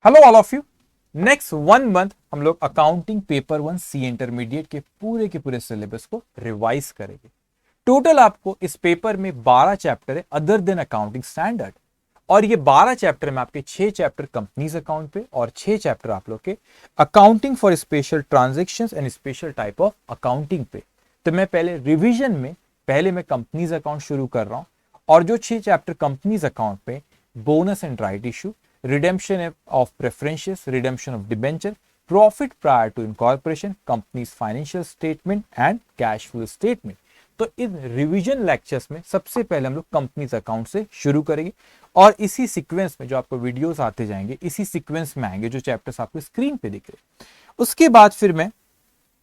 Hello all of you. Next 1 month हम लोग accounting paper 1 सी intermediate के पूरे सिलेबस को रिवाइज करेंगे। टोटल आपको इस पेपर में 12 चैप्टर है अदर देन अकाउंटिंग स्टैंडर्ड, और ये 12 चैप्टर में आपके 6 चैप्टर कंपनीज अकाउंट पे और 6 चैप्टर आप लोग के accounting for special transactions and special type of accounting पे। तो मैं पहले रिवीजन में पहले मैं कंपनीज अकाउंट शुरू कर रहा हूं, और जो 6 चैप्टर कंपनीज अकाउंट पे bonus and right issue, redemption of preferences, redemption of debenture, profit prior to incorporation, company's financial statement and cash flow statement। तो इन रिवीजन लेक्चर्स में सबसे पहले हम लोग कंपनीज अकाउंट से शुरू करेंगे, और इसी सीक्वेंस में जो आपको वीडियोस आते जाएंगे इसी सीक्वेंस में आएंगे जो चैप्टर्स आपको स्क्रीन पे दिख रहे हैं। उसके बाद फिर मैं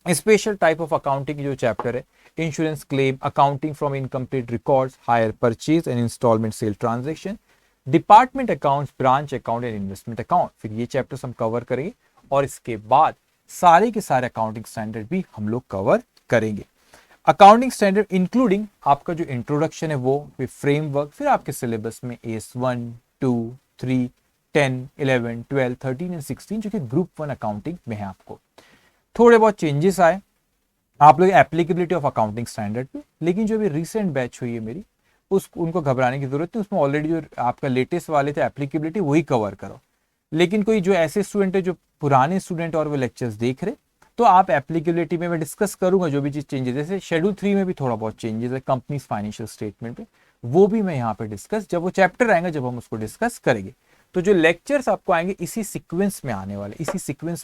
स्पेशल टाइप ऑफ अकाउंटिंग जो चैप्टर है, insurance claim, accounting from incomplete records, hire purchase and instalment sale transaction, department accounts, branch account and investment account, फिर ये चैप्टर्स हम कवर करेंगे। और इसके बाद सारे के सारे अकाउंटिंग स्टैंडर्ड भी हम लोग कवर करेंगे। अकाउंटिंग स्टैंडर्ड इंक्लूडिंग आपका जो इंट्रोडक्शन है वो, फिर फ्रेमवर्क, फिर आपके सिलेबस में एस 1, 2, 3, 10, 11, 12, 13 एंड 16 जो कि ग्रुप 1 अकाउंटिंग में है। आपको थोड़े बहुत चेंजेस आए आप लोग एप्लीकेबिलिटी ऑफ अकाउंटिंग स्टैंडर्ड पे, लेकिन जो भी रिसेंट बैच हुई है मेरी उनको घबराने की जरूरत नहीं। उसमें ऑलरेडी जो आपका लेटेस्ट वाले थे एप्लीकेबिलिटी वही कवर करो। लेकिन कोई जो ऐसे स्टूडेंट है जो पुराने स्टूडेंट और वो लेक्चर्स देख रहे, तो आप एप्लीकेबिलिटी में मैं डिस्कस करूंगा जो भी चीज चेंजेस, जैसे शेड्यूल 3 में भी थोड़ा बहुत चेंजेस है कंपनीज फाइनेंशियल स्टेटमेंट पे, वो भी मैं यहाँ पे डिस्कस, जब वो चैप्टर आएंगे जब हम उसको डिस्कस करेंगे। तो जो लेक्चर्स आपको आएंगे इसी सीक्वेंस में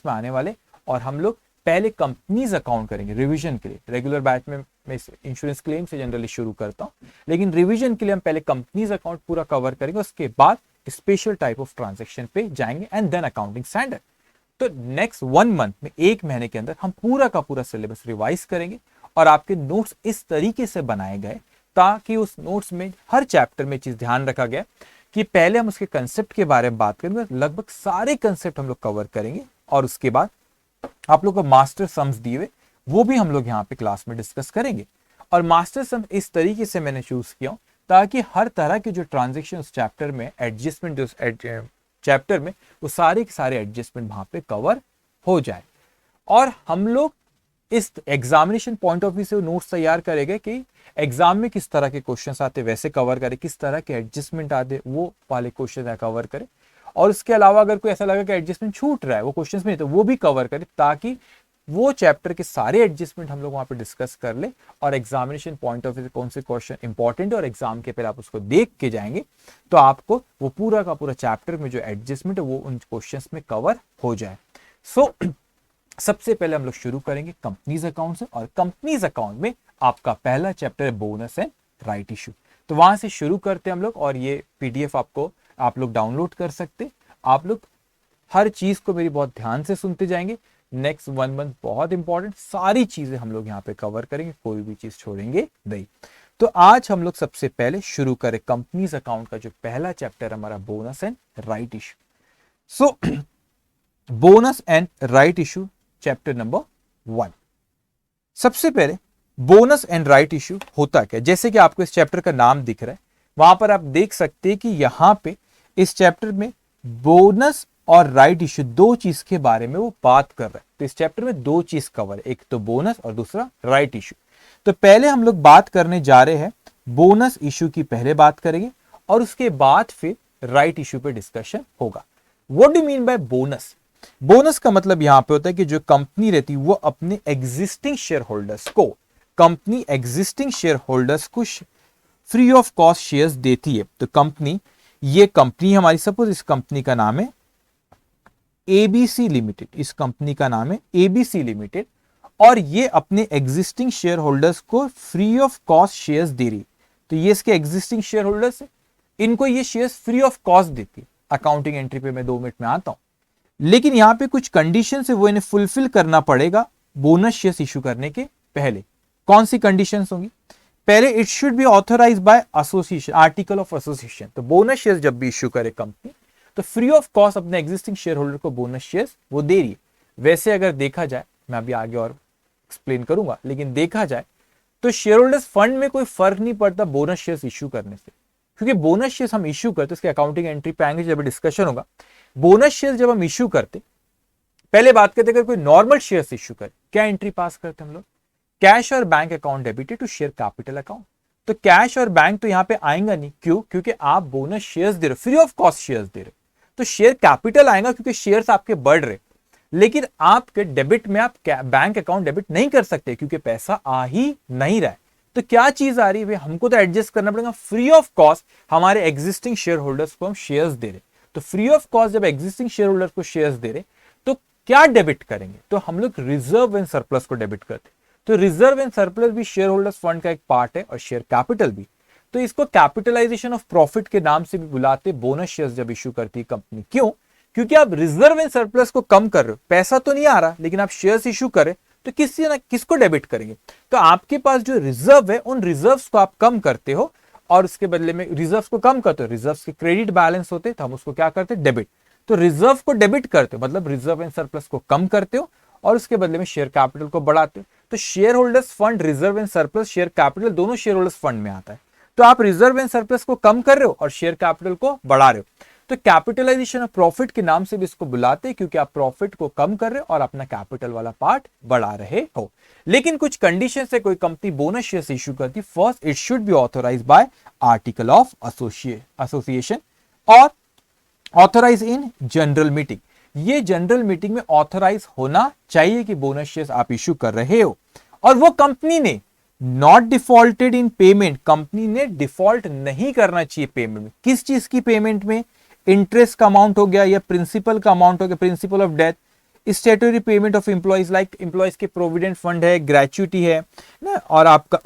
आने वाले, और हम लोग पहले कंपनीज अकाउंट करेंगे रिवीजन के लिए। रेगुलर बैच में मैं इंश्योरेंस क्लेम से जनरली शुरू करता हूं, लेकिन रिवीजन के लिए हम पहले कंपनीज अकाउंट पूरा कवर करेंगे, उसके बाद स्पेशल टाइप ऑफ ट्रांजैक्शन पे जाएंगे एंड देन अकाउंटिंग स्टैंडर्ड। तो नेक्स्ट 1 मंथ में, 1 महीने के अंदर हम पूरा का पूरा सिलेबस रिवाइज करेंगे, और आपके नोट्स इस तरीके से बनाए गए ताकि उस नोट्स में हर चैप्टर में चीज ध्यान रखा गया कि पहले हम उसके कंसेप्ट के बारे में बात करेंगे, लगभग सारे कंसेप्ट हम लोग कवर करेंगे, और उसके बाद आप लोग को मास्टर सम्स दिए हुए वो भी हम लोग यहाँ पे क्लास में डिस्कस करेंगे। और मास्टर सम इस तरीके से मैंने चूज किया ताकि हर तरह के जो ट्रांजेक्शन उस चैप्टर में एडजस्टमेंट जो चैप्टर में वो सारे के सारे एडजस्टमेंट वहां पे कवर हो जाए। और हम लोग इस एग्जामिनेशन पॉइंट ऑफ व्यू से नोट्स तैयार करेंगे कि एग्जाम में किस तरह के क्वेश्चन आते वैसे कवर करें, किस तरह के एडजस्टमेंट आते वो वाले क्वेश्चन कवर करें, और उसके अलावा अगर कोई ऐसा लगा कि एडजस्टमेंट छूट रहा है वो क्वेश्चंस में, तो वो भी कवर करें ताकि वो चैप्टर के सारे एडजस्टमेंट हम लोग वहां पे डिस्कस कर ले, और एग्जामिनेशन पॉइंट ऑफ व्यू से कौन से क्वेश्चन इंपॉर्टेंट है और एग्जाम के पहले आप उसको देख के जाएंगे तो आपको वो पूरा का पूरा चैप्टर में जो एडजस्टमेंट है वो उन क्वेश्चंस में कवर हो जाए। सो सबसे पहले हम लोग शुरू करेंगे कंपनीज अकाउंट से, और कंपनीज अकाउंट में आपका पहला चैप्टर है बोनस एंड राइट इशू। तो वहां से शुरू करते हैं हम लोग, और ये पीडीएफ आपको आप लोग डाउनलोड कर सकते। आप लोग हर चीज को मेरी बहुत ध्यान से सुनते जाएंगे। नेक्स्ट 1 मंथ बहुत इंपॉर्टेंट, सारी चीजें हम लोग यहाँ पे कवर करेंगे, कोई भी चीज छोड़ेंगे नहीं। तो आज हम लोग सबसे पहले शुरू करें कंपनीज अकाउंट का जो पहला चैप्टर हमारा bonus and right issue. So bonus and right issue chapter number 1। सबसे पहले बोनस एंड राइट इशू होता क्या, जैसे कि आपको इस चैप्टर का नाम दिख रहा है, वहां पर आप देख सकते हैं कि यहां पे इस चैप्टर में बोनस और राइट इशू दो चीज के बारे में वो बात कर रहा है। तो इस चैप्टर में दो चीज कवर है, एक तो बोनस और दूसरा राइट इशू। तो पहले हम लोग बात करने जा रहे हैं बोनस इशू की, पहले बात करेंगे और उसके बाद फिर राइट इशू पे डिस्कशन होगा। What do mean bye bonus? Bonus का मतलब यहां पे होता है कि जो कंपनी रहती है वो अपने एग्जिस्टिंग शेयर होल्डर्स को फ्री ऑफ कॉस्ट शेयर्स देती है। तो ये कंपनी हमारी, सपोज इस कंपनी का नाम है एबीसी लिमिटेड, इस कंपनी का नाम है एबीसी लिमिटेड, और ये अपने एग्जिस्टिंग शेयर होल्डर्स को फ्री ऑफ कॉस्ट शेयर्स दे रही। तो ये इसके एग्जिस्टिंग शेयर होल्डर्स है, इनको ये शेयर्स फ्री ऑफ कॉस्ट देती है। अकाउंटिंग एंट्री पे मैं 2 मिनट में आता हूं, लेकिन यहां पे कुछ कंडीशन है वो इन्हें फुलफिल करना पड़ेगा बोनस शेयर्स इशू करने के पहले। कौन सी कंडीशन होंगी? पहले it should be authorized bye association, article of association. तो बोनस शेयर्स जब भी इशू करे कंपनी तो फ्री ऑफ कॉस्ट अपने एग्जिस्टिंग शेयर होल्डर को बोनस शेयर्स वो दे रही है। वैसे अगर देखा जाए, मैं अभी आगे और एक्सप्लेन करूंगा, लेकिन देखा जाए तो शेयर होल्डर्स फंड में कोई फर्क नहीं पड़ता बोनस शेयर्स इशू करने से। क्योंकि बोनस शेयर्स हम इश्यू करते, उसके अकाउंटिंग एंट्री पे आएंगे जब डिस्कशन होगा। बोनस शेयर्स जब हम इश्यू करते, पहले बात करते अगर कोई नॉर्मल शेयर्स इश्यू करे, क्या एंट्री पास करते हम लोग? कैश और bank account debited to share capital account. तो कैश और बैंक तो यहां पे आएगा नहीं, क्यों? क्योंकि आप बोनस शेयर्स दे रहे हो, फ्री ऑफ कॉस्ट शेयर्स दे रहे हो, तो शेयर कैपिटल आएगा क्योंकि शेयर्स आपके बढ़ रहे। लेकिन आपके डेबिट में आप बैंक अकाउंट डेबिट नहीं कर सकते क्योंकि पैसा आ ही नहीं रहा है। तो क्या चीज आ रही है? हमको तो एडजस्ट करना पड़ेगा। फ्री ऑफ कॉस्ट हमारे एग्जिस्टिंग शेयर होल्डर्स को हम शेयर्स दे रहे, तो फ्री ऑफ कॉस्ट जब एग्जिस्टिंग शेयर होल्डर्स को शेयर्स दे रहे, तो क्या डेबिट करेंगे? तो हम लोग रिजर्व एंड सरप्लस को डेबिट करते। तो रिजर्व एंड सरप्लस भी शेयर होल्डर्स फंड का एक पार्ट है और शेयर कैपिटल भी। तो इसको कैपिटलाइजेशन ऑफ प्रॉफिट के नाम से भी बुलाते बोनस शेयर्स जब इश्यू करती है कंपनी। क्यों? क्योंकि आप रिजर्व एंड सरप्लस को कम कर रहे हो, पैसा तो नहीं आ रहा लेकिन आप शेयर्स इश्यू करें, तो किसको डेबिट करेंगे? तो आपके पास जो रिजर्व है उन रिजर्व्स को आप कम करते हो और उसके बदले में रिजर्व्स को कम करते हो, रिजर्व्स के क्रेडिट बैलेंस होते तो हम उसको क्या करते? डेबिट। तो रिजर्व को डेबिट करते हो मतलब रिजर्व एंड सरप्लस को कम करते हो और उसके बदले में शेयर कैपिटल को बढ़ाते हो। तो share holders fund, reserve and surplus, share capital दोनों शेयर होल्डर्स फंड में आता है। तो आप रिजर्व एंड सरप्लस को कम कर रहे हो और शेयर कैपिटल को बढ़ा रहे हो। तो कैपिटलाइजेशन ऑफ प्रॉफिट के नाम से भी इसको बुलाते हैं क्योंकि आप प्रॉफिट को कम कर रहे हो और अपना कैपिटल वाला पार्ट बढ़ा रहे हो। लेकिन कुछ कंडीशन से कोई कंपनी बोनस शेयर्स इश्यू करती। First, it should be authorised by article of association और ऑथोराइज इन जनरल मीटिंग। ये जनरल मीटिंग में ऑथोराइज होना चाहिए कि बोनस शेयर्स आप इश्यू कर रहे हो। और वो कंपनी ने not defaulted in payment, company ने डिफॉल्ट नहीं करना चाहिए पेमेंट में। किस चीज की पेमेंट में? इंटरेस्ट का अमाउंट हो गया या प्रिंसिपल का अमाउंट हो गया, principle of death, स्टेटरी payment of employees, like employees के प्रोविडेंट फंड है, ग्रेच्युटी है ना, और आपका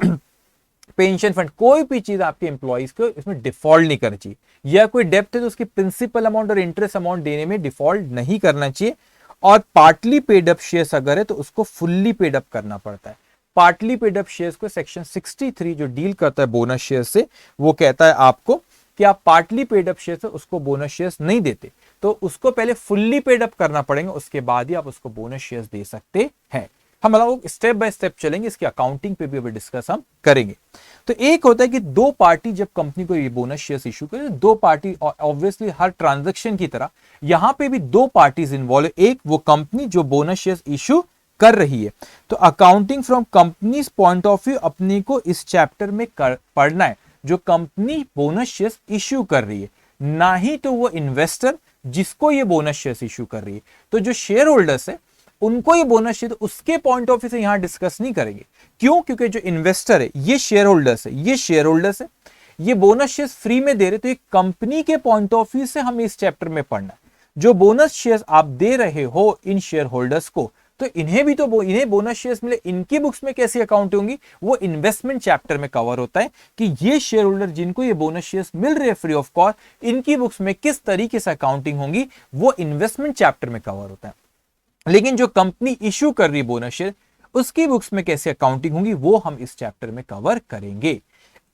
पेंशन फंड, कोई भी चीज आपके एम्प्लॉइज को इसमें डिफॉल्ट नहीं करनी चाहिए। या कोई डेप्थ है तो उसकी प्रिंसिपल अमाउंट और इंटरेस्ट अमाउंट देने में डिफॉल्ट नहीं करना चाहिए। और पार्टली पेड अप शेयर्स अगर है तो उसको फुल्ली पेड अप करना पड़ता है। पार्टली पेड अप शेयर्स को सेक्शन 63 जो डील करता है बोनस शेयर से, वो कहता है आपको कि आप पार्टली पेड अप शेयर्स उसको बोनस शेयर्स नहीं देते, तो उसको पहले फुल्ली पेड अप करना पड़ेगा, उसके बाद ही आप उसको बोनस शेयर्स दे सकते हैं। हम लोग स्टेप बाय स्टेप चलेंगे, इसकी अकाउंटिंग पे भी अभी डिस्कस हम करेंगे। तो एक होता है कि दो पार्टी जब कंपनी को ये बोनस शेयर्स इशू करे, दो पार्टी, ऑब्वियसली हर ट्रांजैक्शन की तरह यहां पे भी दो पार्टीज इन्वॉल्व है। एक वो कंपनी जो बोनस शेयर्स इशू कर रही है। तो accounting from companies point of view अपने को इस चैप्टर में पढ़ना है, जो कंपनी बोनस शेयर्स इश्यू कर रही है, ना ही तो वो इन्वेस्टर जिसको ये बोनस शेयर्स इश्यू कर रही है। तो जो शेयर होल्डर्स है उनको ये बोनस शेयर, उसके पॉइंट ऑफ व्यू से यहां डिस्कस नहीं करेंगे। क्यों? क्योंकि जो इन्वेस्टर है ये शेयर होल्डर्स है, ये शेयर होल्डर्स है, ये बोनस शेयर्स फ्री में दे रहे, तो एक कंपनी के पॉइंट ऑफ व्यू से हमें इस चैप्टर में पढ़ना है। जो बोनस शेयर्स आप दे रहे हो इन शेयर होल्डर्स को, तो इन्हें भी तो इन्हें बोनस शेयर्स मिले, इनकी बुक्स में कैसी अकाउंट होंगी, वो इन्वेस्टमेंट चैप्टर में कवर होता है कि ये शेयर होल्डर जिनको ये बोनस शेयर्स मिल रहे हैं फ्री ऑफ कॉस्ट, इनकी बुक्स में किस तरीके से अकाउंटिंग होंगी, वो इन्वेस्टमेंट चैप्टर में कवर होता है। लेकिन जो कंपनी इश्यू कर रही है बोनस शेयर, उसकी बुक्स में कैसे अकाउंटिंग होंगी, वो हम इस चैप्टर में कवर करेंगे।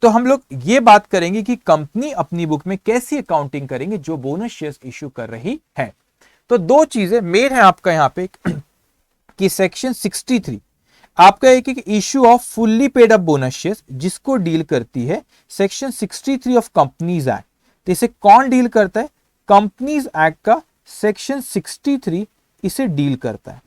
तो हम लोग ये बात करेंगे कि कंपनी अपनी बुक में कैसी अकाउंटिंग करेंगे जो बोनस शेयर्स इश्यू कर रही है। तो दो चीजें मेन है आपका यहाँ पे कि सेक्शन 63 आपका एक issue off fully paid up bonus shares, जिसको डील करती है सेक्शन 63 ऑफ कंपनीज एक्ट। तो इसे कौन डील करता है? कंपनीज एक्ट का सेक्शन 63 इसे डील करता है।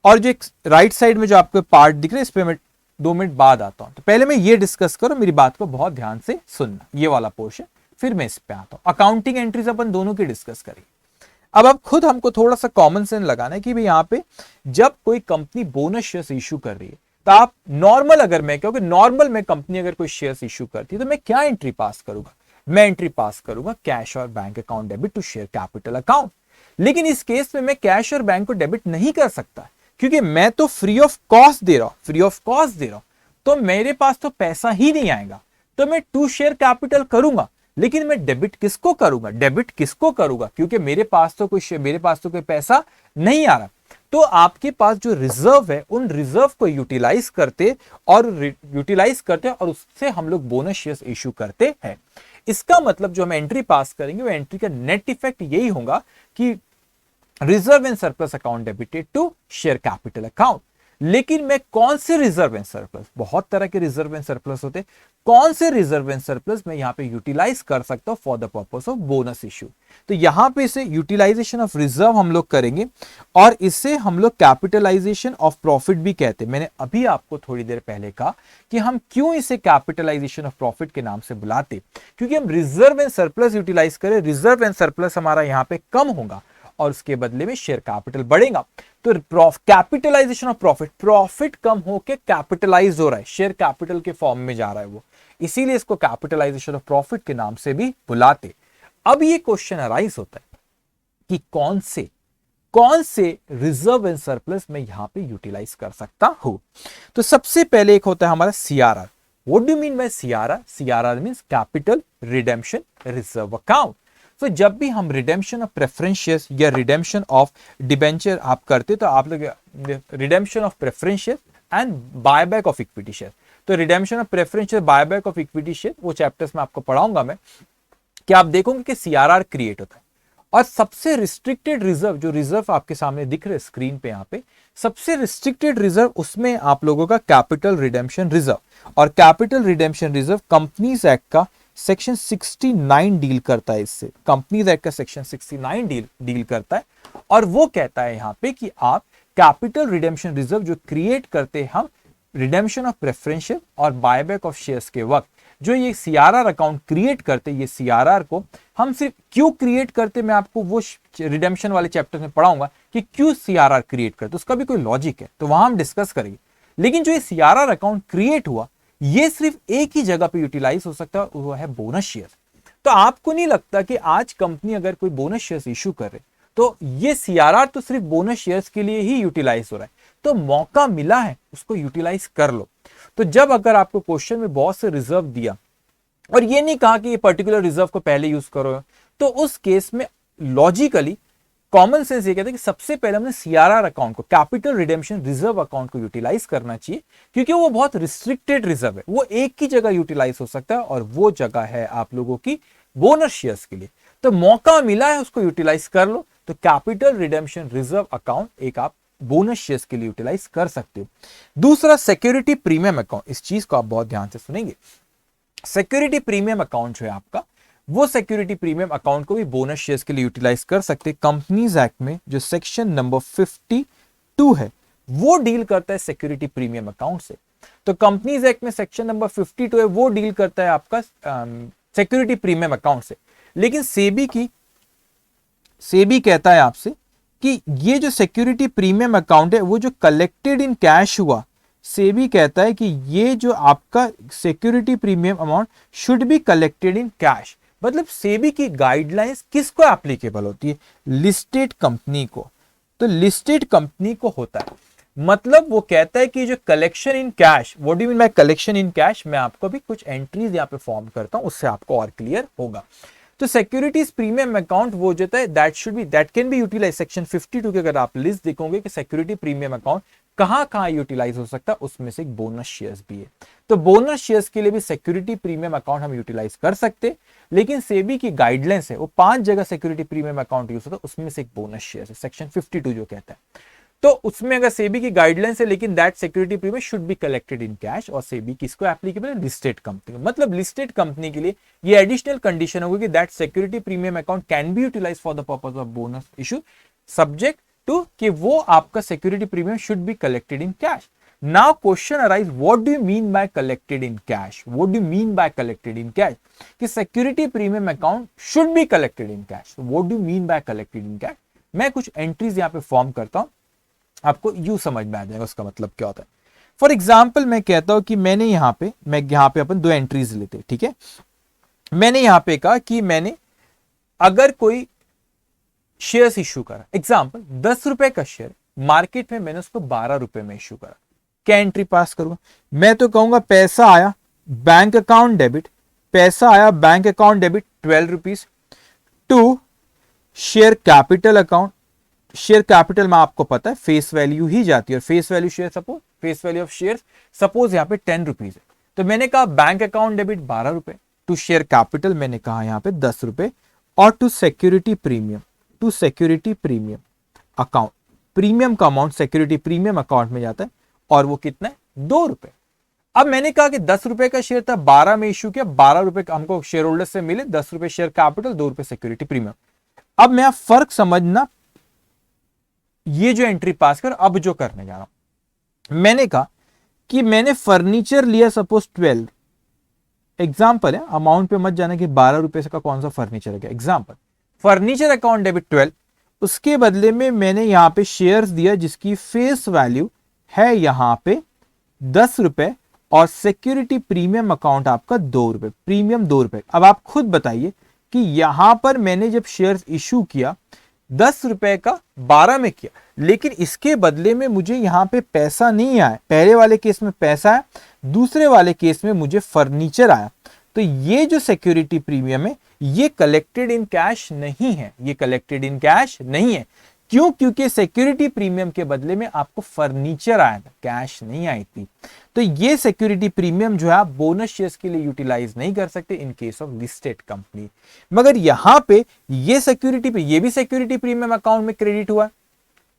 और जो एक राइट साइड में जो आपको पार्ट दिख रहा है, इस पे मैं 2 मिनट बाद आता हूं। तो पहले मैं ये डिस्कस करो, मेरी बात को बहुत ध्यान से सुनना, ये वाला पोर्शन, फिर मैं इस पे आता हूं। अकाउंटिंग एंट्रीज अपन दोनों की डिस्कस करेंगे। अब खुद हमको थोड़ा सा कॉमन सेंस लगाना है कि भाई यहाँ पे जब कोई कंपनी बोनस शेयर्स इशू कर रही है, तो आप नॉर्मल, अगर मैं क्योंकि नॉर्मल में कंपनी अगर कोई शेयर्स इशू करती है तो मैं क्या एंट्री पास करूंगा? मैं एंट्री पास करूंगा कैश और bank account debit to share capital account. लेकिन इस केस में मैं कैश और बैंक को डेबिट नहीं कर सकता, क्योंकि मैं तो फ्री ऑफ कॉस्ट दे रहा हूं, फ्री ऑफ कॉस्ट दे रहा हूं, तो मेरे पास तो पैसा ही नहीं आएगा। तो मैं टू शेयर कैपिटल करूंगा, लेकिन मैं डेबिट किसको करूंगा? डेबिट किसको करूंगा? क्योंकि मेरे पास तो कोई पैसा नहीं आ रहा। तो आपके पास जो रिजर्व है, उन रिजर्व को यूटिलाइज करते और उससे हम लोग बोनस शेयर्स इश्यू करते हैं। इसका मतलब जो हम एंट्री पास करेंगे, वो एंट्री का नेट इफेक्ट यही होगा कि reserve and surplus account debited to share capital account. लेकिन मैं कौन से रिजर्व एंड सरप्लस, बहुत तरह के रिजर्व एंड सरप्लस होते हैं, कौन से रिजर्व एंड सरप्लस मैं यहां पे यूटिलाइज कर सकता हूं for the purpose of bonus issue. तो यहां पे इसे यूटिलाइजेशन ऑफ रिजर्व हम लोग करेंगे और इसे हम लोग कैपिटलाइजेशन ऑफ प्रॉफिट भी कहते हैं। मैंने अभी आपको थोड़ी देर पहले कहा कि हम क्यों इसे कैपिटलाइजेशन ऑफ प्रॉफिट के नाम से बुलाते, क्योंकि हम रिजर्व एंड सरप्लस यूटिलाइज करें, रिजर्व एंड सरप्लस हमारा यहां पे कम होगा और उसके बदले में शेयर कैपिटल बढ़ेगा। तो कैपिटलाइजेशन ऑफ प्रॉफिट, प्रॉफिट कम होकर कैपिटलाइज हो रहा है, शेयर कैपिटल के फॉर्म में जा रहा है वो, इसीलिए इसको कैपिटलाइजेशन ऑफ प्रॉफिट के नाम से भी बुलाते। अब ये क्वेश्चन अराइज होता है कि कौन से रिजर्व एंड सरप्लस मैं यहां पे यूटिलाइज कर सकता हूं। तो सबसे पहले एक होता है हमारा CRR. What do mean by CRR? CRR means capital redemption reserve account. तो जब भी हम रिडेम्पशन ऑफ प्रेफरेंस शेयर्स या रिडेम्पशन ऑफ डिबेंचर आप करते तो आप लोग redemption of preference share and buyback of equity share, तो redemption of preference share, buyback of equity share, वो चैप्टर्स में आपको पढ़ाऊंगा मैं, कि आप देखोगे कि सीआरआर क्रिएट होता है। और सबसे रिस्ट्रिक्टेड रिजर्व, जो रिजर्व आपके सामने दिख रहे स्क्रीन पे यहाँ पे, सबसे रिस्ट्रिक्टेड रिजर्व उसमें आप लोगों का कैपिटल रिडेम्पशन रिजर्व, और capital redemption reserve companies act का सेक्शन 69 डील करता है इससे, कंपनीज एक्ट का सेक्शन 69 डील करता है। और वो कहता है यहाँ पे कि आप कैपिटल रिडेम्पशन रिजर्व जो क्रिएट करते हैं हम रिडेम्पशन ऑफ प्रेफरेंस शेयर और बायबैक ऑफ शेयर्स के वक्त, जो ये सीआरआर अकाउंट क्रिएट करते, ये सीआरआर को हम सिर्फ क्यों क्रिएट करते, मैं आपको वो रिडेम्पशन वाले चैप्टर में पढ़ाऊंगा कि क्यों सीआरआर क्रिएट करते, उसका भी कोई लॉजिक है, तो वहां हम डिस्कस करेंगे। लेकिन जो ये सीआरआर अकाउंट क्रिएट हुआ, ये सिर्फ एक ही जगह पे यूटिलाइज हो सकता है, वो है बोनस शेयर। तो आपको नहीं लगता कि आज कंपनी अगर कोई बोनस शेयर्स इशू करे तो ये सीआरआर तो सिर्फ बोनस शेयर्स के लिए ही यूटिलाइज हो रहा है, तो मौका मिला है उसको यूटिलाइज कर लो। तो जब अगर आपको क्वेश्चन में बहुत से रिजर्व दिया और ये नहीं कहा कि ये पर्टिकुलर रिजर्व को पहले यूज करो, तो उस केस में लॉजिकली कॉमन सेंस ये कहता है कि सबसे पहले हमने सीआरआर अकाउंट को, कैपिटल रिडेम्पशन रिजर्व अकाउंट को यूटिलाइज करना चाहिए, क्योंकि वो बहुत रिस्ट्रिक्टेड रिजर्व है, वो एक ही जगह यूटिलाइज हो सकता है और वो जगह है आप लोगों की बोनस शेयर्स के लिए। तो मौका मिला है उसको यूटिलाइज कर लो। तो कैपिटल रिडेम्पशन रिजर्व अकाउंट एक आप बोनस शेयर्स के लिए यूटिलाइज कर सकते हो। दूसरा सिक्योरिटी प्रीमियम अकाउंट, इस चीज को आप बहुत ध्यान से सुनेंगे। सिक्योरिटी प्रीमियम अकाउंट जो है आपका, वो सिक्योरिटी प्रीमियम अकाउंट को भी बोनस शेयर्स के लिए यूटिलाइज कर सकते हैं। कंपनीज एक्ट में जो सेक्शन नंबर 52 है वो डील करता है सिक्योरिटी प्रीमियम अकाउंट से। तो कंपनीज एक्ट में सेक्शन नंबर 52 है, वो डील करता है आपका सिक्योरिटी प्रीमियम अकाउंट से। लेकिन सेबी कहता है आपसे कि ये जो सिक्योरिटी प्रीमियम अकाउंट है वो जो कलेक्टेड इन कैश हुआ, सेबी कहता है कि ये जो आपका security premium amount should be collected in cash. मतलब सेबी की गाइडलाइंस किसको एप्लीकेबल होती है? लिस्टेड कंपनी को। तो लिस्टेड कंपनी को होता है, मतलब वो कहता है कि जो collection in cash, what do you mean bye collection in cash, मैं आपको भी कुछ एंट्रीज यहाँ पे फॉर्म करता हूं, उससे आपको और क्लियर होगा। तो सिक्योरिटीज प्रीमियम अकाउंट वो जो है that can be utilise, section 52 के अगर आप लिस्ट देखोगे कि सिक्योरिटी प्रीमियम अकाउंट कहां यूटिलाइज हो सकता है, उसमें से एक बोनस शेयर्स भी है। तो बोनस शेयर्स के लिए भी सिक्योरिटी प्रीमियम अकाउंट हम यूटिलाइज कर सकते, लेकिन सेबी की गाइडलाइंस है वो 5 जगह सिक्योरिटी प्रीमियम अकाउंट यूज होता है, उसमें से एक बोनस शेयर्स है, सेक्शन 52 जो कहता है। तो उसमें अगर सेबी की गाइडलाइंस है, लेकिन that security premium should be collected in cash, और सेबी किसको एप्लीकेबल है? Listed company. मतलब लिस्टेड कंपनी के लिए ये एडिशनल कंडीशन होगी कि that security premium account can be utilise for the purpose of bonus issue, subject to कि वो आपका security premium should be collected in cash. Now question arise, what do you mean by collected in cash? What do you mean by collected in cash? कि security premium account should be collected in cash, what do you mean by collected in cash? मैं कुछ entries यहाँ पे form करता हूं, आपको you समझ में आ जाएगा उसका मतलब क्या होता है। फॉर एग्जाम्पल मैं कहता हूं कि मैं यहाँ पे अपन 2 एंट्रीज लेते, ठीक है। मैंने यहाँ पे कहा कि मैंने अगर कोई शेयर्स इश्यू करा, एग्जाम्पल 10 रुपए का शेयर मार्केट में, मैंने उसको 12 रुपए में इश्यू करा, क्या एंट्री पास करूंगा? मैं तो कहूंगा पैसा आया बैंक अकाउंट डेबिट, पैसा आया bank account debit 12 rupees to share capital account. Share capital में आपको पता है फेस वैल्यू ही जाती है, और face value share suppose, face value of share suppose यहाँ पे 10 रुपीज है, तो मैंने कहा बैंक अकाउंट डेबिट 12 रुपए, टू शेयर कैपिटल मैंने कहा यहाँ पे 10 रुपए, और to security premium, to security premium account, premium का अमाउंट सिक्योरिटी प्रीमियम अकाउंट में जाता है और वो कितना है, 2 रुपए। अब मैंने कहा कि 10 रुपए का शेयर था, 12 में इश्यू किया, 12 रुपए हमको शेयर होल्डर से मिले, 10 रुपए शेयर कैपिटल, 2 रुपए सिक्योरिटी प्रीमियम। अब मैं फर्क समझना, ये जो एंट्री पास कर, अब जो करने जा रहा हूं, मैंने कहा कि मैंने फर्नीचर लिया सपोज 12, एग्जाम्पल है, अमाउंट पे मत जाना कि 12 रुपए का कौन सा फर्नीचर है, एग्जाम्पल, फर्नीचर अकाउंट डेबिट 12, उसके बदले में मैंने यहां पे शेयर्स दिया जिसकी फेस वैल्यू है यहां पे 10 रुपए और सिक्योरिटी प्रीमियम अकाउंट आपका 2 रुपए, प्रीमियम 2 रुपए। अब आप खुद बताइए कि यहां पर मैंने जब शेयर्स इशू किया 10 रुपए का 12 में किया, लेकिन इसके बदले में मुझे यहां पे पैसा नहीं आया, पहले वाले केस में पैसा है, दूसरे वाले केस में मुझे फर्नीचर आया। तो ये जो सिक्योरिटी प्रीमियम है ये कलेक्टेड इन कैश नहीं है, ये कलेक्टेड इन कैश नहीं है। क्यों? क्योंकि सिक्योरिटी प्रीमियम के बदले में आपको फर्नीचर आया था, कैश नहीं आई थी। तो ये सिक्योरिटी प्रीमियम जो है आप बोनस शेयर्स के लिए यूटिलाइज नहीं कर सकते इन केस ऑफ लिस्टेड कंपनी। मगर यहां पे ये सिक्योरिटी पे, ये भी सिक्योरिटी प्रीमियम अकाउंट में क्रेडिट हुआ,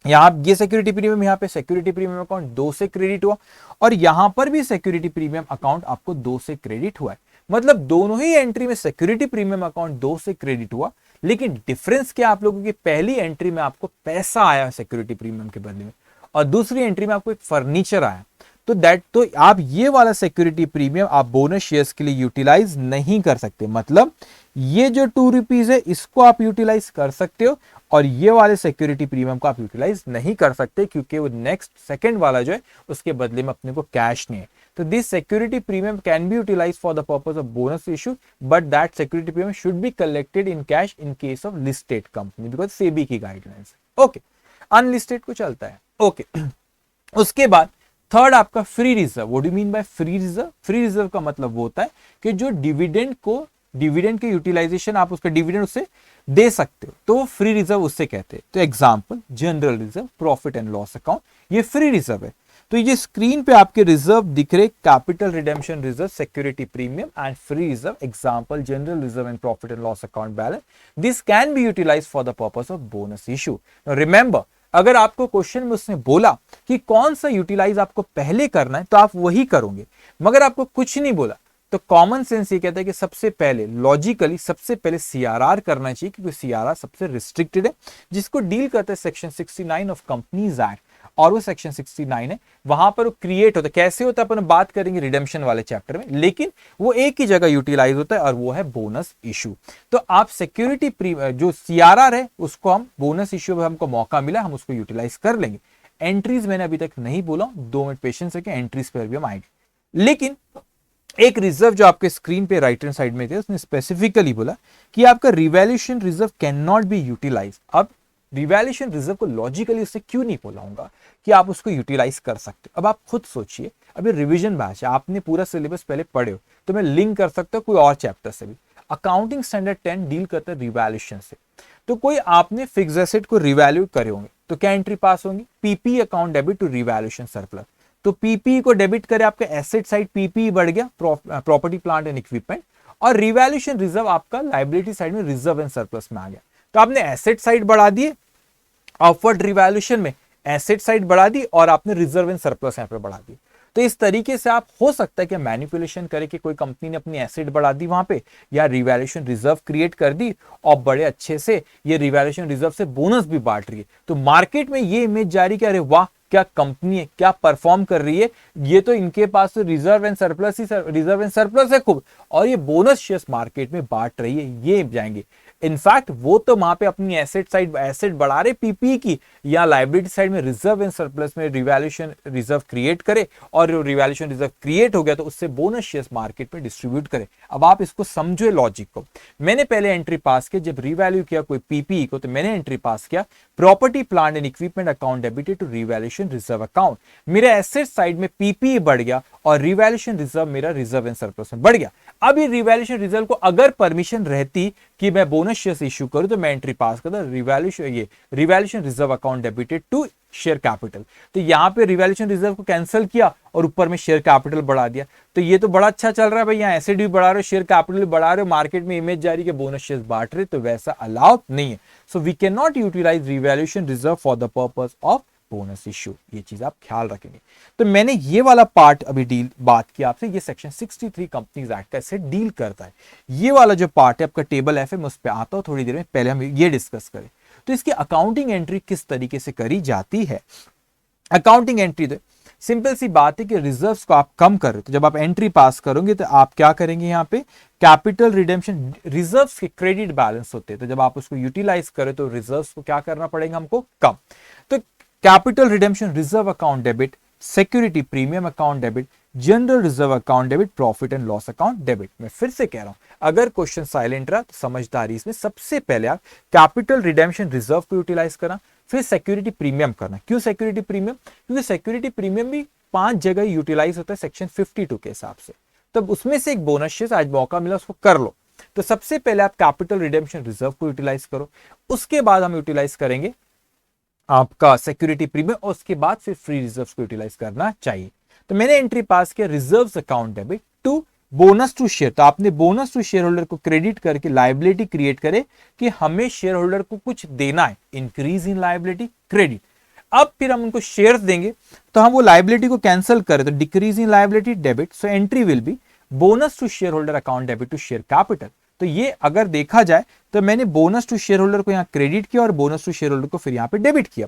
यहां ये सिक्योरिटी प्रीमियम, यहां पे सिक्योरिटी प्रीमियम अकाउंट 2 से क्रेडिट हुआ, और यहां पर भी सिक्योरिटी प्रीमियम अकाउंट आपको 2 से क्रेडिट हुआ है। मतलब दोनों ही एंट्री में सिक्योरिटी प्रीमियम अकाउंट 2 से क्रेडिट हुआ, लेकिन डिफरेंस क्या आप लोगों की, पहली एंट्री में आपको पैसा आया सिक्योरिटी प्रीमियम के बदले में, और दूसरी एंट्री में आपको एक फर्नीचर आया। तो आप ये वाला सिक्योरिटी प्रीमियम आप बोनस शेयर्स के लिए यूटिलाइज नहीं कर सकते। मतलब ये जो 2 रुपीज है इसको आप यूटिलाइज कर सकते हो, और ये वाले सिक्योरिटी प्रीमियम को आप यूटिलाइज नहीं कर सकते, क्योंकि वो नेक्स्ट सेकंड वाला जो है उसके बदले में अपने को कैश नहीं है। तो this security premium can be utilise for the purpose of bonus issue, but that security premium should be collected in cash in case of listed company, because SEBI की गाइडलाइंस। ओके, अनलिस्टेड को चलता है। Okay उसके बाद third आपका free reserve. What do you mean by free reserve? Free reserve का मतलब वो होता है कि जो डिविडेंड के यूटिलाइजेशन आप उसका डिविडेंड उससे दे सकते हो, तो वो फ्री रिजर्व उससे कहते हैं। तो example general reserve, profit and loss account, ये फ्री रिजर्व है। तो ये स्क्रीन पे आपके रिजर्व दिख रहे, capital redemption reserve, security premium and free reserve, example general reserve and profit and loss account balance, this can be utilised for the purpose of bonus issue. Remember, अगर आपको question में उसने बोला कि कौन सा यूटिलाइज आपको पहले करना है तो आप वही करोगे, मगर आपको कुछ नहीं बोला तो कॉमन सेंस ये कहता है कि सबसे पहले लॉजिकली सबसे पहले सीआरआर करना चाहिए, क्योंकि सीआरआर सबसे रिस्ट्रिक्टेड है, जिसको डील करता है सेक्शन 69 ऑफ कंपनीज एक्ट, और वो सेक्शन 69 है, वहां पर वो क्रिएट होता है। कैसे होता है अपन बात करेंगे रिडेम्पशन वाले चैप्टर में, लेकिन वो एक ही जगह यूटिलाइज होता है और वो है बोनस इशू। तो आप सिक्योरिटी जो सीआरआर है उसको हम बोनस इशू में हमको मौका मिला, हम उसको यूटिलाइज कर लेंगे। एंट्रीज मैंने अभी तक नहीं बोला, 2 मिनट पेशेंस रखें, एंट्रीज पर भी हम आएंगे। लेकिन एक रिजर्व जो आपके स्क्रीन पे राइट हैंड साइड में थे, उसने स्पेसिफिकली बोला कि आपका revaluation reserve can not be utilise. अब रिवैल्यूएशन रिजर्व को लॉजिकली उससे क्यों नहीं बोलाऊंगा कि आप उसको यूटिलाइज कर सकते हो। अब आप खुद सोचिए, अभी रिवीजन बैच है, आपने पूरा सिलेबस पहले पढ़े हो, तो मैं लिंक कर सकता हूं कोई और चैप्टर से भी। अकाउंटिंग स्टैंडर्ड 10 डील करता है रिवैल्यूएशन से। तो कोई आपने फिक्स्ड एसेट को रिवैल्यू करे होंगे, तो क्या एंट्री पास होंगी? PP account debit to revaluation surplus. तो पीपी को डेबिट करे, आपका एसेट साइड पीपी बढ़ गया, प्रॉपर्टी प्लांट एंड इक्विपमेंट, और रिवैल्यूएशन रिजर्व आपका लायबिलिटी साइड में रिजर्व एंड सरप्लस में आ गया। तो आपने एसेट साइड बढ़ा दिए, अपवर्ड रिवैल्यूएशन में एसेट साइड बढ़ा दी, और आपने रिजर्व एंड सरप्लस यहां पे बढ़ा दी। तो इस तरीके से आप हो सकता है कि मैनिपुलेशन करे कि कोई कंपनी ने अपनी एसेट बढ़ा दी वहां पे, या रिवैल्यूएशन रिजर्व क्रिएट कर दी और बड़े अच्छे से ये रिवैल्यूएशन रिजर्व से बोनस भी बांट रही है। तो मार्केट में ये इमेज जारी कि अरे वाह क्या कंपनी है, क्या परफॉर्म कर रही है, ये तो इनके पास तो रिजर्व एंड सरप्लस है खूब, और ये बोनस शेयर्स मार्केट में बांट रही है, ये जाएंगे। इनफैक्ट वो तो वहां पे अपनी एसेट बढ़ा रहे पीपी की, या लायबिलिटी साइड में रिजर्व एंड सरप्लस में रिवैल्यूएशन रिजर्व क्रिएट करे, और रिवैल्यूएशन रिजर्व क्रिएट हो गया तो उससे बोनस शेयर्स मार्केट में डिस्ट्रीब्यूट करे। अब आप इसको समझो लॉजिक को। मैंने पहले एंट्री पास किया, जब रिवैल्यू किया कोई पीपी को, तो मैंने एंट्री पास किया property plant and equipment account debited to revaluation reserve account. मेरे एसेट साइड में पीपी बढ़ गया और रिवैल्यूएशन रिजर्व मेरा रिजर्व एंड सरप्लस में बढ़ गया। अब ये रिवैल्यूएशन रिजर्व को अगर परमिशन रहती कि मैं बोनस शेयर्स इश्यू करूं, तो मैं एंट्री पास करता revaluation reserve account debited to share capital. तो यहां पे रिवैल्यूएशन रिजर्व को कैंसिल किया और ऊपर में शेयर कैपिटल बढ़ा दिया। तो ये तो बड़ा अच्छा चल रहा है भाई, यहाँ एसेट भी बढ़ा रहे हो, शेयर कैपिटल भी बढ़ा रहे हो, मार्केट में इमेज जारी के बोनस शेयर्स बांट रहे, तो वैसा अलाउ नहीं है। So we can not utilise revaluation reserve for the purpose of bonus issue, ये चीज आप ख्याल रखेंगे। तो मैंने ये वाला पार्ट अभी बात किया आपसे, ये सेक्शन 63 कंपनीज एक्ट का इससे डील करता है। ये वाला जो पार्ट है आपका टेबल एफ है, मैं उस पर आता हूं थोड़ी देर में, पहले हम ये डिस्कस करें। तो इसकी अकाउंटिंग एंट्री किस तरीके से करी जाती है। अकाउंटिंग एंट्री सिंपल सी बात है कि रिजर्व्स को आप कम कर रहे हो, तो जब आप एंट्री पास करोगे तो आप क्या करेंगे, यहाँ पे कैपिटल रिडेम्पशन, रिजर्व्स के क्रेडिट बैलेंस होते हैं, तो जब आप उसको यूटिलाइज करें तो रिजर्व्स को क्या करना पड़ेगा हमको, कम। तो capital redemption, reserve account debit, security premium account debit, general reserve account debit, profit and loss account debit. मैं फिर से कह रहा हूं, अगर क्वेश्चन साइलेंट रहा तो समझदारी इसमें सबसे पहले आप कैपिटल रिडेम्पशन रिजर्व को यूटिलाइज करना, फिर सिक्योरिटी प्रीमियम करना। क्यों सिक्योरिटी प्रीमियम, क्योंकि सिक्योरिटी प्रीमियम भी 5 जगह यूटिलाइज होता है सेक्शन 52 के हिसाब से, तब उसमें से एक बोनस शेयर आज मौका मिला उसको कर लो। तो सबसे पहले आप कैपिटल रिडेम्पशन रिजर्व को यूटिलाइज करो, उसके बाद हम यूटिलाइज करेंगे आपका सिक्योरिटी प्रीमियम, और उसके बाद फिर फ्री रिजर्व को यूटिलाइज करना चाहिए। तो मैंने एंट्री पास किया reserves account debit to bonus to share, तो आपने बोनस टू शेयर होल्डर को क्रेडिट करके लायबिलिटी क्रिएट करे कि हमें शेयर होल्डर को कुछ देना है, इंक्रीज इन लायबिलिटी क्रेडिट। अब फिर हम उनको शेयर्स देंगे तो हम वो लायबिलिटी को कैंसिल करें तो decrease in liability debit, so entry will be bonus to share holder account debit to share capital. तो ये अगर देखा जाए तो मैंने बोनस टू शेयर होल्डर को यहाँ क्रेडिट किया और बोनस टू शेयर होल्डर को फिर यहाँ पे डेबिट किया।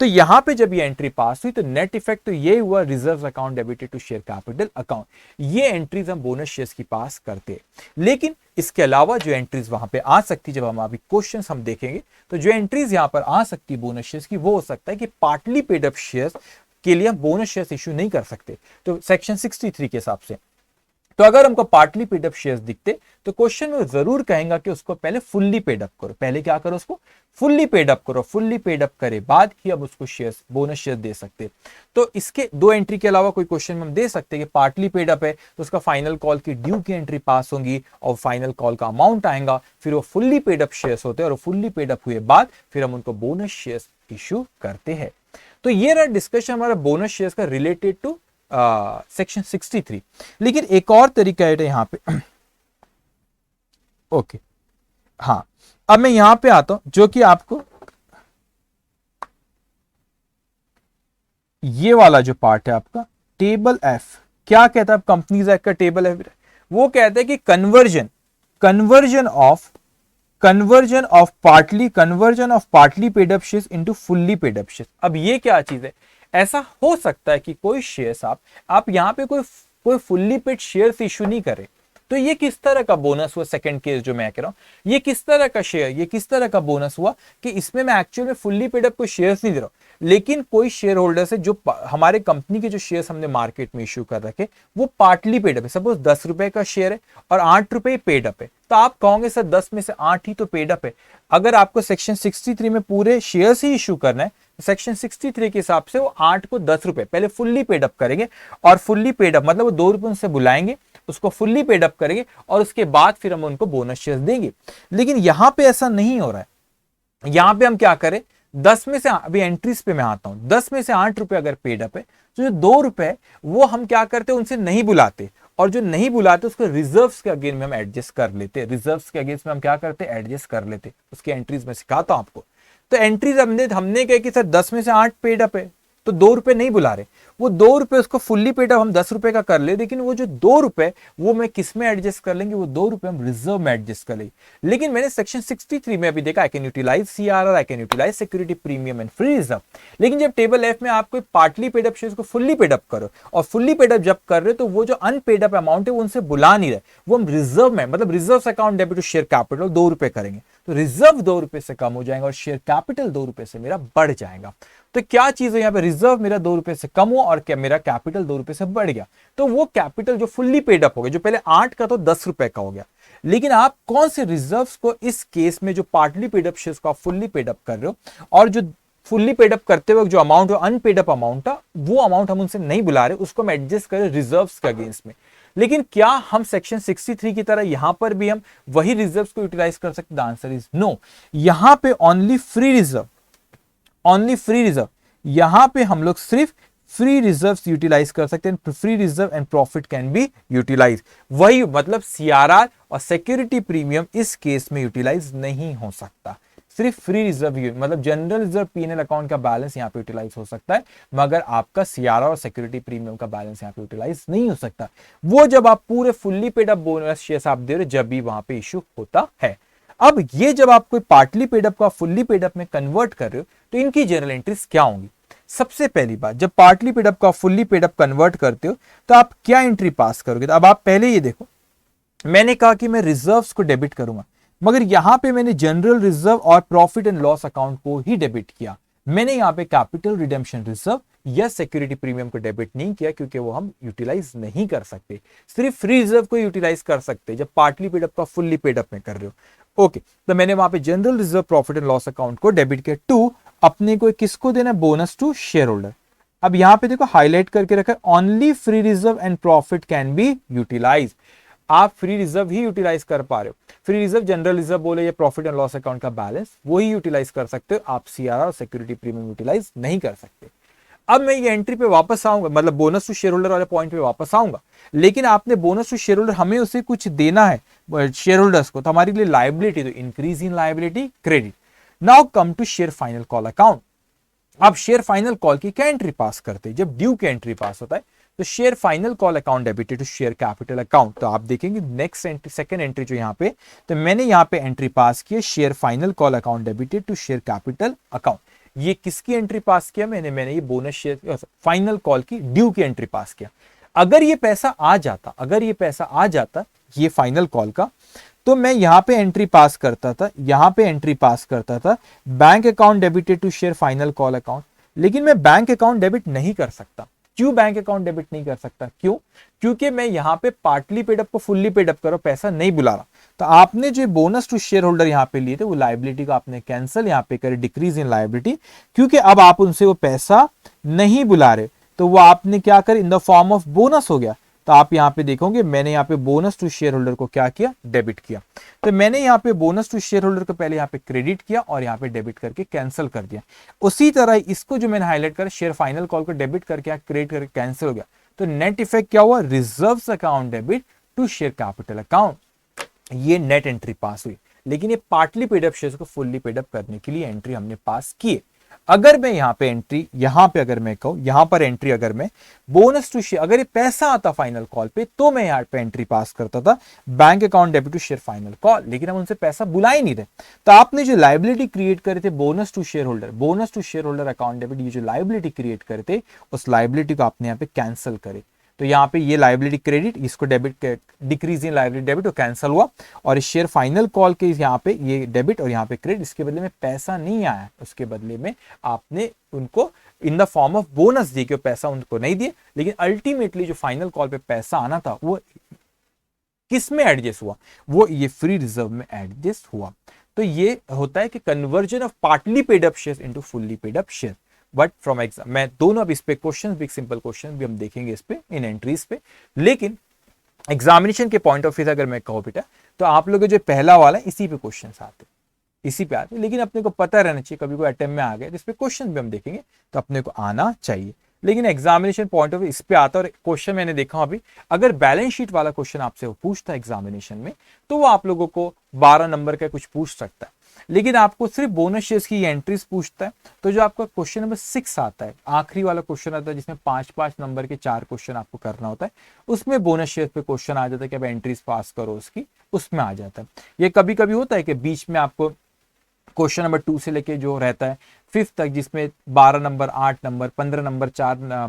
तो यहाँ पे जब ये एंट्री पास हुई तो नेट इफेक्ट तो ये हुआ reserve account debited to share capital account. ये एंट्रीज हम बोनस शेयर्स की पास करते हैं। लेकिन इसके अलावा जो एंट्रीज वहां पे आ सकती, जब हम अभी क्वेश्चन हम देखेंगे तो जो एंट्रीज यहाँ पर आ सकती है बोनस शेयर्स की, वो हो सकता है कि पार्टली पेड अप शेयर्स के लिए हम बोनस शेयर्स इश्यू नहीं कर सकते, तो सेक्शन 63 के हिसाब से। तो अगर हमको पार्टली पेड अप शेयर्स दिखते तो क्वेश्चन में जरूर कहेगा कि उसको पहले फुल्ली पेड अप करो। पहले क्या करो, उसको फुल्ली पेड अप करो, फुल्ली पेड अप करे बाद ही अब उसको शेयर्स बोनस शेयर दे सकते। तो इसके दो एंट्री के अलावा कोई क्वेश्चन में हम दे सकते हैं कि पार्टली पेड अप है तो उसका फाइनल कॉल की ड्यू की एंट्री पास होगी और फाइनल कॉल का अमाउंट आएगा, फिर वो फुल्ली पेड अप शेयर्स होते हैं और फुल्ली पेड अप हुए बाद फिर हम उनको बोनस शेयर्स इश्यू करते हैं। तो ये रहा डिस्कशन हमारा बोनस शेयर्स का रिलेटेड टू सेक्शन 63। लेकिन एक और तरीका है यहां पे ओके हाँ, अब मैं यहां पे आता हूं जो कि आपको ये वाला जो पार्ट है आपका टेबल एफ क्या कहता है, कंपनीज एक्ट का टेबल एफ वो कहता है कि conversion of partly paid up shares into fully paid up shares. अब ये क्या चीज है, ऐसा हो सकता है कि कोई शेयर्स आप यहां पे कोई फुल्ली पेड शेयर्स इशू नहीं करे, तो ये किस तरह का बोनस हुआ, सेकंड केस जो मैं कह रहा हूं, ये किस तरह का शेयर, ये किस तरह का बोनस हुआ कि इसमें मैं एक्चुअल में फुल्ली पेड अप कोई शेयर्स नहीं दे रहा हूं, लेकिन कोई शेयर होल्डर से जो हमारे कंपनी के जो शेयर्स हमने मार्केट में इश्यू कर रखे वो पार्टली पेड अप है। सपोज 10 रुपए का शेयर है और 8 रुपए पेड अप है, तो आप कहोगे सर 10 में से 8 ही तो पेड अप है। अगर आपको सेक्शन 63 में पूरे शेयर्स ही इश्यू करना है, सेक्शन 63 के हिसाब से वो 8 को 10 रुपए पहले फुल्ली पेड अप करेंगे, और फुल्ली पेड अप मतलब वो 2 रुपए उनसे बुलाएंगे, उसको फुल्ली पेड अप करेंगे और उसके बाद फिर हम उनको बोनस शेयर्स देंगे। लेकिन यहां पे ऐसा नहीं हो रहा है। यहां पे हम क्या करें, 10 में से, अभी एंट्रीज पे मैं आता हूं, 10 में से 8 रुपए अगर पेड अप है तो जो 2 रुपए वो हम क्या करते हैं, उनसे नहीं बुलाते, और जो नहीं बुलाते उसको रिजर्व्स के अगेंस्ट में हम एडजस्ट कर लेते हैं। रिजर्व्स के अगेंस्ट में हम क्या करते हैं, एडजस्ट कर लेते हैं। उसकी एंट्रीज में सिखाता हूं आपको। तो एंट्रीज हमने कहा कि सर 10 में से 8 पेड अप है तो 2 रुपए नहीं बुला रहे, वो 2 रुपए उसको फुल्ली पेड अप हम 10 रुपए का कर ले, लेकिन वो जो 2 रुपए वो मैं किस में एडजस्ट कर लेंगे, वो 2 रुपए हम रिजर्व में एडजस्ट कर लेंगे। लेकिन मैंने सेक्शन 63 में अभी देखा I can utilise CRR, I can utilise security premium and free reserve. लेकिन जब टेबल एफ में आप कोई पार्टली पेड अप शेयर्स को फुल्ली पेड अप करो और फुल्ली पेड अप जब कर रहे हो तो वो जो अनपेड अप अमाउंट है वो उनसे बुला नहीं रहे, वो हम रिजर्व में मतलब reserve account debit to share capital 2 रुपए करेंगे, तो रिजर्व 2 रुपए से कम हो जाएगा और शेयर कैपिटल 2 रुपए से मेरा बढ़ जाएगा। तो क्या चीज है यहाँ पे, रिजर्व मेरा 2 रुपए से कम हुआ और क्या मेरा कैपिटल 2 रुपए से बढ़ गया। तो वो कैपिटल जो फुल्ली पेड अप हो गया, जो पहले 8 का तो 10 रुपए का हो गया। लेकिन आप कौन से रिजर्व्स को इस केस में जो पार्टली पेड अप शेयर्स को आप फुल्ली पेड अप कर रहे हो और जो फुल्ली पेड अप करते वक्त जो अमाउंट अनपेड अप अमाउंट था वो अमाउंट हम उनसे नहीं बुला रहे, उसको हम एडजस्ट करें रिजर्व्स के अगेंस्ट में। लेकिन क्या हम सेक्शन 63 की तरह यहां पर भी हम वही रिजर्व्स को यूटिलाइज कर सकते? The answer is no. यहां पे ओनली फ्री रिजर्व यहां पे हम लोग सिर्फ फ्री रिजर्व्स यूटिलाइज कर सकते हैं। Free reserve and profit can be utilise, वही मतलब सीआरआर और सिक्योरिटी प्रीमियम इस केस में यूटिलाइज नहीं हो सकता। सिर्फ फ्री रिजर्व ही, मतलब जनरल रिजर्व पीएनएल अकाउंट का बैलेंस यहाँ पे यूटिलाइज हो सकता है, मगर आपका सीआरआर और सिक्योरिटी प्रीमियम का बैलेंस यहाँ पे यूटिलाइज नहीं हो सकता। वो जब आप पूरे fully paid up bonus shares आप दे रहे हो, जब भी वहां पे इश्यू होता है। अब ये जब आप कोई पार्टली पेड अप का फुल्ली पेड अप में कन्वर्ट कर रहे हो, तो इनकी जनरल एंट्रीज क्या होंगी? सबसे पहली बात, जब पार्टली पेड अप का फुल्ली पेड अप कन्वर्ट करते हो तो आप क्या एंट्री पास करोगे? तो अब आप पहले ये देखो, मैंने कहा कि मैं रिजर्व्स को डेबिट करूंगा, मगर यहां पे मैंने जनरल रिजर्व और प्रॉफिट एंड लॉस अकाउंट को ही डेबिट किया। मैंने यहां पे कैपिटल रिडेम्पशन रिजर्व या सिक्योरिटी प्रीमियम को डेबिट नहीं किया, क्योंकि वो हम यूटिलाइज नहीं कर सकते। सिर्फ फ्री रिजर्व को यूटिलाइज कर सकते जब पार्टली पेड अप का फुल्ली पेड अप में कर रहे हो। ओके, तो मैंने वहां पे general reserve profit and loss account को डेबिट किया टू, अपने को किसको देना? Bonus to share holder. अब यहां पे देखो हाईलाइट करके रखा, only free reserve and profit can be utilise. आप फ्री रिजर्व ही यूटिलाइज कर पा रहे हो। फ्री रिजर्व जनरल रिजर्व बोले या प्रॉफिट एंड लॉस अकाउंट का बैलेंस, वो ही यूटिलाइज कर सकते हो, आप सीआरआर और सिक्योरिटी प्रीमियम यूटिलाइज नहीं कर सकते। अब मैं ये एंट्री पे वापस आऊंगा, मतलब बोनस टू शेयर होल्डर वाले पॉइंट पे वापस आऊंगा, लेकिन आपने बोनस टू शेयर होल्डर, हमें उसे कुछ देना है शेयर होल्डर्स को, तो हमारे लिए लायबिलिटी, तो increase in liability credit. Now come to share final call account. आप शेयर फाइनल कॉल की क्या एंट्री पास करते हैं? जब ड्यू की एंट्री पास होता है तो share final call account debited to share capital account. तो आप देखेंगे नेक्स्ट एंट्री, सेकंड एंट्री जो यहाँ पे, तो मैंने यहाँ पे एंट्री पास की share final call account debited to share capital account. ये किसकी एंट्री पास किया? मैंने ये बोनस शेयर फाइनल कॉल की ड्यू की एंट्री पास किया। अगर ये पैसा आ जाता ये फाइनल कॉल का, तो मैं यहां पे एंट्री पास करता था bank account debited to share final call account. लेकिन मैं बैंक अकाउंट डेबिट नहीं कर सकता। क्यों बैंक अकाउंट डेबिट नहीं कर सकता? क्यों? क्योंकि मैं यहां पे पार्टली पेड अप को फुल्ली पेड अप करो, पैसा नहीं बुला रहा। तो आपने जो बोनस टू शेयर होल्डर यहां पे लिए थे, वो लायबिलिटी को आपने कैंसिल यहां पे करे, डिक्रीज इन लायबिलिटी, क्योंकि अब आप उनसे वो पैसा नहीं बुला रहे, तो वो आपने क्या कर, इन द फॉर्म ऑफ बोनस हो गया। तो आप यहां पे देखोगे मैंने यहां पे बोनस टू शेयर होल्डर को क्या किया? डेबिट किया। तो मैंने यहां पे बोनस टू शेयर होल्डर को पहले यहां पे क्रेडिट किया और यहां पे डेबिट करके कैंसिल कर दिया। उसी तरह इसको जो मैंने हाईलाइट कर, शेयर फाइनल कॉल को डेबिट करके क्रेडिट करके कैंसिल हो गया। तो नेट इफेक्ट क्या हुआ? Reserves account debit to share capital account. ये नेट एंट्री पास हुई। लेकिन ये पार्टली पेड अप शेयर्स को फुल्ली पेड अप करने के लिए एंट्री हमने पास की। अगर मैं यहां पे एंट्री, यहां पे अगर मैं कहूं, यहां पर एंट्री अगर मैं बोनस टू शेयर, अगर ये पैसा आता फाइनल कॉल पे, तो मैं यहां पे एंट्री पास करता था bank account debit to share final call. लेकिन हम उनसे पैसा बुला ही नहीं रहे, तो आपने जो लायबिलिटी क्रिएट करे थे bonus to share holder account debit, ये जो लायबिलिटी क्रिएट करे थे, उस लायबिलिटी को आपने यहां पे कैंसिल करे। तो यहाँ पे ये लायबिलिटी क्रेडिट, इसको debit, decrease in liability debit तो कैंसिल हुआ, और इस शेयर फाइनल कॉल के यहाँ पे ये डेबिट और यहाँ पे क्रेडिट, इसके बदले में पैसा नहीं आया, उसके बदले में आपने उनको इन द फॉर्म ऑफ बोनस दिए, क्योंकि पैसा उनको नहीं दिए। लेकिन अल्टीमेटली जो फाइनल कॉल पे पैसा आना था वो किस में एडजस्ट हुआ? वो ये फ्री रिजर्व में एडजस्ट हुआ। तो ये होता है कि conversion of partly paid up share into fully paid up share. But from exam, मैं दोनों अब इस पे क्वेश्चन भी, सिंपल क्वेश्चन भी हम देखेंगे इस पे, इन एंट्रीज पे। लेकिन एग्जामिनेशन के पॉइंट ऑफ व्यू से अगर मैं कहूं बेटा, तो आप लोग जो पहला वाला है इसी पे क्वेश्चन आते, इसी पे आते। लेकिन अपने को पता रहना चाहिए, कभी कोई अटेम्प्ट में आ गया जिस पे क्वेश्चन भी हम देखेंगे, तो अपने को आना चाहिए। लेकिन एग्जामिनेशन पॉइंट ऑफ व्यू इस पे आता है। और क्वेश्चन मैंने देखा अभी, अगर बैलेंस शीट वाला क्वेश्चन आपसे वो पूछता है एग्जामिनेशन में, तो वो आप लोगों को 12 नंबर का कुछ पूछ सकता है। लेकिन आपको सिर्फ बोनस शेयर्स की एंट्रीज पूछता है। तो जो आपका क्वेश्चन नंबर 6 आता है, आखिरी वाला क्वेश्चन आता है, जिसमें 5-5 नंबर के 4 क्वेश्चन आपको करना होता है, उसमें बोनस शेयर्स पे क्वेश्चन आ जाता है कि अब एंट्रीज पास करो उसकी, उसमें आ जाता है। ये कभी कभी होता है कि बीच में आपको क्वेश्चन नंबर 2 से लेके जो रहता है 5th तक, जिसमें 12 नंबर, 8 नंबर, 15 नंबर,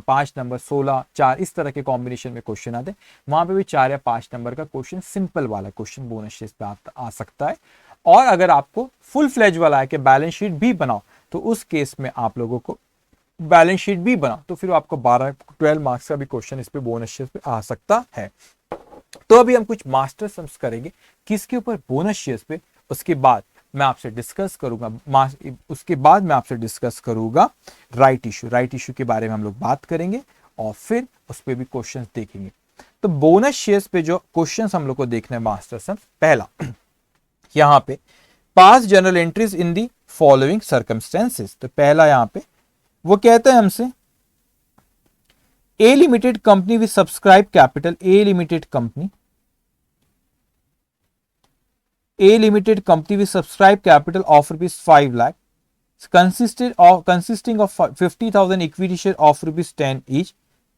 5 नंबर, 16, 4, इस तरह के कॉम्बिनेशन में क्वेश्चन आते हैं। वहां पे भी 4 या 5 नंबर का क्वेश्चन, सिंपल वाला क्वेश्चन बोनस शेयर्स पे आ सकता है। और अगर आपको फुल फ्लेज वाला है कि बैलेंस शीट भी बनाओ, तो उस केस में आप लोगों को बैलेंस शीट भी बनाओ, तो फिर आपको 12 मार्क्स का भी क्वेश्चन इस पे बोनस शेयर्स पे आ सकता है। तो अभी हम कुछ मास्टर सम्स करेंगे किसके ऊपर? बोनस शेयर्स पे। उसके बाद मैं आपसे डिस्कस करूंगा राइट इशू के बारे में हम लोग बात करेंगे, और फिर उस पर भी क्वेश्चन देखेंगे। तो बोनस शेयर्स पे जो क्वेश्चन हम लोग को देखना है मास्टर सम्स, पहला यहां पे pass general entries in the following circumstances. तो पहला यहां पे वो कहता है हमसे, a limited company with subscribe capital, a limited company A limited company with subscribed capital of rupees 5 lakh consisting of 50,000 equity share of rupees 10 each,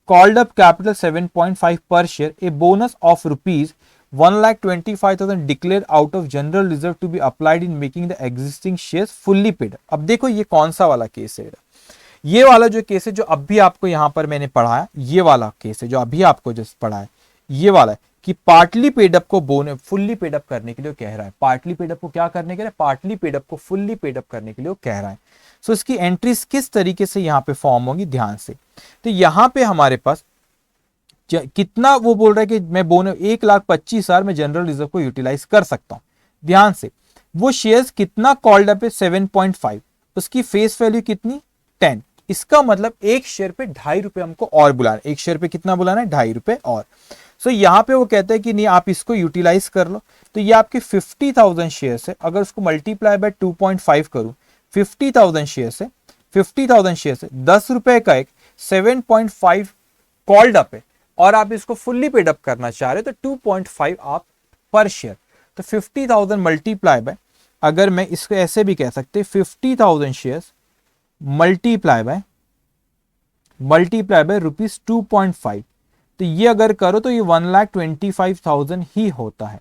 called up capital 7.5 per share, a bonus of rupees 1,25,000 declared out of general reserve to be applied in making the existing shares fully paid. अब देखो ये कौन सा वाला case है, ये वाला जो केस है जो अभी आपको यहां पर मैंने पढ़ाया, ये वाला केस है जो अभी आपको जस्ट पढ़ाया, ये वाला है कि पार्टली पेडअप को बोनस फुल्ली पेडअप करने के लिए कह रहा है। पार्टली पेडअप को क्या करने के लिए, पार्टली पेडअप को फुल्ली पेडअप करने के लिए कह रहा है। सो इसकी एंट्रीज किस तरीके से यहां पे फॉर्म होंगी, ध्यान से। तो यहां पे हमारे पास कितना वो बोल रहा है कि मैं बोनस 1,25,000 में जनरल रिजर्व को यूटिलाइज कर सकता हूं। ध्यान से, वो शेयर्स कितना कॉल्ड अप है 7.5, उसकी फेस वैल्यू कितनी 10। इसका मतलब एक शेयर पे 2.5 रुपए हमको और बुलाना है। एक शेयर पे कितना बुलाना है, 2.5 रुपए और। सो यहां पे वो कहता है कि नहीं आप इसको यूटिलाइज कर लो। तो ये आपके 50,000 शेयर्स है, अगर उसको मल्टीप्लाई बाय 2.5 करूं, 50,000 शेयर्स है, 50,000 शेयर्स है, 10 रुपए का एक 7.5 कॉल्ड अप है और आप इसको फुल्ली पेड अप करना चाह रहे हो तो 2.5 आप पर शेयर। तो 50,000 मल्टीप्लाई बाय, अगर मैं इसको ऐसे भी कह सकते 50,000 शेयर्स मल्टीप्लाई बाय रुपीज 2.5, तो ये अगर करो तो ये 1,25,000 ही होता है।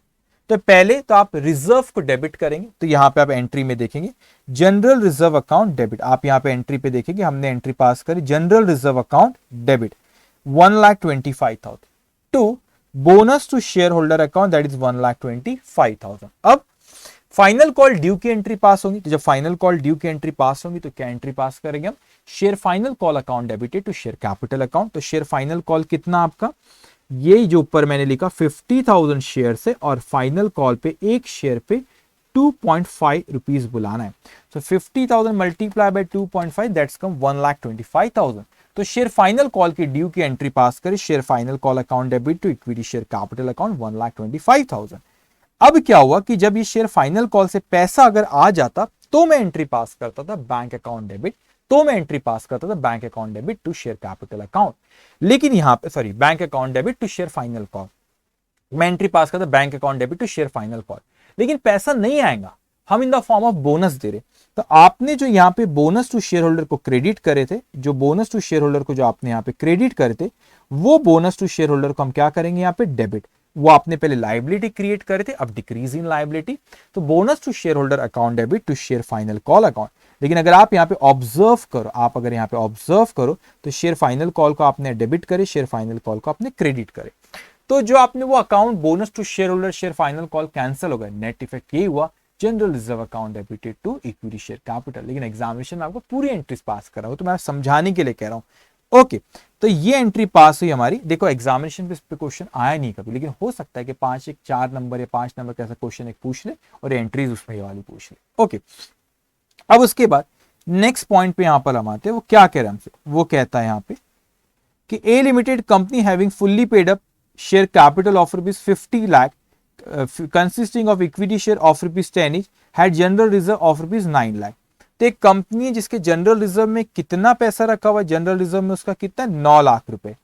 तो पहले तो आप रिजर्व को डेबिट करेंगे, तो यहां पे आप एंट्री में देखेंगे जनरल रिजर्व अकाउंट डेबिट। आप यहां पे एंट्री पे देखेंगे, हमने एंट्री पास करी general reserve account debit 1,25,000 to bonus to share holder account that is 1,25,000। अब फाइनल कॉल ड्यू की एंट्री पास होंगी, तो जब फाइनल कॉल ड्यू की एंट्री पास होंगी तो क्या एंट्री पास करेंगे हम, share final call account debited to share capital account. तो शेयर फाइनल कॉल कितना आपका, ये जो ऊपर मैंने लिखा 50,000 शेयर से और फाइनल कॉल पे एक शेयर पे 2.5 रुपीज बुलाना है। तो 50,000 मल्टीप्लाई बाय 2.5 दैट्स कम 1,25,000। तो शेयर फाइनल कॉल की ड्यू की एंट्री पास करें, share final call account debit to equity share capital account 1,25,000। अब क्या हुआ कि जब ये शेयर फाइनल कॉल से पैसा अगर आ जाता तो मैं एंट्री पास करता था बैंक अकाउंट डेबिट, तो मैं एंट्री पास करता था bank account debit to share capital account. लेकिन यहां पे sorry bank account debit to share final call, मैं एंट्री पास करता bank account debit to share final call, लेकिन पैसा नहीं आएगा, हम in the form of bonus दे रहे। तो आपने जो यहाँ पे बोनस टू शेयर होल्डर को क्रेडिट करे थे, जो बोनस टू शेयर होल्डर को जो आपने यहाँ पे क्रेडिट करे थे, वो बोनस टू शेयर होल्डर को हम क्या करेंगे यहाँ पे डेबिट। वो आपने पहले लायबिलिटी क्रिएट करे थे, अब डिक्रीज इन लायबिलिटी, तो bonus to share holder account debit to share final call account. लेकिन अगर आप यहाँ पे ऑब्जर्व करो, आप अगर यहाँ पे ऑब्जर्व करो तो शेयर फाइनल कॉल को आपने डेबिट करे, शेयर फाइनल कॉल को आपने क्रेडिट करे, तो जो आपने वो account bonus to share holder share final call cancel हो गया। नेट इफेक्ट ये हुआ general reserve account debited to equity share capital. लेकिन एग्जामिनेशन में आपको पूरी एंट्रीज पास करा हो, तो मैं समझाने के लिए कह रहा हूं। ओके, तो ये एंट्री पास हुई हमारी। देखो एग्जामिनेशन पे इस पे क्वेश्चन आया नहीं कभी, लेकिन हो सकता है कि 4 नंबर या 5 नंबर का ऐसा क्वेश्चन एक पूछ ले और एंट्रीज उसमें ये वाली पूछ ले। ओके, अब उसके बाद नेक्स्ट पॉइंट पे यहां पर हम आते हैं। वो क्या कह रहे हैं हमसे, वो कहता है यहां पे कि a limited company having fully paid up share capital of ₹50 lakh consisting of equity share of ₹10 each had general reserve of ₹9 lakh. तो एक कंपनी जिसके जनरल रिजर्व में कितना पैसा रखा हुआ है, जनरल रिजर्व में उसका कितना 9 लाख रुपए।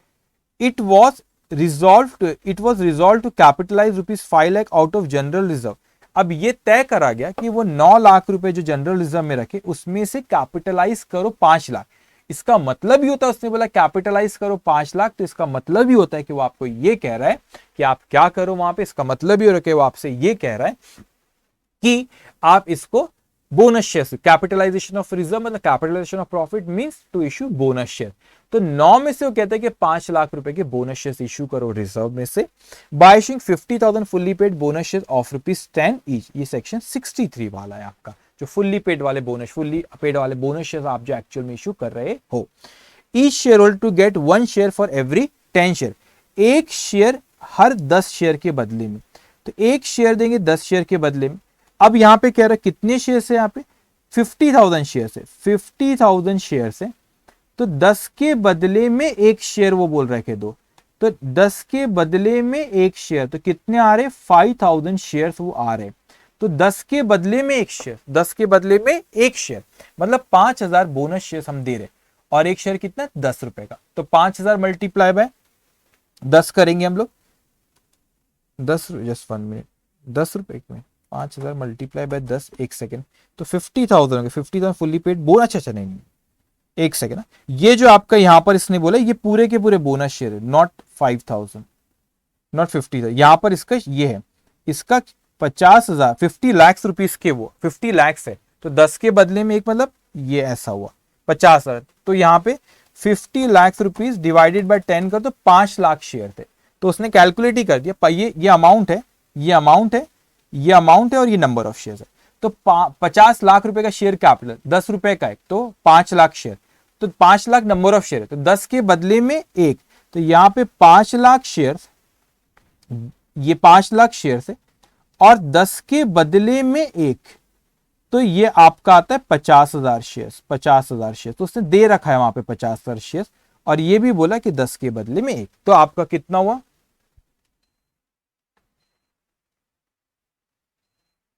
It was resolve to capitalise ₹5 lakh out of general reserve. अब ये तय करा गया कि वो 9 लाख रुपए जो जनरल रिजर्व में रखे उसमें से कैपिटलाइज करो 5 लाख। इसका मतलब ही होता है, उसने बोला कैपिटलाइज करो 5 लाख, तो इसका मतलब ही होता है कि वो आपको ये कह रहा है कि आप क्या करो वहां पे। इसका मतलब ही हो रहा है कि वो आपसे ये कह रहा है कि आप इसको bonus share, capitalization of reserve मतलब capitalization of profit means to issue bonus share. तो 9 में से वो कहता है कि 5 लाख रुपए के बोनस शेयर इश्यू करो रिजर्व में से by issuing 50,000 fully paid bonus share of ₹10 each. ये सेक्शन 63 वाला है आपका, जो फुल्ली पेड वाले बोनस शेयर आप जो एक्चुअल में इश्यू कर रहे हो। Each share holder to get 1 share for every 10 share, एक शेयर हर 10 शेयर के बदले में। तो एक शेयर देंगे 10 शेयर के बदले में। अब यहां पे कह रहा है कितने शेयर है, यहाँ पे 50,000 शेयर है, 50,000 शेयर है, तो 10 के बदले में एक शेयर वो बोल रहे दो, तो 10 के बदले में एक शेयर, तो कितने आ रहे 5,000 शेयर वो आ रहे। तो 10 के बदले में एक शेयर, 10 के बदले में एक शेयर मतलब 5,000 बोनस शेयर हम दे रहे, और एक शेयर कितना 10 रुपए का। तो 5,000 मल्टीप्लाई बाय 10 करेंगे हम लोग, 10 जस्ट 1 मिनट, 10 रुपए में 5,000 मल्टीप्लाई बाय 10, एक सेकेंड, तो 50,000 हो गया, 50,000 फुल्ली पेड बोनस। अच्छा अच्छा, नहीं, एक सेकेंड, ये जो आपका यहाँ पर इसने बोला ये पूरे के पूरे बोनस शेयर है, नॉट 5,000, नॉट 50,000, यहाँ पर इसका ये है, इसका 50,000, 50 लाख रुपीस के, वो 50 लाख है, तो 10 के बदले में एक, मतलब ये ऐसा हुआ 50,000, तो यहाँ पे 50 लाख रुपीज डिवाइडेड बाय 10 कर तो 5 लाख शेयर थे, तो उसने कैलकुलेट ही कर दिया, ये अमाउंट है, ये अमाउंट है, ये अमाउंट है और ये नंबर ऑफ शेयर है, तो 50 लाख रुपए का शेयर कैपिटल, 10 रुपए का एक, तो 5 लाख शेयर, तो 5 लाख नंबर ऑफ शेयर है, तो 10 के बदले में एक, तो यहाँ पे 5 लाख शेयर, ये 5 लाख शेयर है और 10 के बदले में एक, तो ये आपका आता है 50,000 शेयर, 50,000 शेयर, तो उसने दे रखा है वहां पे 50,000 शेयर, और ये भी बोला कि 10 के बदले में एक, तो आपका कितना हुआ?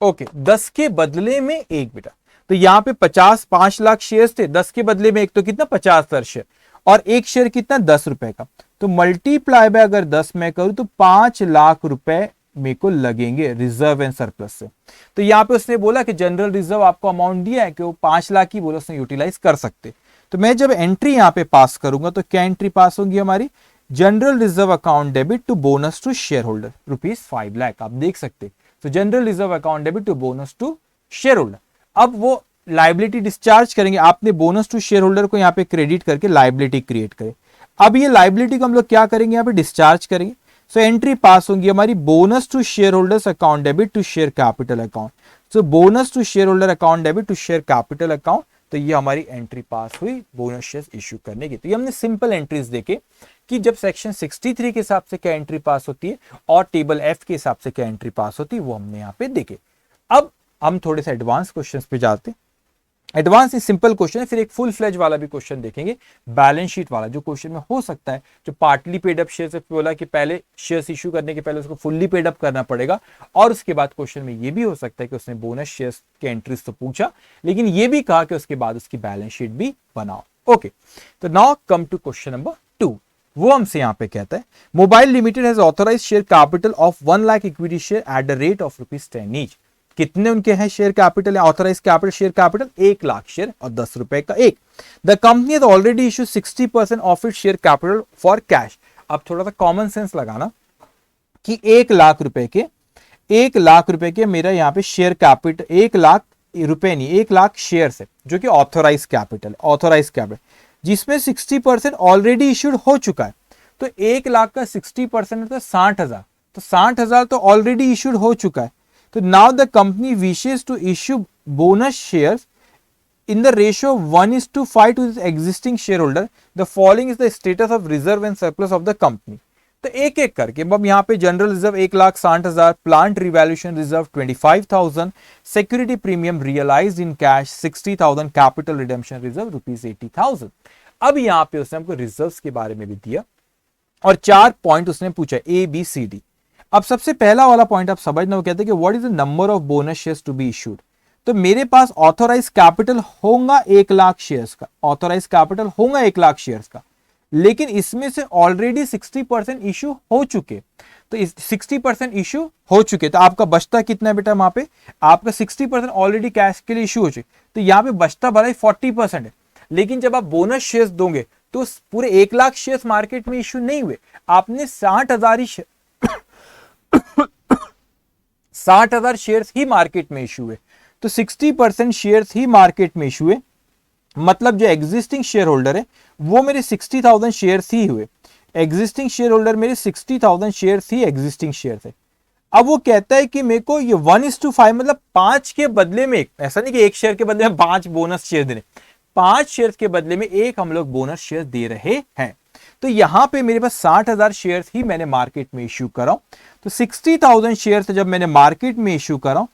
ओके, 10 के बदले में एक बेटा, तो यहां पे 5 लाख शेयर थे, 10 के बदले में एक, तो कितना 50,000 शेयर, और एक शेयर कितना 10 रुपए का, तो मल्टीप्लाई बाय अगर 10 में करूं तो 5 लाख रुपए मेरे को लगेंगे रिजर्व एंड सरप्लस से। तो यहाँ पे उसने बोला कि जनरल रिजर्व आपको अमाउंट दिया है कि वो 5 लाख ही बोला उसने यूटिलाइज कर सकते, तो मैं जब एंट्री यहाँ पे पास करूंगा तो क्या एंट्री पास होगी हमारी? General reserve account debit to bonus to share holder ₹5 lakh, आप देख सकते, तो general reserve account debit to bonus to share holder. अब वो लाइबिलिटी डिस्चार्ज करेंगे, आपने बोनस टू शेयर होल्डर को यहाँ पे क्रेडिट करके लाइबिलिटी क्रिएट करे, अब ये लाइबिलिटी को हम लोग क्या करेंगे? यहाँ पे डिस्चार्ज करेंगे, सो एंट्री पास होंगी हमारी bonus to shareholders account debit to share capital account, so bonus to share holder account debit to share capital account, तो ये हमारी एंट्री पास हुई बोनस शेयर इश्यू करने की। तो ये हमने सिंपल एंट्रीज देखे कि जब सेक्शन 63 के हिसाब से क्या एंट्री पास होती है और टेबल एफ के हिसाब से क्या एंट्री पास होती है, वो हमने यहाँ पे देखे। अब हम थोड़े से एडवांस क्वेश्चंस पे जाते हैं। एडवांस सिंपल क्वेश्चन है, फिर एक फुल फ्लेज वाला भी क्वेश्चन देखेंगे, बैलेंस शीट वाला, जो क्वेश्चन में हो सकता है जो पार्टली पेड अप शेयर से बोला कि पहले शेयर्स इश्यू करने के पहले उसको फुल्ली पेड अप करना पड़ेगा, और उसके बाद क्वेश्चन में ये भी हो सकता है कि उसने बोनस शेयर्स के एंट्रीज तो पूछा, लेकिन ये भी कहा कि उसके बाद उसकी बैलेंस शीट भी बनाओ। ओके, तो now come to question number 2। वो हमसे यहाँ पे कहता है mobile limited has authorized share capital of 1 lakh equity share at the rate of ₹10 each. कितने उनके हैं शेयर कैपिटल है? Authorize capital, share capital 1 lakh share और 10 रुपए का एक। The company has already issued 60% of its share capital for cash. अब थोड़ा सा कॉमन सेंस लगाना कि 1 लाख रुपए के, 1 लाख रुपए के मेरा यहाँ पे शेयर कैपिटल, 1 लाख रुपए नहीं, 1 लाख शेयर है जो कि ऑथराइज कैपिटल, ऑथराइज कैपिटल जिसमें 60% ऑलरेडी इश्यूड हो चुका है। तो 1 लाख का 60% तो 60,000, तो 60,000 तो ऑलरेडी इश्यूड हो चुका है। तो now the company wishes to issue bonus shares in the ratio 1:5 to its existing shareholder. The following is the status of reserve and surplus of the company. तो एक एक करके अब यहाँ पे general reserve 1,60,000, plant revaluation reserve 25,000, security premium realised in cash 60,000, capital redemption reserve ₹80,000। अब यहाँ पे उसने हमको रिजर्व्स के बारे में भी दिया और 4 पॉइंट उसने पूछा ABCD। अब सबसे पहला वाला पॉइंट आप समझना, वो कहते हैं कि what is the number of bonus shares to be issued. तो मेरे पास ऑथोराइज कैपिटल होगा 1 लाख शेयर्स का, ऑथोराइज कैपिटल होगा 1 लाख शेयर्स का, लेकिन इसमें से ऑलरेडी 60% इश्यू हो चुके। तो इस 60% इश्यू हो चुके, तो आपका बचता कितना है बेटा? वहां पे आपका 60% ऑलरेडी कैश के लिए इश्यू हो चुके, तो यहाँ पे बचता भला 40% है। लेकिन जब आप बोनस शेयर्स दोगे तो पूरे 1 लाख शेयर्स मार्केट में इश्यू नहीं हुए, आपने 60,000 ही 60,000 शेयर्स ही मार्केट में इश्यू हुए। तो 60% शेयर्स ही मार्केट में इश्यू हुए, मतलब जो एग्जिस्टिंग शेयर होल्डर है वो मेरे 60,000 शेयर्स ही हुए। एग्जिस्टिंग शेयर होल्डर मेरे 60,000 शेयर्स ही एग्जिस्टिंग शेयर्स है। अब वो कहता है कि मेरे को ये 1:5 मतलब 5 के बदले में एक, ऐसा नहीं कि 1 शेयर के बदले में 5 बोनस शेयर देने, 5 शेयर के बदले में एक हम लोग बोनस शेयर दे रहे हैं। तो यहां पे मेरे पास 60,000 शेयर्स ही मैंने मार्केट में इश्यू करा हूं। तो 60,000 शेयर्स जब मैंने मार्केट में इश्यू करा हूं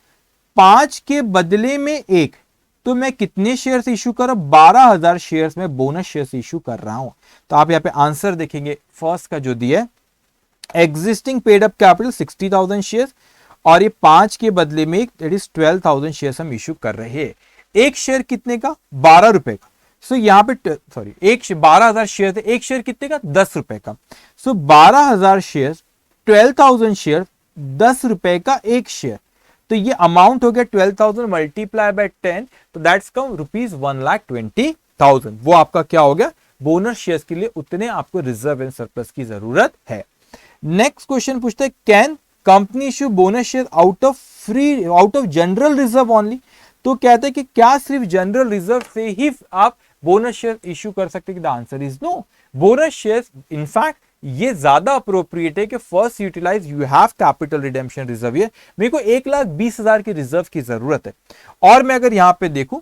5 के बदले में एक, तो मैं कितने शेयर्स इश्यू कर रहा हूं? 12,000 शेयर्स में बोनस शेयर्स इश्यू कर रहा हूं। तो आप यहां पे आंसर देखेंगे, फर्स्ट का जो दिया है existing paid up capital 60,000 shares और ये 5 के बदले में एक, दैट इज 12,000 शेयर्स हम इश्यू कर रहे हैं। एक शेयर कितने का? 12 रुपए का। सो यहाँ पे सॉरी, 12,000 शेयर थे, एक शेयर कितने का? 10 रुपए का। सो 12,000 शेयर, 12,000 शेयर, 10 रुपए का एक शेयर। तो ये अमाउंट हो गया 12,000 मल्टीप्लाई बाय 10, तो दैट्स कम रुपीज 1,20,000। वो आपका क्या हो गया, बोनस शेयर्स के लिए उतने आपको रिजर्व एंड सरप्लस की जरूरत है। नेक्स्ट क्वेश्चन पूछता है, can company issue bonus share out of general reserve only? तो कहते हैं कि क्या सिर्फ जनरल रिजर्व से ही आप बोनस शेयर इश्यू कर सकते हैं? The answer is no. Bonus shares in fact ये ज्यादा अप्रोप्रिएट है कि first utilise you have capital redemption reserve. ये मेरे को 1,20,000 की रिजर्व की जरूरत है, और मैं अगर यहां पे देखूं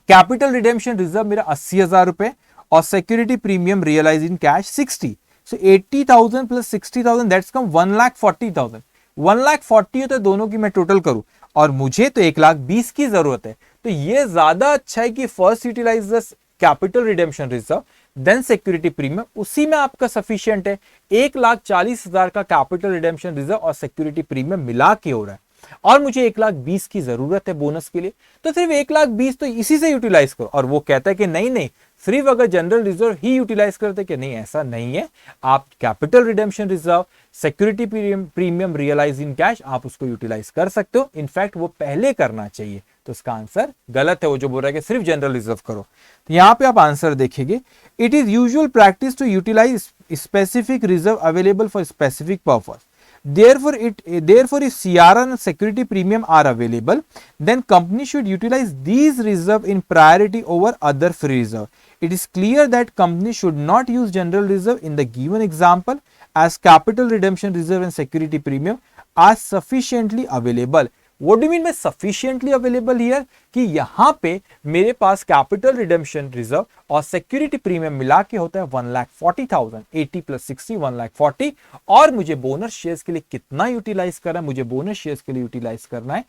कैपिटल रिडेम्पशन रिजर्व मेरा 80,000 रुपए और security premium realise in cash 60, so 80,000 plus 60,000 that's come 1,40,000। 1,40,000 होता है दोनों की मैं टोटल करूं, और मुझे तो 1,20,000 की जरूरत है। तो ये ज्यादा अच्छा है कि first utilise the capital redemption reserve then security premium, उसी में आपका सफिशिएंट है। 1,40,000 का कैपिटल रिडेम्पशन रिजर्व और सिक्योरिटी प्रीमियम मिला के हो रहा है, और मुझे 1,20,000 की जरूरत है बोनस के लिए, तो सिर्फ 1,20,000 तो इसी से यूटिलाइज करो। और वो कहता है कि नहीं, सिर्फ अगर जनरल रिजर्व ही यूटिलाइज करते, कि नहीं ऐसा नहीं है, आप capital redemption reserve, security premium realise in cash आप उसको यूटिलाइज कर सकते हो। इनफैक्ट वो पहले करना चाहिए, तो इसका आंसर गलत है, वो जो बोल रहा है कि सिर्फ जनरल रिजर्व करो। तो यहां पे आप आंसर देखेंगे, it is usual practice to utilise specific reserve available for specific purpose. Therefore, if CRR and security premium are available, then company should utilize these reserve in priority over other free reserve. It is clear that company should not use general reserve in the given example, as capital redemption reserve and security premium are sufficiently available. What do you mean by sufficiently available here? कि यहां पे मेरे पास capital redemption reserve और security premium मिला के होता है 1,40,000, 80 plus 60 1,40,000, और मुझे बोनस शेयर्स के लिए कितना यूटिलाइज करना है? मुझे बोनस शेयर्स के लिए यूटिलाइज करना है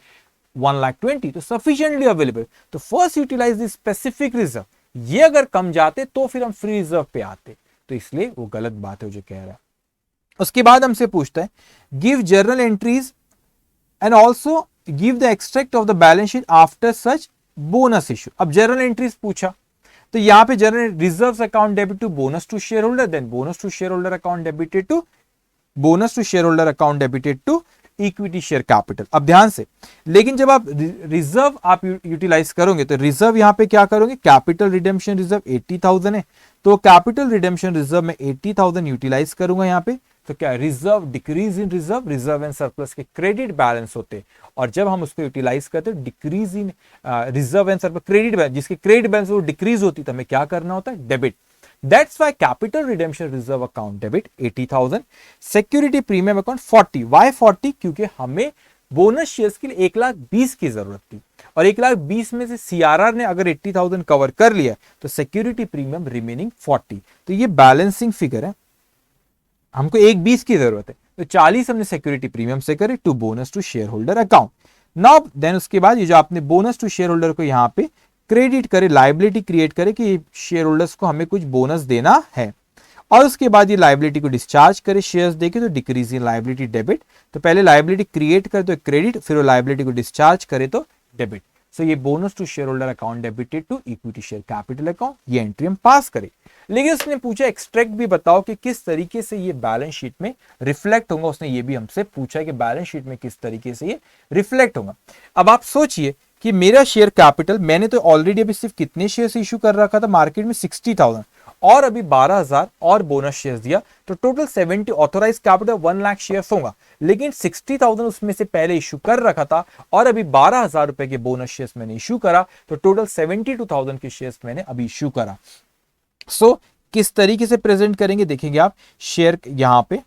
1,20,000, तो सफिशिएंटली अवेलेबल। तो first utilise the specific reserve, ये अगर कम जाते तो फिर हम फ्री रिजर्व पे आते, तो इसलिए वो गलत बात है जो कह रहा है। उसके बाद हमसे पूछता है, give journal entries and also give the extract of the balance sheet after such bonus issue. अब जर्नल एंट्रीज पूछा, तो यहां पे journal reserves account debit to bonus to share holder, then bonus to share holder account debited to bonus to share holder account debited to equity share capital. अब ध्यान से, लेकिन जब आप रिजर्व आप यूटिलाइज करोगे, तो रिजर्व यहां पे क्या करोगे, कैपिटल रिडेम्पशन रिजर्व 80,000 है, तो कैपिटल रिडेम्पशन रिजर्व में 80,000 यूटिलाइज करूंगा यहां पे। तो क्या reserve decrease in reserve and surplus के क्रेडिट बैलेंस होते, और जब हम उसको यूटिलाइज करते हैं decrease in reserve and surplus credit balance, जिसके क्रेडिट बैलेंस वो डिक्रीज होती, तो हमें क्या करना होता है, debit. That's why capital redemption reserve account debit 80,000, security premium account 40. Why 40? क्योंकि हमें बोनस शेयर्स के लिए 1,20,000 की जरूरत थी, और 1,20,000 में से सीआरआर ने अगर 80,000 कवर कर लिया, तो सिक्योरिटी प्रीमियम रिमेनिंग 40। तो ये बैलेंसिंग फिगर है, हमको 1,20,000 की जरूरत है, तो 40 हमने सिक्योरिटी प्रीमियम से करे to bonus to share holder account. Now then उसके बाद ये जो आपने बोनस टू शेयर होल्डर को यहाँ पे क्रेडिट करे, लाइबिलिटी क्रिएट करे कि शेयर होल्डर्स को हमें कुछ बोनस देना है, और उसके बाद ये लाइबिलिटी को डिस्चार्ज करे शेयर्स देके, तो डिक्रीज इन लाइबिलिटी डेबिट। तो पहले लाइबिलिटी क्रिएट करे तो क्रेडिट, फिर वो लाइबिलिटी को डिस्चार्ज करे तो डेबिट। सो ये bonus to share holder account debited to equity share capital account, ये एंट्री हम पास करें। लेकिन उसने पूछा एक्सट्रैक्ट भी बताओ कि किस तरीके से ये बैलेंस शीट में रिफ्लेक्ट होगा। उसने ये भी हमसे पूछा कि बैलेंस शीट में किस तरीके से ये रिफ्लेक्ट होगा। अब आप सोचिए कि मेरा शेयर कैपिटल, मैंने तो ऑलरेडी अभी सिर्फ कितने शेयर्स इशू कर रखा था मार्केट में, 60,000, और अभी 12,000 और बोनस शेयर्स दिया, तो टोटल 70 ऑथोराइज कैपिटल 1,00,000 शेयर्स होगा। लेकिन 60,000 उसमें से पहले इशू कर रखा था, और अभी 12,000 रुपए के बोनस शेयर्स मैंने इशू करा, तो टोटल 72,000 के शेयर्स मैंने अभी इशू करा। सो किस तरीके से प्रेजेंट करेंगे देखेंगे आप, शेयर यहां पे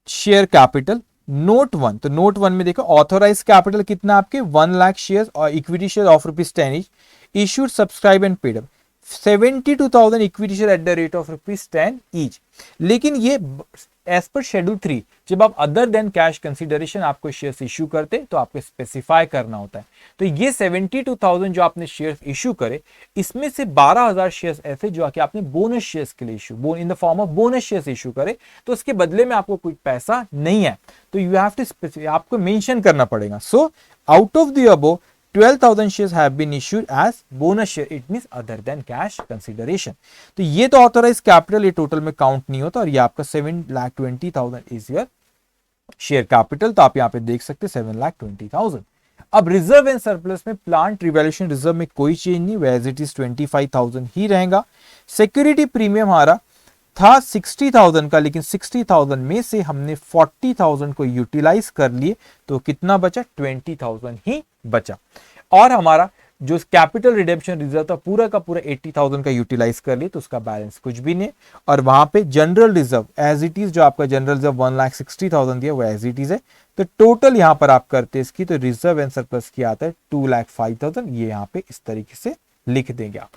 शेयर कैपिटल नोट 1, तो नोट 1 में देखो ऑथोराइज कैपिटल कितना आपके 1,00,000 शेयर्स और equity share of ₹10 each, issued subscribe and paid up 72,000 equity share at the rate of ₹10 each. लेकिन ये एज पर शेड्यूल 3, जब आप अदर देन कैश कंसीडरेशन आपको शेयर्स इशू करते, तो आपको स्पेसिफाई करना होता है। तो ये 72,000 जो आपने शेयर्स इशू करे, इसमें से 12,000 शेयर्स ऐसे जो कि आपने बोनस शेयर्स के लिए issue in the form of bonus shares issue करे, तो उसके बदले में आपको कुछ पैसा नहीं है, तो यू हैव टू आपको मेंशन करना पड़ेगा। So out of the above 12,000 shares have been issued as bonus share, it means other than cash consideration। तो ये तो ऑथोराइज कैपिटल ये टोटल में काउंट नहीं होता, और ये आपका 7,20,000 इज योर शेयर कैपिटल तो आप यहां पे देख सकते 7,20,000। अब रिजर्व एंड सरप्लस में प्लांट रिवैल्यूएशन रिजर्व में कोई चेंज नहीं, एज इट इज 25,000 ही रहेगा। सिक्योरिटी प्रीमियम हमारा था 60,000 का, लेकिन 60,000 में से हमने 40,000 को यूटिलाइज कर लिए, तो कितना बचा? 20,000 ही बचा। और हमारा जो कैपिटल रिडेम्पशन रिजर्व था पूरा का पूरा 80,000 का यूटिलाइज कर लिए, तो उसका बैलेंस कुछ भी नहीं। और वहां पे general reserve as it is, जो आपका जनरल रिजर्व 1,60,000 दिया वो एज इट इज है। तो टोटल यहां पर आप करते इसकी, तो रिजर्व एंड सरप्लस की आता है 2,05,000। ये यहां पे इस तरीके से लिख देंगे आप।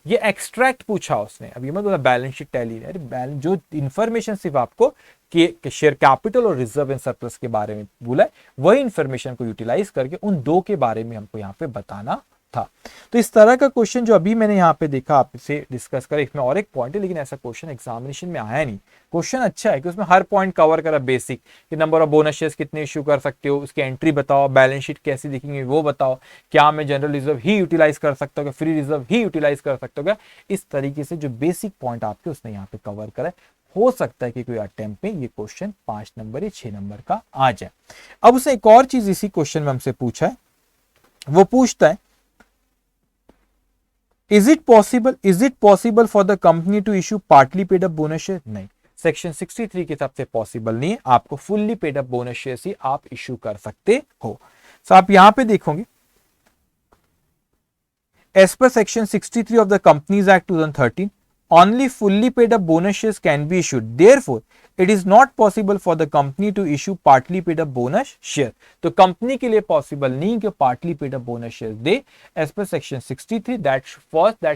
ये एक्सट्रैक्ट पूछा उसने, अभी मैं बोला बैलेंस शीट टैली, अरे बैलेंस जो इंफॉर्मेशन सिर्फ आपको कि शेयर कैपिटल और रिजर्व एंड सरप्लस के बारे में बोला है, वही इंफॉर्मेशन को यूटिलाइज करके उन दो के बारे में हमको यहाँ पे बताना था। तो इस तरह का क्वेश्चन जो अभी मैंने यहाँ पे देखा आपसे डिस्कस करा, इसमें और एक पॉइंट है, लेकिन ऐसा क्वेश्चन एग्जामिनेशन में आया नहीं। क्वेश्चन अच्छा है कि उसमें हर पॉइंट कवर करा, बेसिक कि नंबर ऑफ बोनस शेयर्स कितने इश्यू कर सकते हो, उसकी एंट्री बताओ, बैलेंस शीट कैसी दिखेंगे वो बताओ, क्या मैं जनरल रिजर्व ही यूटिलाइज कर सकता हूँ, फ्री रिजर्व ही यूटिलाइज कर सकता हूँ। इस तरीके से जो बेसिक पॉइंट आपके उसने यहाँ पे कवर करा है। हो सकता है कि कोई अटेम्प्ट में ये क्वेश्चन 5 नंबर या 6 नंबर का आ जाए। अब उसने एक और चीज इसी क्वेश्चन में हमसे पूछा है, वो पूछता है Is it possible for the company to issue partly paid up bonus share? नहीं, सेक्शन 63 के हिसाब से पॉसिबल नहीं है, आपको fully paid up bonus share ही आप इश्यू कर सकते हो। तो आप यहां पे देखोगे as per section 63 of the companies act 2013 only fully paid up bonus shares can be issued, therefore it is not possible for the company to issue partly paid up bonus share। तो company के लिए possible नहीं कि partly paid up bonus shares दे as per section 63, that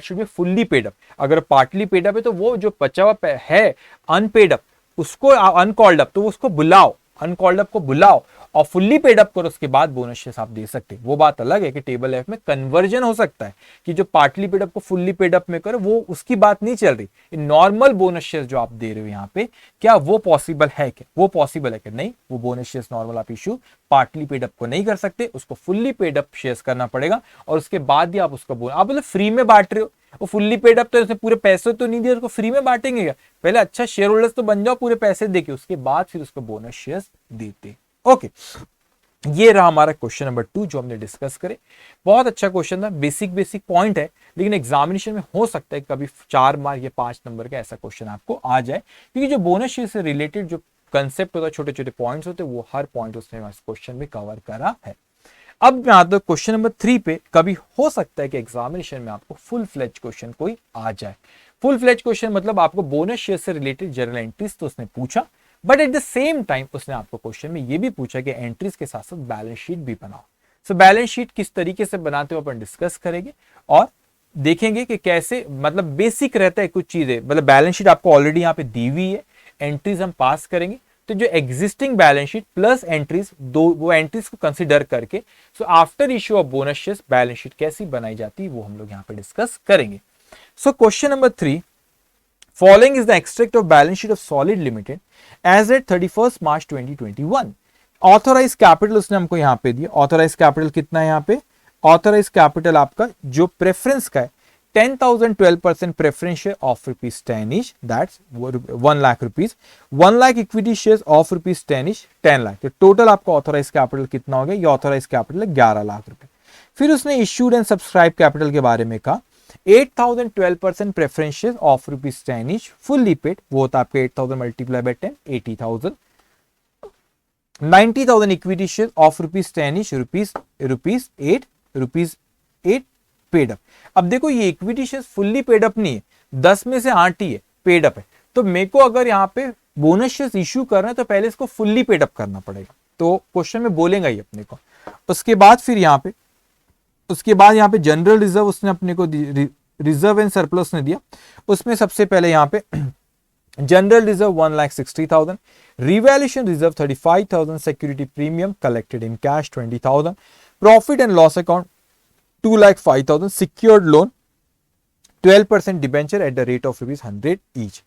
should be fully paid up। अगर partly paid up है तो वो जो बचा हुआ है unpaid up उसको uncalled up, तो उसको बुलाओ, अनकॉल्ड अप को बुलाओ और फुल्ली पेड अप करो, उसके बाद बोनस शेयर्स आप दे सकते हैं। वो बात अलग है कि टेबल एफ में कन्वर्जन हो सकता है कि जो पार्टली पेड अप को फुल्ली पेड अप में करो, वो उसकी बात नहीं चल रही। नॉर्मल बोनस शेयर्स जो आप दे रहे हो यहाँ पे, क्या वो पॉसिबल है? क्या वो पॉसिबल है? कि नहीं, वो बोनस शेयर्स नॉर्मल आप इशू पार्टली पेड अप को नहीं कर सकते, उसको फुल्ली पेड अप शेयर्स करना पड़ेगा और उसके बाद ही आप उसको बोनस, आप बोले फ्री में बांट रहे हो, वो फुल्ली पेड अप तो उसने पूरे पैसे तो नहीं दिए, उसको फ्री में बांटेंगे क्या? पहले अच्छा शेयर होल्डर्स तो बन जाओ पूरे पैसे देके, उसके बाद फिर उसको बोनस शेयर्स देते। ओके, ये रहा हमारा क्वेश्चन नंबर 2 जो हमने डिस्कस करे। बहुत अच्छा क्वेश्चन था, बेसिक पॉइंट है, लेकिन एग्जामिनेशन में हो सकता है कभी 4 मार्क या 5 नंबर का ऐसा क्वेश्चन आपको आ जाए, क्योंकि जो बोनस शेयर से रिलेटेड जो कंसेप्ट होता है, छोटे छोटे पॉइंट्स होते हैं, वो हर पॉइंट उसने क्वेश्चन में कवर करा है। अब मैं आता हूं क्वेश्चन नंबर 3 पे। कभी हो सकता है कि एग्जामिनेशन में आपको फुल फ्लेज क्वेश्चन कोई आ जाए। फुल फ्लेज क्वेश्चन मतलब आपको बोनस शेयर से रिलेटेड जनरल एंट्रीज तो उसने पूछा, but at the same time उसने आपको क्वेश्चन में ये भी पूछा कि एंट्रीज के साथ साथ बैलेंस शीट भी बनाओ। सो बैलेंस शीट किस तरीके से बनाते हो अपन डिस्कस करेंगे और देखेंगे कि कैसे, मतलब बेसिक रहता है कुछ चीजें, मतलब बैलेंस शीट आपको ऑलरेडी यहाँ पे दी हुई है, एंट्रीज हम पास करेंगे, तो जो existing balance sheet plus entries, दो वो एंट्रीज को कंसीडर करके so after issue of bonus shares balance sheet कैसी बनाई जाती है वो हम लोग यहाँ पे डिस्कस करेंगे। So question number 3, following is the extract of balance sheet of solid limited as at 31 March 2021। Authorise capital उसने हमको यहाँ पे दिया। ऑथोराइज कैपिटल कितना है यहाँ पे? ऑथोराइज कैपिटल आपका जो प्रेफरेंस का है 10,000 12% preference share of ₹10 each, that's 1 lakh rupees. 1 lakh equity share of ₹10 each 10 lakh. तो टोटल आपका ऑथोराइज कैपिटल कितना हो गया? ये ऑथोराइज कैपिटल है 11 लाख रुपए। फिर उसने इश्यूड एंड सब्सक्राइब कैपिटल के बारे में कहा 8,000 12% preference share of ₹10 each fully paid, वो होता है आपका 8,000 multiply by 10 80,000। 90,000 equity share of ₹10 each rupees 8 paid up. अब देखो ये equity share fully paid up नहीं है, 10 में से 8 ही है पेड अप है, तो मेरे को अगर यहाँ पे बोनस शेयर इश्यू करना है तो पहले इसको फुल्ली पेड अप करना पड़ेगा, तो क्वेश्चन में बोलेगा ही अपने को। उसके बाद फिर यहाँ पे जनरल रिजर्व उसने अपने को रिजर्व एंड सरप्लस ने दिया, उसमें सबसे पहले यहाँ पे general reserve 1,60,000, revaluation reserve 35,000, security premium collected in cash 20,000, profit and loss account 2,05,000, secured loan 12% debenture at the rate of ₹100 each.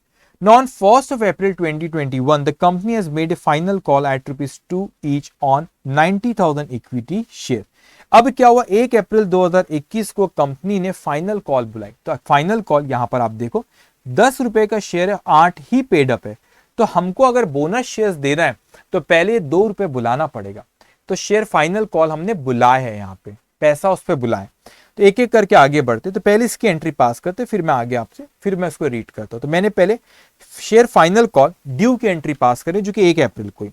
Now on 1st of April 2021, the company has made a final call at ₹2 each on 90,000 equity share. अब क्या हुआ? 1 अप्रैल 2021 को company ने final call बुलाई। तो final call यहां पर आप देखो 10 रुपए का शेयर है, 8 ही पेड अप है, तो हमको अगर बोनस शेयर्स देना है तो पहले 2 रुपए बुलाना पड़ेगा। तो शेयर फाइनल कॉल हमने बुलाए है, यहाँ पे पैसा उस पर बुलाए। तो एक एक करके आगे बढ़ते, तो पहले इसकी एंट्री पास करते, फिर मैं आगे आपसे फिर मैं इसको रीड करता हूं। तो मैंने पहले शेयर फाइनल कॉल ड्यू की एंट्री पास करी जो कि 1 अप्रैल को।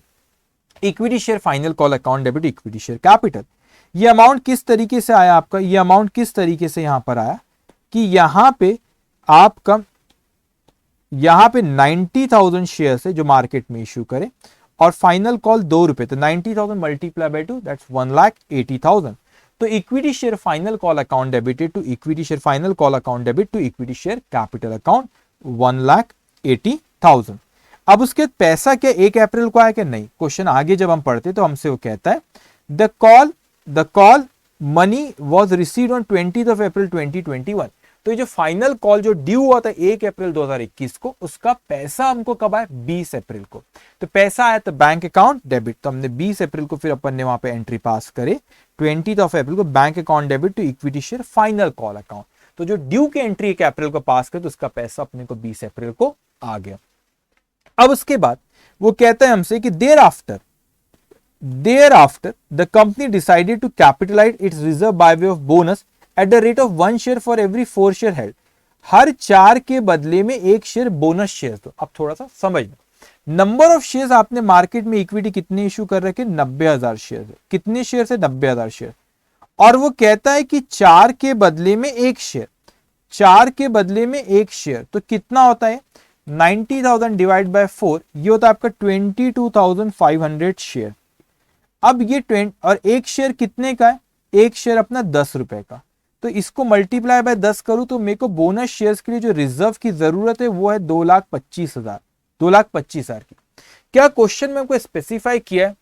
Equity share final call account debit equity share capital. ये अमाउंट किस तरीके से आया आपका, ये अमाउंट किस तरीके से यहां पर आया कि यहां पे आपका यहां पे 90,000 शेयर है जो मार्केट में इश्यू करे और फाइनल कॉल 2 रुपए, तो 90,000 मल्टीप्लाई बाय 2 दैट्स 1,80,000। तो equity share final call account debited to equity share final call account debit to equity share capital account 1,80,000। अब उसके बाद पैसा क्या 1 अप्रैल को आया क्या, नहीं। क्वेश्चन आगे जब हम पढ़ते तो हमसे वो कहता है the call money was received on 20th of April 2021। तो ये जो फाइनल कॉल जो ड्यू हुआ था 1 अप्रैल 2021 को, उसका पैसा हमको कब आया 20 अप्रैल को। तो पैसा आया तो बैंक अकाउंट डेबिट, तो हमने 20 अप्रैल को फिर अपन ने वहां पे एंट्री पास करे 20th of April को bank account debit to equity share final call account. तो जो ड्यू की एंट्री 1 अप्रैल को पास करे तो उसका पैसा अपने को 20 अप्रैल को आ गया। अब उसके बाद वो कहता है हमसे कि thereafter the company decided to capitalize its reserve by way of bonus at the rate of 1 share for every 4 share held। हर 4 के बदले में 1 शेयर बोनस शेयर दो। अब थोड़ा सा समझना, नंबर ऑफ शेयर्स आपने मार्केट में इक्विटी कितने इशू कर रखे, 90,000 शेयर। कितने शेयर से 90,000 शेयर। और वो कहता है कि 4 के बदले में 1 शेयर, 4 के बदले में 1 शेयर, तो कितना होता है 90,000 डिवाइड बाय 4, ये होता है आपका 22,500 शेयर। अब ये 20 और 1 शेयर कितने का है, 1 शेयर अपना 10 रुपए का। तो इसको मल्टीप्लाई बाय 10 करूं तो मेरे को बोनस शेयर्स के लिए जो रिजर्व की जरूरत है वो है 2,25,000 की। क्या क्वेश्चन में हमको स्पेसिफाई किया है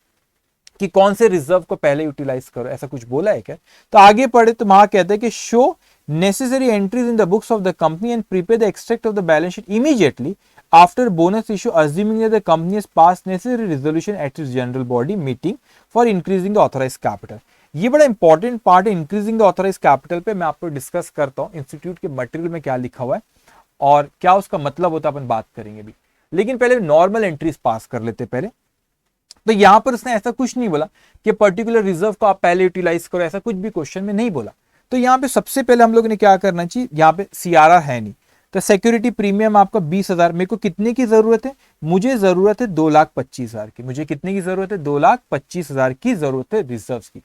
कि कौन से रिजर्व को पहले यूटिलाइज करो, ऐसा कुछ बोला है क्या। तो आगे पढ़े तो वहां कहते हैं कि show necessary entries in the books of the company and prepare the extract of the balance sheet immediately after bonus issue assuming that the company has passed necessary resolution at its general body meeting for increasing the authorized capital। ये बड़ा important part है increasing the authorise capital पे, मैं आपको discuss करता हूं institute के material में क्या लिखा हुआ है और क्या उसका मतलब होता है, अपन बात करेंगे भी। लेकिन पहले नॉर्मल एंट्रीज पास कर लेते पहले। तो यहां पर उसने ऐसा कुछ नहीं बोला कि पर्टिकुलर रिजर्व को आप पहले यूटिलाइज करो, ऐसा कुछ भी क्वेश्चन में नहीं बोला। तो यहाँ पे सबसे पहले हम लोग ने क्या करना चाहिए, यहाँ पे सीआरआर है नहीं, तो सिक्योरिटी प्रीमियम आपका 20,000। मेरे को कितने की जरूरत है, मुझे जरूरत है 2,25,000 की। मुझे कितने की जरूरत है, 2,25,000 की जरूरत है रिजर्व की।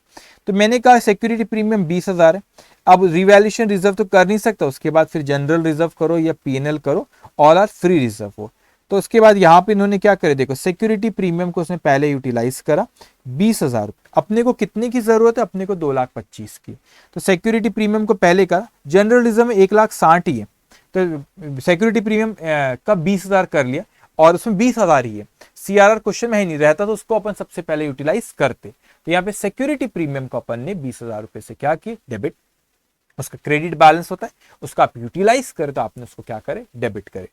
तो मैंने कहा सिक्योरिटी प्रीमियम 20,000 है। अब रिवैल्यूएशन रिजर्व तो कर नहीं सकता, उसके बाद फिर जनरल रिजर्व करो या पीएनएल करो, ऑल आर फ्री रिजर्व हो। तो उसके बाद यहाँ पे इन्होंने क्या करे, देखो सिक्योरिटी प्रीमियम को उसने पहले यूटिलाइज करा 20,000। अपने को कितने की जरूरत है, अपने को 2,25,000 की। तो सिक्योरिटी प्रीमियम को पहले करा, जनरल रिजर्व में 1,60,000 ही है, तो सिक्योरिटी प्रीमियम का 20,000 कर लिया और उसमें 20,000 ही है। सीआरआर क्वेश्चन में ही नहीं रहता तो उसको अपन सबसे पहले यूटिलाइज करते। तो यहाँ पे सिक्योरिटी प्रीमियम को अपन ने 20,000 रुपए से क्या किया, डेबिट। उसका क्रेडिट बैलेंस होता है, उसका आप यूटिलाइज करे तो आपने उसको क्या करे, डेबिट करे।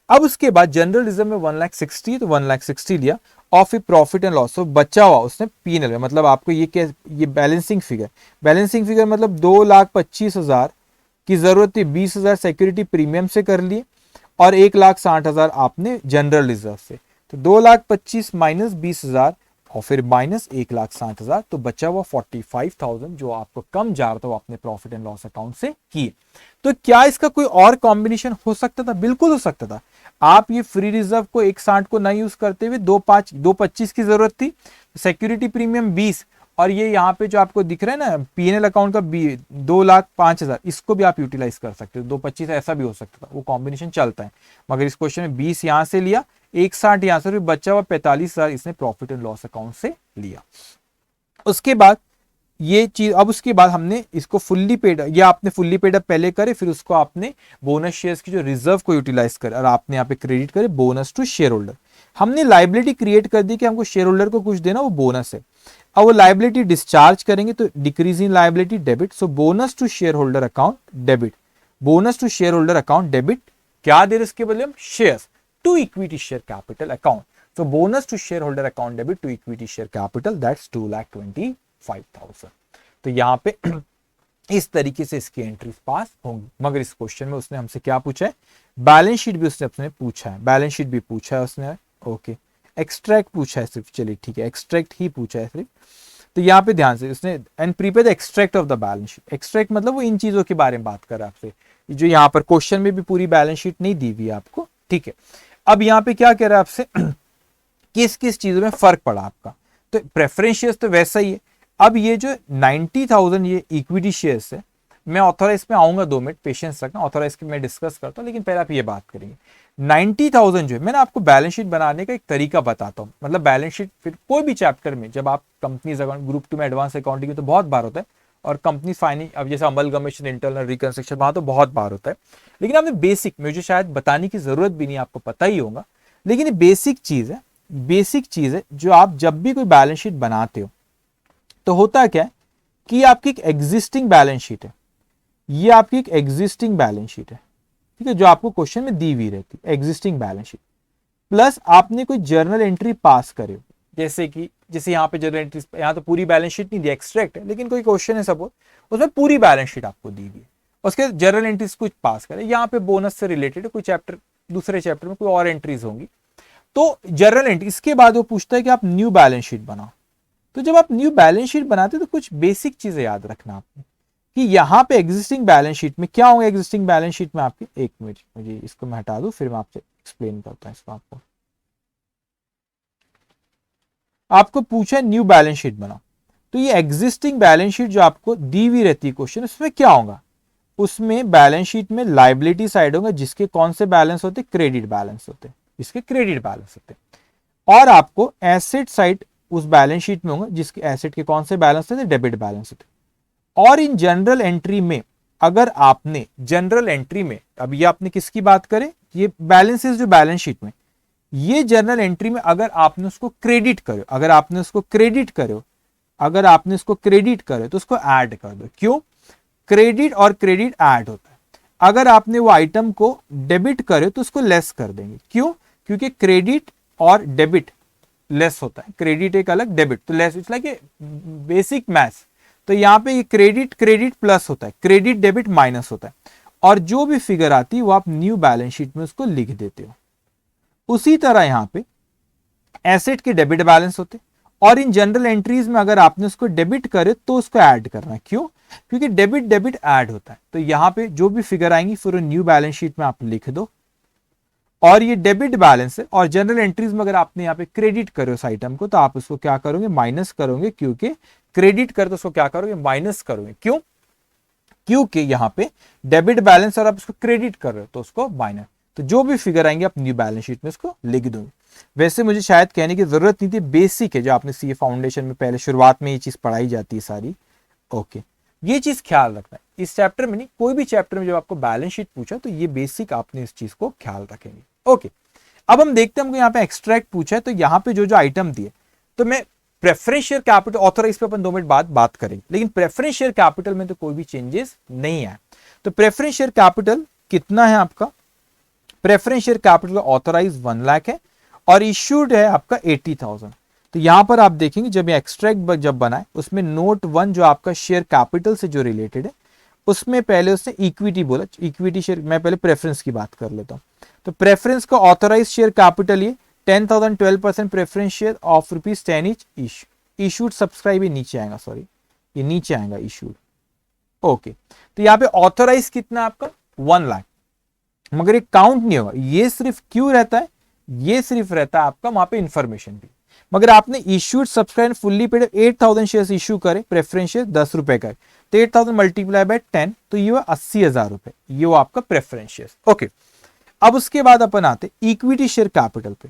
अब उसके बाद जनरल रिजर्व में 1,60,000, तो 1,60,000 लिया of A profit and loss, तो बचा हुआ उसने पीएनएल में, मतलब आपको ये क्या, ये बैलेंसिंग फिगर मतलब 2,25,000 की जरूरत थी, 20,000 सिक्योरिटी प्रीमियम से कर लिए और 1,60,000 आपने जनरल रिजर्व से। तो 2,25,000 माइनस 20,000 और फिर माइनस 1,60,000, तो बचा हुआ 45,000 जो आपको कम जा रहा था वो आपने प्रॉफिट एंड लॉस अकाउंट से किए। तो क्या इसका कोई और कॉम्बिनेशन हो सकता था, बिल्कुल हो सकता था। आप ये फ्री रिजर्व को 1,60 को ना यूज करते हुए 2,25 की जरूरत थी, सिक्योरिटी प्रीमियम 20 और ये यहाँ पे जो आपको दिख रहा है ना पीएनएल अकाउंट का 2,05,000, इसको भी आप यूटिलाइज कर सकते हो। 2,25 ऐसा भी हो सकता था, वो कॉम्बिनेशन चलता है। मगर इस क्वेश्चन में 20 यहाँ से लिया, 1,60 यहाँ से, बचा हुआ 45,000 इसने प्रॉफिट एंड लॉस अकाउंट से लिया। उसके बाद ये चीज, अब उसके बाद हमने इसको फुल्ली पेड, या आपने फुल्ली पेड अप पहले करे, फिर उसको आपने बोनस शेयर्स की जो रिजर्व को यूटिलाइज करे और आपने यहाँ पे क्रेडिट करे बोनस टू शेयर होल्डर। हमने लाइबिलिटी क्रिएट कर दी कि हमको शेयर होल्डर को कुछ देना, वो बोनस है। अब वो लाइबिलिटी डिस्चार्ज करेंगे तो decrease in liability debit, so bonus to share holder account debit, bonus to share holder account debit. क्या दे रहे इसके बदले हम, shares to equity share capital account, so bonus to share holder account debit to equity share capital, that's 2,25,000। तो यहाँ पे इस तरीके से इसकी एंट्रीज पास होंगी। मगर इस क्वेश्चन में उसने हमसे क्या पूछा है, बैलेंस शीट भी उसने अपने पूछा है, बैलेंस शीट भी पूछा है उसने, ओके, एक्सट्रैक्ट पूछा है सिर्फ, चलिए ठीक है, एक्सट्रैक्ट ही पूछा है सिर्फ। तो यहाँ पे ध्यान से उसने and prepare the extract of the balance sheet. Extract मतलब वो इन चीजों के बारे में बात कर रहा है आपसे, जो यहाँ पर क्वेश्चन में भी पूरी बैलेंस शीट नहीं दी हुई है आपको, ठीक है। अब यहाँ पे क्या कह रहा है आपसे किस किस चीजों में फर्क पड़ा आपका, तो प्रेफरेंस शेयर्स तो वैसा ही है। अब ये जो 90,000 ये इक्विटी शेयर्स है, मैं ऑथोराइज में आऊंगा, 2 मिनट पेशेंस रखना, ऑथोराइज की मैं डिस्कस करता हूं, लेकिन पहले आप ये बात करेंगे। 90,000 जो है, मैंने आपको बैलेंस शीट बनाने का एक तरीका बताता हूँ, मतलब बैलेंस शीट फिर कोई भी चैप्टर में, जब आप कंपनीज अकाउंट ग्रुप 2 में एडवांस अकाउंटिंग में तो बहुत बार होता है, और कंपनी फाइनेंस, अब जैसे अमलगमेशन, इंटरनल रिकंस्ट्रक्शन, वहां तो बहुत बार होता है, लेकिन आपने बेसिक, मुझे शायद बताने की जरूरत भी नहीं, आपको पता ही होगा, लेकिन ये बेसिक चीज है, बेसिक चीज है, जो आप जब भी कोई बैलेंस शीट बनाते हो तो होता क्या है कि आपकी एक एग्जिस्टिंग बैलेंस शीट है, ये आपकी एक एग्जिस्टिंग बैलेंस शीट है, ठीक है, जो आपको क्वेश्चन में दी हुई रहती है, एग्जिस्टिंग बैलेंस शीट, प्लस आपने कोई जर्नल एंट्री पास करे हो, जैसे यहाँ पे जर्नल एंट्री, यहाँ तो पूरी बैलेंस शीट नहीं दी, एक्सट्रैक्ट है, लेकिन कोई क्वेश्चन है सपोज, उसमें पूरी बैलेंस शीट आपको दी हुई है, उसके जर्नल एंट्रीज कुछ पास करे, यहाँ पे बोनस से रिलेटेड कोई चैप्टर, दूसरे चैप्टर में कोई और एंट्रीज होंगी, तो जर्नल एंट्री, इसके बाद वो पूछता है कि आप न्यू बैलेंस शीट बनाओ। तो जब आप न्यू बैलेंस शीट बनाते हो तो कुछ बेसिक चीजें याद रखना आपने, कि यहां पे एग्जिस्टिंग बैलेंस शीट में क्या होगा, एग्जिस्टिंग बैलेंस शीट में आपकी, एक मिनट मुझे इसको मैं हटा दूं, फिर मैं आपसे एक्सप्लेन करता हूं इसको। आपको पूछा है न्यू बैलेंस शीट बनाओ, तो ये एग्जिस्टिंग बैलेंस शीट जो आपको दी हुई रहती है क्वेश्चन, उसमें क्या होगा, उसमें बैलेंस शीट में लाइबिलिटी साइड होगा, जिसके कौन से बैलेंस होते, क्रेडिट बैलेंस होते, इसके क्रेडिट बैलेंस होते, और आपको एसेट साइड उस बैलेंस शीट में होगा, जिसके एसेट के कौन से बैलेंस होते, डेबिट बैलेंस होते। और इन जनरल एंट्री में, अगर आपने जनरल एंट्री में, अब ये आपने किसकी बात करें, ये बैलेंसेस जो बैलेंस शीट में, ये जनरल एंट्री में अगर आपने उसको क्रेडिट करो, अगर आपने उसको क्रेडिट करो, अगर आपने उसको क्रेडिट करो तो उसको ऐड कर दो। क्यों, क्रेडिट और क्रेडिट ऐड होता है। अगर आपने वो आइटम को डेबिट करे तो उसको लेस कर देंगे। क्यों, क्योंकि क्रेडिट और डेबिट लेस होता है, क्रेडिट एक अलग, डेबिट तो less, it's like a basic maths. तो यहाँ पे ये क्रेडिट क्रेडिट प्लस होता है, क्रेडिट डेबिट माइनस होता है, और जो भी फिगर आती है वो आप न्यू बैलेंस शीट में उसको लिख देते हो। उसी तरह यहाँ पे एसेट के डेबिट बैलेंस होते, और इन जनरल एंट्रीज में अगर आपने उसको डेबिट करे तो उसको ऐड करना है। क्यों, क्योंकि डेबिट डेबिट ऐड होता है। तो यहाँ पे जो भी फिगर आएंगी फिर न्यू बैलेंस शीट में आप लिख दो, और ये डेबिट बैलेंस है, और जनरल एंट्रीज में अगर आपने यहाँ पे क्रेडिट करो उस आइटम को, तो आप उसको क्या करोगे, माइनस करोगे, क्योंकि क्रेडिट कर तो उसको क्या करोगे, माइनस करोगे। क्यों, क्योंकि यहाँ पे डेबिट बैलेंस और आप उसको क्रेडिट कर रहे हो तो उसको माइनस। तो जो भी फिगर आएंगे आप न्यू बैलेंस शीट में उसको लिख दोगे। वैसे मुझे शायद कहने की जरूरत नहीं थी, बेसिक है जो आपने सीए फाउंडेशन में पहले शुरुआत में ये चीज पढ़ाई जाती है सारी। ओके, ये चीज ख्याल रखना है, इस चैप्टर में नहीं, कोई भी चैप्टर में जब आपको बैलेंस शीट पूछा तो ये बेसिक आपने इस चीज को ख्याल रखेंगे। ओके, अब हम देखते हैं, हमको यहाँ पे एक्सट्रैक्ट पूछा है, तो यहाँ पे जो जो आइटम दिए, तो मैं प्रेफरेंस शेयर कैपिटल, ऑथराइज पे अपन 2 मिनट बाद बात करेंगे, लेकिन प्रेफरेंस शेयर कैपिटल में तो कोई भी चेंजेस नहीं है। तो प्रेफरेंस शेयर कैपिटल कितना है आपका, preference share capital authorise 1 lakh है, और इश्यूड है आपका 80,000। तो यहां पर आप देखेंगे जब ये एक्सट्रैक्ट जब बनाए, उसमें नोट 1 जो आपका शेयर कैपिटल से जो रिलेटेड है, उसमें पहले उसने इक्विटी बोला, इक्विटी शेयर, मैं पहले प्रेफरेंस की बात कर लेता हूं। तो प्रेफरेंस का ऑथराइज शेयर कैपिटल ये 10,000, 12% preference share of ₹10 each, issued subscribe, ये नीचे आएगा, सॉरी ये नीचे आएगा इशूड। ओके, तो यहाँ पे ऑथराइज कितना आपका 1 लाख, मगर ये काउंट नहीं होगा, ये सिर्फ क्यों रहता है, ये सिर्फ रहता है आपका वहां पे इंफॉर्मेशन भी। मगर आपने issued subscribe fully paid 8,000 shares issue करे, प्रेफरेंस शेयर 10 रुपए का, तो 8,000 मल्टीप्लाई बाय 10, तो ये हुआ 80,000 रुपए, ये वो आपका प्रेफरेंस शेयर। ओके, अब उसके बाद अपन आते इक्विटी शेयर कैपिटल पे।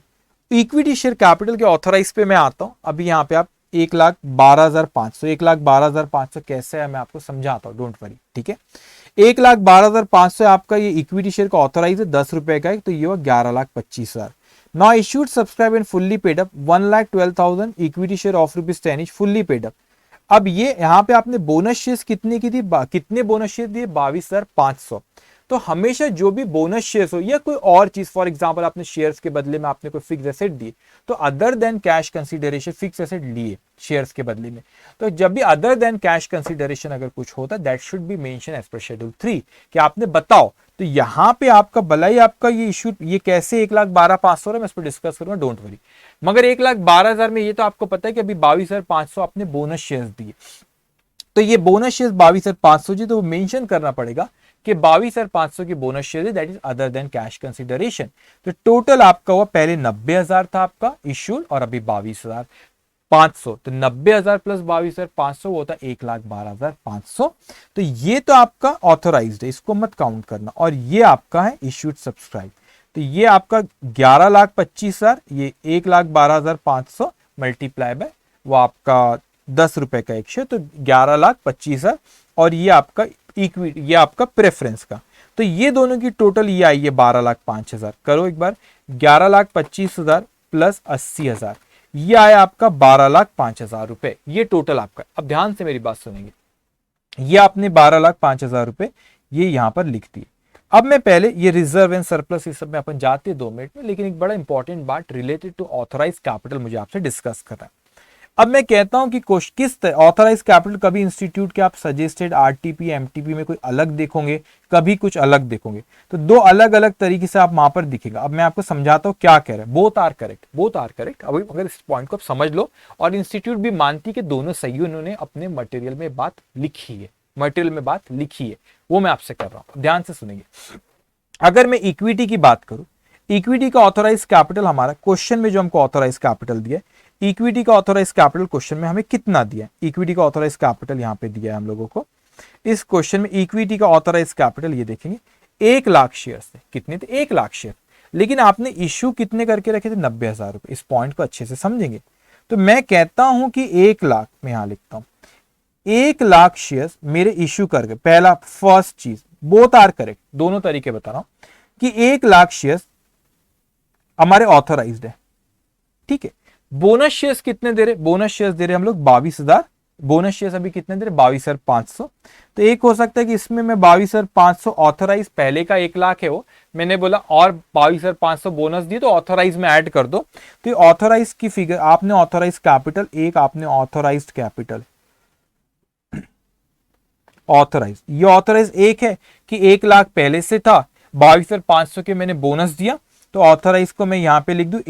इक्विटी शेयर कैपिटल के ऑथराइज पे मैं आता हूं। अभी यहाँ पे आप 1,12,500, 1,12,500 कैसे है मैं आपको समझाता हूँ, डोंट वरी, ठीक है। 1,12,500 आपका ये इक्विटी शेयर का ऑथराइज है, 10 रुपए का है, तो ये हुआ 11,25,000। Now issued subscribe and fully paid up 1,12,000 equity share of ₹10 each fully paid up. अब ये यहाँ पे आपने बोनस शेयर कितने की थी, कितने बोनस शेयर दिए, 22,500। तो हमेशा जो भी बोनस शेयर्स हो या कोई और चीज, फॉर एग्जांपल आपने शेयर्स के बदले में आपने कोई फिक्स एसेट दिए, तो other than cash consideration fix asset लिए शेयर्स के बदले में, तो जब भी अदर देन कैश कंसीडरेशन अगर कुछ होता that should be mention as per schedule 3 कि आपने बताओ। तो यहाँ पे आपका भला ही आपका ये इशू ये कैसे 1,12,500 है, मैं इस पर डिस्कस करूंगा, डोंट वरी। मगर 1,12,000 में ये तो आपको पता है कि अभी 22,500 आपने बोनस शेयर्स दिए, तो ये बोनस शेयर्स 22,500 जी, तो वो मेंशन करना पड़ेगा कि 22,500 की बोनस शेयर है, that is other than cash consideration. तो टोटल आपका हुआ, पहले 90,000 था आपका इश्यूड और अभी 22,500, तो 90,000 प्लस 22,500 वो होता 1,12,500। तो ये तो आपका ऑथोराइज्ड है, इसको मत काउंट करना। और ये आपका है इश्यूड सब्सक्राइब, तो ये आपका 11,25,000, ये 1,12,500 मल्टीप्लाई बाय वो आपका 10 रुपए का एक शेयर, तो 11,25,000। और ये आपका इक्विटी, ये आपका प्रेफरेंस का, तो ये दोनों की टोटल ये आई है 12,05,000। करो एक बार, 11,25,000 प्लस 80,000, ये आया आपका 12,05,000 रुपए, ये टोटल आपका। अब ध्यान से मेरी बात सुनेंगे, ये आपने 12,05,000 रुपए ये यहां पर लिख दिए। अब मैं पहले ये रिजर्व एंड सरप्लस इस सब में अपन जाते हैं 2 मिनट में, लेकिन एक बड़ा इंपॉर्टेंट बात रिलेटेड टू ऑथराइज कैपिटल मुझे आपसे डिस्कस करना है। अब मैं कहता हूं कि किस ऑथराइज कैपिटल कभी इंस्टीट्यूट के आप सजेस्टेड आरटीपी एमटीपी में कोई अलग देखोगे, कभी कुछ अलग देखोगे, तो 2 अलग अलग तरीके से आप वहां पर दिखेगा। अब मैं आपको समझाता हूं क्या कह रहा है, both are correct, both are correct. अभी अगर इस पॉइंट को आप समझ लो, और इंस्टीट्यूट भी मानती कि दोनों सही, उन्होंने अपने मटेरियल में बात लिखी है, मटेरियल में बात लिखी है, वो मैं आपसे कर रहा हूं, ध्यान से सुनेंगे। अगर मैं इक्विटी की बात करूं, इक्विटी का ऑथोराइज कैपिटल हमारा क्वेश्चन में जो हमको ऑथोराइज कैपिटल दिया, इक्विटी का ऑथोराइज कैपिटल क्वेश्चन में हमें कितना दिया, इक्विटी का ऑथोराइज कैपिटल यहां पे दिया है हम लोगों को। इस क्वेश्चन में इक्विटी का ऑथोराइज कैपिटल ये देखेंगे 1,00,000 शेयर थे, कितने थे 1,00,000 शेयर, लेकिन आपने इश्यू कितने करके रखे थे 90,000 रुपए। इस पॉइंट को अच्छे से समझेंगे, तो मैं कहता हूं कि 1,00,000 में यहां लिखता हूं 1,00,000 शेयर मेरे इश्यू करके, पहला फर्स्ट चीज, बोथ आर करेक्ट, दोनों तरीके बता रहा हूं कि 1,00,000 शेयर हमारे ऑथोराइज्ड है, ठीक है। बोनस शेयर्स कितने दे रहे, बोनस शेयर्स दे रहे हम लोग 22,000, बोनस शेयर्स अभी कितने दे रहे 22,500। तो एक हो सकता है कि इसमें मैं 22,500 ऑथोराइज, पहले का 1,00,000 है वो, मैंने बोला और 22,500 बोनस दिए तो ऑथोराइज में ऐड कर दो। तो ये ऑथोराइज की फिगर, आपने ऑथोराइज कैपिटल एक, आपने ऑथोराइज कैपिटल ऑथोराइज, ये ऑथोराइज एक है कि 1,00,000 पहले से था, 22,500 के मैंने बोनस दिया, तो ऑथोराइज को मैं यहां पे लिख दूं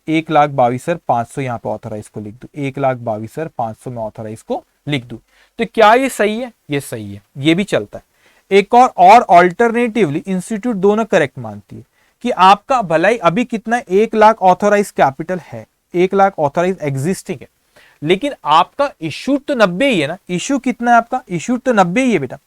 1,22,500 यहां पे ऑथोराइज को लिख दूं, 1,22,500 में ऑथोराइज को लिख दूं। तो क्या ये सही है, ये सही है, ये भी चलता है। एक और ऑल्टरनेटिवली इंस्टीट्यूट दोनों करेक्ट मानती है कि आपका भलाई अभी कितना है, 1,00,000 ऑथोराइज कैपिटल है, 1,00,000 ऑथोराइज एग्जिस्टिंग है, लेकिन आपका इश्यूड तो 90 ही है ना, इश्यू कितना है आपका, इश्यूड तो 90 ही है बेटा।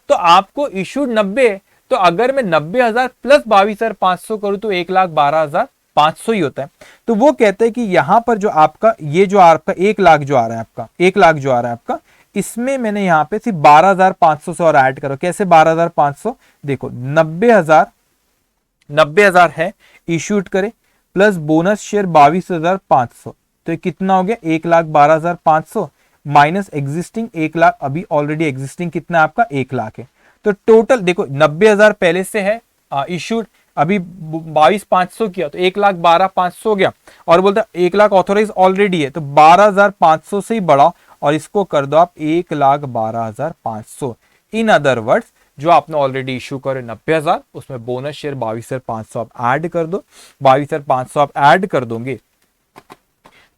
तो आपको इश्यूड 90 है, तो अगर मैं 90,000 प्लस 22,500 करूं तो 1,12,500 ही होता है। तो वो कहते हैं कि यहां पर जो आपका ये जो आपका 1,00,000 जो आ रहा है आपका 1,00,000 जो आ रहा है आपका, इसमें मैंने यहां पे सिर्फ 12,500 से और ऐड करो। कैसे 12,500, देखो 90,000 है इश्यूड करे, प्लस बोनस शेयर 22,500, तो कितना हो गया 1,12,500 माइनस एग्जिस्टिंग 1,00,000, अभी ऑलरेडी एग्जिस्टिंग कितना आपका 1,00,000 है। तो टोटल देखो 90,000 पहले से है इश्यूड, अभी 22,500 किया तो 1,12,500 हो गया, और बोलता 1,00,000 ऑथोराइज ऑलरेडी है, तो 12,500 से ही बढ़ाओ और इसको कर दो आप 1,12,500। इन अदर वर्ड्स जो आपने ऑलरेडी इश्यू करे 90,000, उसमें बोनस शेयर 22,500 आप ऐड कर दो, 22,500 आप ऐड कर दोगे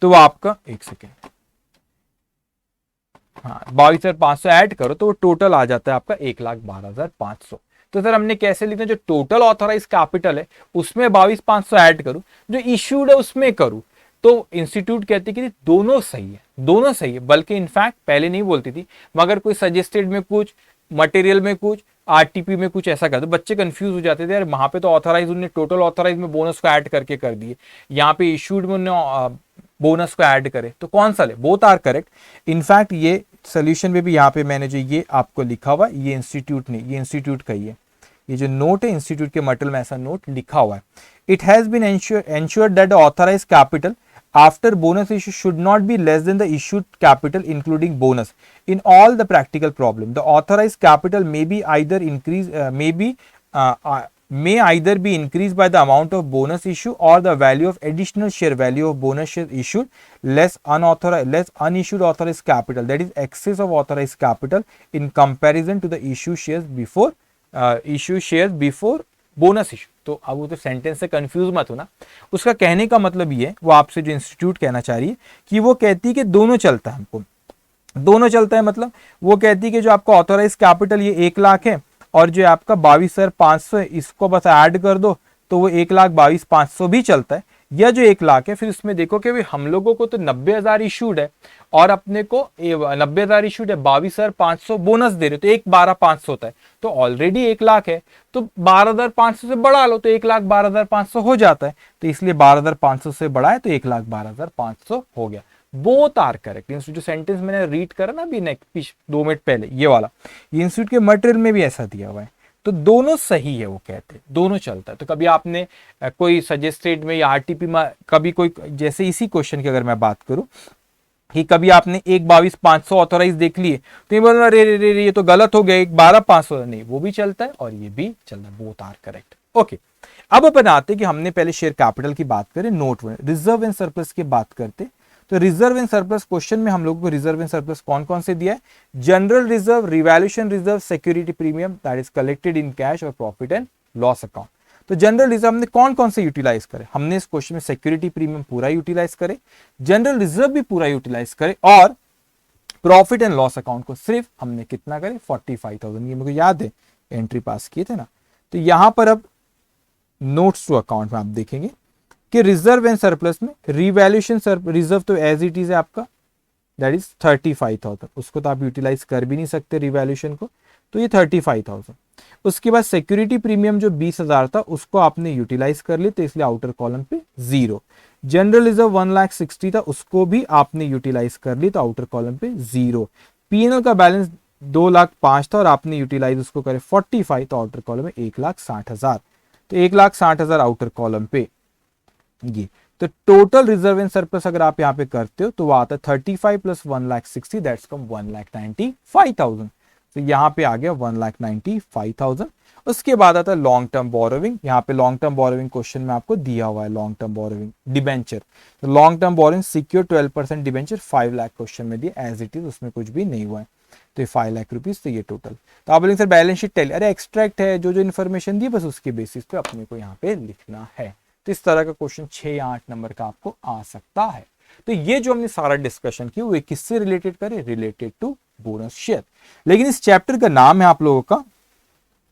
तो वो आपका, एक सेकेंड, हाँ 22,500 ऐड करो तो वो टोटल आ जाता है आपका 1,12,500। तो सर हमने कैसे लिखना, जो टोटल ऑथोराइज कैपिटल है उसमें 22,500 ऐड करूं, जो इश्यूड है उसमें करूं, तो इंस्टीट्यूट कहती है कि दोनों सही है, दोनों सही है, बल्कि इनफैक्ट पहले नहीं बोलती थी, मगर कोई सजेस्टेड में कुछ, मटेरियल में कुछ, आरटीपी में कुछ ऐसा कर दो, बच्चे कंफ्यूज हो जाते थे यार, वहां पे तो ऑथोराइज उन्होंने टोटल ऑथोराइज में बोनस को ऐड करके कर दिए, यहाँ पे इश्यूड में उन्होंने बोनस को ऐड करे, तो कौन सा ले, बोथ आर करेक्ट। इनफैक्ट ये सोल्यूशन में भी यहाँ पे मैंने जो ये आपको लिखा हुआ, ये इंस्टीट्यूट ने, ये इंस्टीट्यूट का ही है, ये जो नोट है इंस्टीट्यूट के मटेरियल में ऐसा नोट लिखा हुआ है। It has been ensured that authorise capital after bonus issue should not be less than the issued capital including bonus. In all the practical problem, the authorized capital may be either either be increased by the amount of bonus issue or the value of additional share value of bonus shares issued less unissued authorized capital, that is excess of authorized capital in comparison to the issue shares before bonus issue. तो अब वो तो sentence से confuse मत होना. उसका कहने का मतलब ये, वो आपसे जो इंस्टीट्यूट कहना चाह रही है कि वो कहती है कि दोनों चलता है, हमको दोनों चलता है. मतलब वो कहती है कि जो आपका ऑथोराइज कैपिटल ये 1 लाख है और जो आपका 22,500 है, इसको बस ऐड कर दो तो वो 1,22,500 भी चलता है. या जो 1 लाख है, फिर उसमें देखो कि भाई हम लोगों को तो 90,000 इशूड है और अपने को 90,000 इशूड है, 22,500 बोनस दे रहे, तो 1,12,500 होता है. तो ऑलरेडी 1 लाख है तो 12,500 से बढ़ा लो तो 1,12,500 हो जाता है. तो इसलिए 12,500 से बढ़ा है तो 1,12,500 हो गया. Both are correct. जो सेंटेंस मैंने रीड करा ना अभी नेक्स्ट 2 मिनट पहले, ये वाला, ये इंस्टीट्यूट के मटेरियल में भी ऐसा दिया हुआ है. तो दोनों सही है, वो कहते हैं दोनों चलता है. तो कभी आपने कोई सजेस्टेड में या आरटीपी में कभी कोई, जैसे इसी क्वेश्चन की अगर मैं बात करूं कि कभी आपने 1,22,500 ऑथोराइज देख लिए तो ये बोलना रे रे रे ये तो गलत हो गया, 1,12,500 नहीं, वो भी चलता है और ये भी चलता है. Both are correct. ओके, अब अपन आते कि हमने पहले शेयर कैपिटल की बात करें, नोट रिजर्व एंड सरप्लस की बात करते. तो रिजर्व एंड सरप्लस क्वेश्चन में हम लोगों को रिजर्व एंड सरप्लस कौन कौन से दिया है? General reserve, revaluation reserve, security premium that is collected in cash और प्रॉफिट एंड लॉस अकाउंट. तो जनरल रिजर्व हमने कौन कौन से यूटिलाइज करे? हमने इस क्वेश्चन में सिक्योरिटी प्रीमियम पूरा यूटिलाइज करे, जनरल रिजर्व भी पूरा यूटिलाइज करे और प्रॉफिट एंड लॉस अकाउंट को सिर्फ हमने कितना करे? 45,000. ये मेरे को याद है, एंट्री पास किए थे ना. तो यहां पर अब नोट्स टू अकाउंट में आप देखेंगे कि रिजर्व एंड सरप्लस में रिवैल्यूएशन रिजर्व तो एज इट इज है आपका, दैट इज 35,000. उसको तो आप यूटिलाइज कर भी नहीं सकते रिवैल्यूएशन को, तो ये 35,000. उसके बाद सिक्योरिटी प्रीमियम जो 20,000 था उसको आपने यूटिलाइज कर ली, तो इसलिए आउटर कॉलम पे 0. जनरल रिजर्व 1,60,000 था, उसको भी आपने यूटिलाइज कर ली, तो आउटर कॉलम पे 0. पीएनएल का बैलेंस 2,05,000 था और आपने यूटिलाइज उसको करे 45, तो आउटर कॉलम में 1,60,000. तो 1,60,000 आउटर कॉलम पे ये. तो टोटल रिजर्व एंड सरप्लस अगर आप यहाँ पे करते हो तो वो आता है 35 प्लस 1,60,000 दैट्स कम 1,95,000. तो यहाँ पे आ गया 1,95,000. उसके बाद आता है लॉन्ग टर्म बोरोविंग. यहाँ पे लॉन्ग टर्म बोरोविंग क्वेश्चन में आपको दिया हुआ है लॉन्ग टर्म बोरोविंग डिबेंचर. तो long term borrowing secure 12% debenture 5 lakh question में दिया एज इट इज, उसमें कुछ भी नहीं हुआ है. तो ये 5 लाख रुपीज. तो ये टोटल. तो आप बोलेंगे सर बैलेंस शीट टेल, अरे एक्सट्रैक्ट है, जो जो इन्फॉर्मेशन दी बस उसके बेसिस पे अपने को यहाँ पे लिखना है. तो इस तरह का क्वेश्चन 6 या 8 नंबर का आपको आ सकता है. तो ये जो हमने सारा डिस्कशन किया वो किससे रिलेटेड करे? Related to bonus share. लेकिन इस चैप्टर का नाम है आप लोगों का,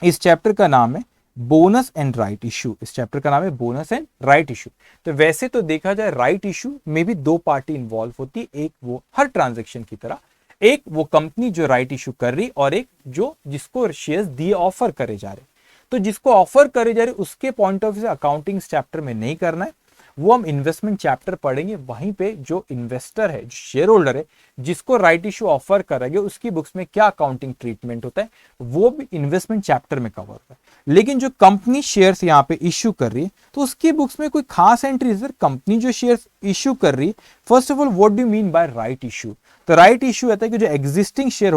इस चैप्टर का नाम है बोनस एंड राइट इशू. इस चैप्टर का नाम है बोनस एंड राइट इशू. तो वैसे तो देखा जाए राइट इशू में भी 2 पार्टी इंवॉल्व होती है, एक वो हर ट्रांजेक्शन की तरह, एक वो कंपनी जो राइट इशू कर रही और एक जो जिसको शेयर्स दिए ऑफर करे जा रहे. तो जिसको ऑफर करे जा रहे उसके पॉइंट ऑफ व्यू से अकाउंटिंग इस चैप्टर में नहीं करना है, वो हम इन्वेस्टमेंट चैप्टर पढ़ेंगे. वहीं पे जो इन्वेस्टर है, जो शेयर होल्डर है, जिसको राइट इशू ऑफर करेंगे उसकी बुक्स में क्या अकाउंटिंग ट्रीटमेंट होता है वो भी इन्वेस्टमेंट चैप्टर में कवर होता है. लेकिन जो कंपनी शेयर्स यहाँ पे इश्यू कर रही है तो उसकी बुक्स में कोई खास एंट्री सर कंपनी जो शेयर्स इश्यू कर रही है. First of all what do you mean bye right issue? तो राइट इशू कहता है कि जो एग्जिस्टिंग शेयर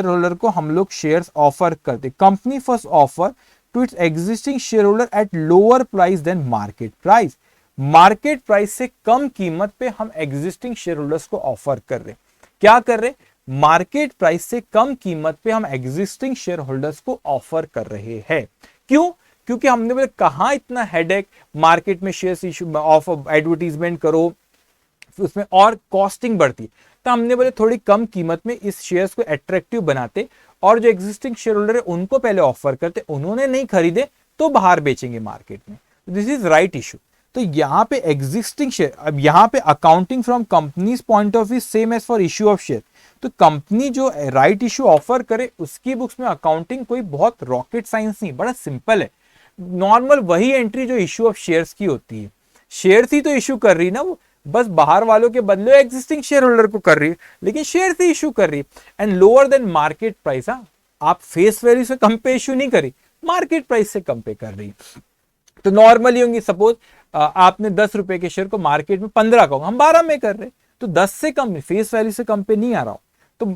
होल्डर को हम लोग शेयर्स ऑफर करते. Company first offer to its existing share holder at lower price than market price. Market price से कम कीमत पे हम एग्जिस्टिंग शेयर होल्डर्स को ऑफर कर रहे. क्या कर रहे? मार्केट प्राइस से कम कीमत पे हम एग्जिस्टिंग शेयर होल्डर्स को ऑफर कर रहे हैं. क्यों? क्योंकि हमने बोले कहां इतना हेडेक, मार्केट में शेयर्स इशू ऑफ एडवर्टीजमेंट करो उसमें और कॉस्टिंग बढ़ती है. तो हमने बोले थोड़ी कम कीमत में इस शेयर्स को अट्रैक्टिव बनाते और जो एग्जिस्टिंग शेयर होल्डर है उनको पहले ऑफर करते, उन्होंने नहीं खरीदे तो बाहर बेचेंगे मार्केट में. This is right issue. तो यहाँ पे एग्जिस्टिंग शेयर, अब यहाँ पे accounting from companies point of view same as for issue of share. तो कंपनी जो राइट इशू ऑफर करे उसकी बुक्स में अकाउंटिंग कोई बहुत रॉकेट साइंस नहीं, बड़ा सिंपल है. नॉर्मल वही एंट्री जो इश्यू ऑफ शेयर्स की होती है. शेयर्स ही तो इश्यू कर रही ना, वो बस बाहर वालों के बदले एग्जिस्टिंग शेयर होल्डर को कर रही है, लेकिन शेयर से इशू कर रही है. And lower than market price. आप फेस वैल्यू से कम पे इशू नहीं करी, मार्केट प्राइस से कम पे कर रही. तो नॉर्मली होंगी, सपोज आपने 10 रुपए के शेयर को मार्केट में 15 का होगा, हम 12 में कर रहे, तो 10 से कम, फेस वैल्यू से कम पे नहीं आ रहा हो,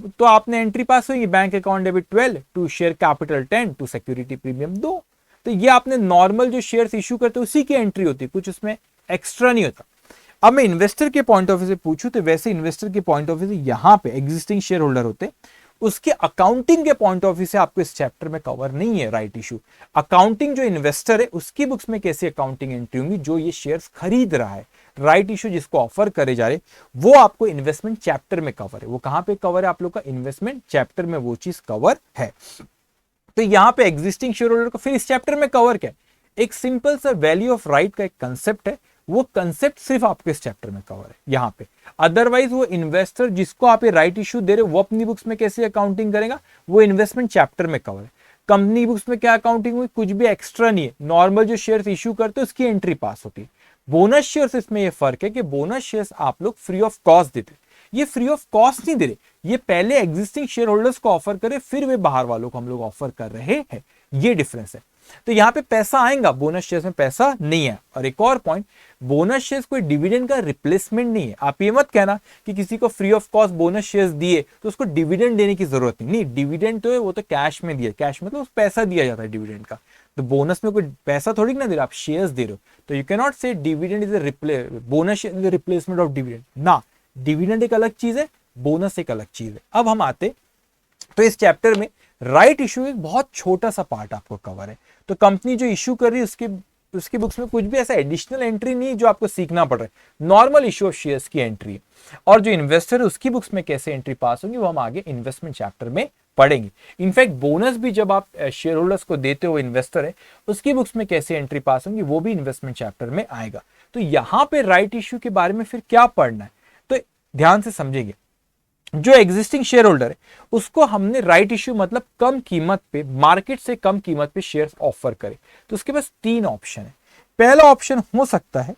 तो आपने एंट्री पास होगी, bank account debit 12, to share capital 10, to security premium 2। तो ये आपने नॉर्मल जो शेयर्स इशू करते उसी की एंट्री होती है, कुछ उसमें एक्स्ट्रा नहीं होता। अब मैं इन्वेस्टर के पॉइंट ऑफ व्यू से पूछूं तो वैसे इन्वेस्टर के पॉइंट ऑफ व्यू से यहां पे एग्जिस्टिंग शेयर होल्डर होते, उसके अकाउंटिंग के पॉइंट ऑफ व्यू से आपको इस चैप्टर में कवर नहीं है राइट इशू। अकाउंटिंग जो इन्वेस्टर है उसकी बुक्स में कैसी अकाउंटिंग एंट्री होंगी, जो ये शेयर्स खरीद रहा है, राइट इशू जिसको ऑफर करे जा रहे, वो आपको इन्वेस्टमेंट चैप्टर में कवर है। वो कहां पे कवर है आप लोग का, इन्वेस्टमेंट चैप्टर में वो चीज कवर है। तो यहां पे एग्जिस्टिंग शेयर होल्डर को फिर इस चैप्टर में कवर क्या है, एक सिंपल सा वैल्यू ऑफ राइट का एक कंसेप्ट है, वो कंसेप्ट सिर्फ आपके इस चैप्टर में कवर है यहां पे। अदरवाइज वो इन्वेस्टर जिसको आप ये राइट इशू दे रहे हो वो अपनी बुक्स में कैसे अकाउंटिंग करेगा, वो इन्वेस्टमेंट चैप्टर में कवर है। कंपनी बुक्स में क्या अकाउंटिंग हुई, कुछ भी एक्स्ट्रा नहीं है, नॉर्मल जो शेयर्स इशू करते हैं उसकी एंट्री पास होती है। बोनस शेयर्स इसमें ये फर्क है कि बोनस शेयर्स आप लोग फ्री ऑफ कॉस्ट देते, ये फ्री ऑफ कॉस्ट नहीं दे रहे, ये पहले एग्जिस्टिंग शेयर होल्डर्स को ऑफर करे फिर वे बाहर वालों को हम लोग ऑफर कर रहे हैं, ये डिफरेंस है। तो यहां पे पैसा आएगा, बोनस शेयर्स में पैसा नहीं है। और एक और पॉइंट, बोनस शेयर्स कोई डिविडेंड का रिप्लेसमेंट नहीं है। आप ये मत कहना कि किसी को free of cost bonus shares दिए तो उसको डिविडेंड देने की जरूरत नहीं, डिविडेंड तो है वो तो कैश में दिया, कैश मतलब पैसा दिया जाता है डिविडेंड का, तो बोनस में कोई पैसा थोड़ी ना दे रहे, आप शेयर्स दे रहे हो। तो यू कैन नॉट से dividend is bonus is the replacement of dividend ना, डिविडेंड एक अलग चीज है, बोनस एक अलग चीज है। अब हम आते तो इस चैप्टर में राइट इशू एक बहुत छोटा सा पार्ट आपको कवर है। तो कंपनी जो इशू कर रही है उसकी बुक्स में कुछ भी ऐसा एडिशनल एंट्री नहीं जो आपको सीखना पड़ रहा है, नॉर्मल इशू ऑफ शेयर्स की एंट्री है। और जो इन्वेस्टर है उसकी बुक्स में कैसे एंट्री पास होंगी वो हम आगे इन्वेस्टमेंट चैप्टर में पढ़ेंगे। इनफैक्ट बोनस भी जब आप शेयर होल्डर्स को देते हो, इन्वेस्टर है उसकी बुक्स में कैसे एंट्री पास होंगी वो भी इन्वेस्टमेंट चैप्टर में आएगा। तो यहां पे राइट इशू के बारे में फिर क्या पढ़ना है, तो ध्यान से समझेंगे। जो एग्जिस्टिंग शेयर होल्डर है उसको हमने राइट इश्यू मतलब कम कीमत पे, मार्केट से कम कीमत पे शेयर्स ऑफर करे, तो उसके पास 3 ऑप्शन है। पहला ऑप्शन हो सकता है,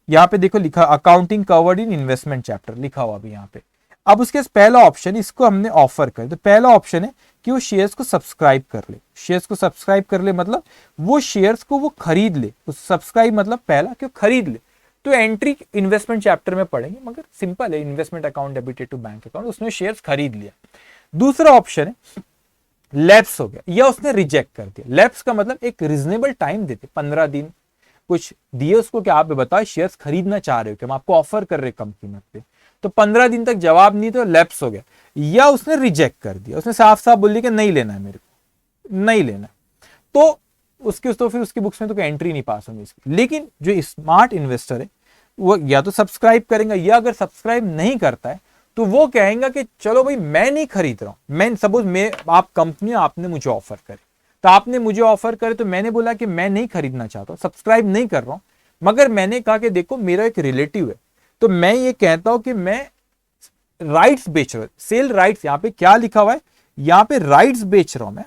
यहां पे देखो लिखा accounting covered in investment chapter लिखा हुआ अभी यहां पे। अब उसके पहला ऑप्शन इसको हमने ऑफर कर, तो पहला ऑप्शन है कि वो शेयर्स को सब्सक्राइब कर ले। शेयर्स को सब्सक्राइब कर ले मतलब वो शेयर्स को वो खरीद ले, सब्सक्राइब मतलब पहला कि वो खरीद ले। तो एंट्री इन्वेस्टमेंट चैप्टर में पढ़ेंगे, मगर सिंपल है, investment account debited to bank account, उसने शेयर्स खरीद लिया। दूसरा ऑप्शन है लैप्स हो गया या उसने रिजेक्ट कर दिया। लैप्स का मतलब एक रीजनेबल टाइम देते, 15 दिन कुछ दिए उसको कि आप बताओ शेयर्स खरीदना चाह रहे हो कि हम आपको ऑफर कर रहे कम कीमत पे, तो 15 दिन तक जवाब नहीं तो लैप्स हो गया। या उसने रिजेक्ट कर दिया, उसने साफ साफ बोल दिया कि नहीं लेना है मेरे को, नहीं लेना, तो उसकी तो फिर उसकी बुक्स में तो एंट्री नहीं पास होगी इसकी। लेकिन जो स्मार्ट इन्वेस्टर है वो या तो सब्सक्राइब करेंगे, या अगर सब्सक्राइब नहीं करता है तो वो कहेंगे कि चलो भाई मैं नहीं खरीद रहा हूं, मैं सपोज आप कंपनी आपने मुझे ऑफर करे, तो आपने मुझे ऑफर करे तो मैंने बोला कि मैं नहीं खरीदना चाहता हूं, सब्सक्राइब नहीं कर रहा हूं, मगर मैंने कहा कि देखो मेरा एक रिलेटिव है, तो मैं ये कहता हूं कि मैं राइट्स बेच रहा हूं, सेल राइट्स, यहां पे क्या लिखा हुआ है, यहां पे राइट्स बेच रहा हूं मैं,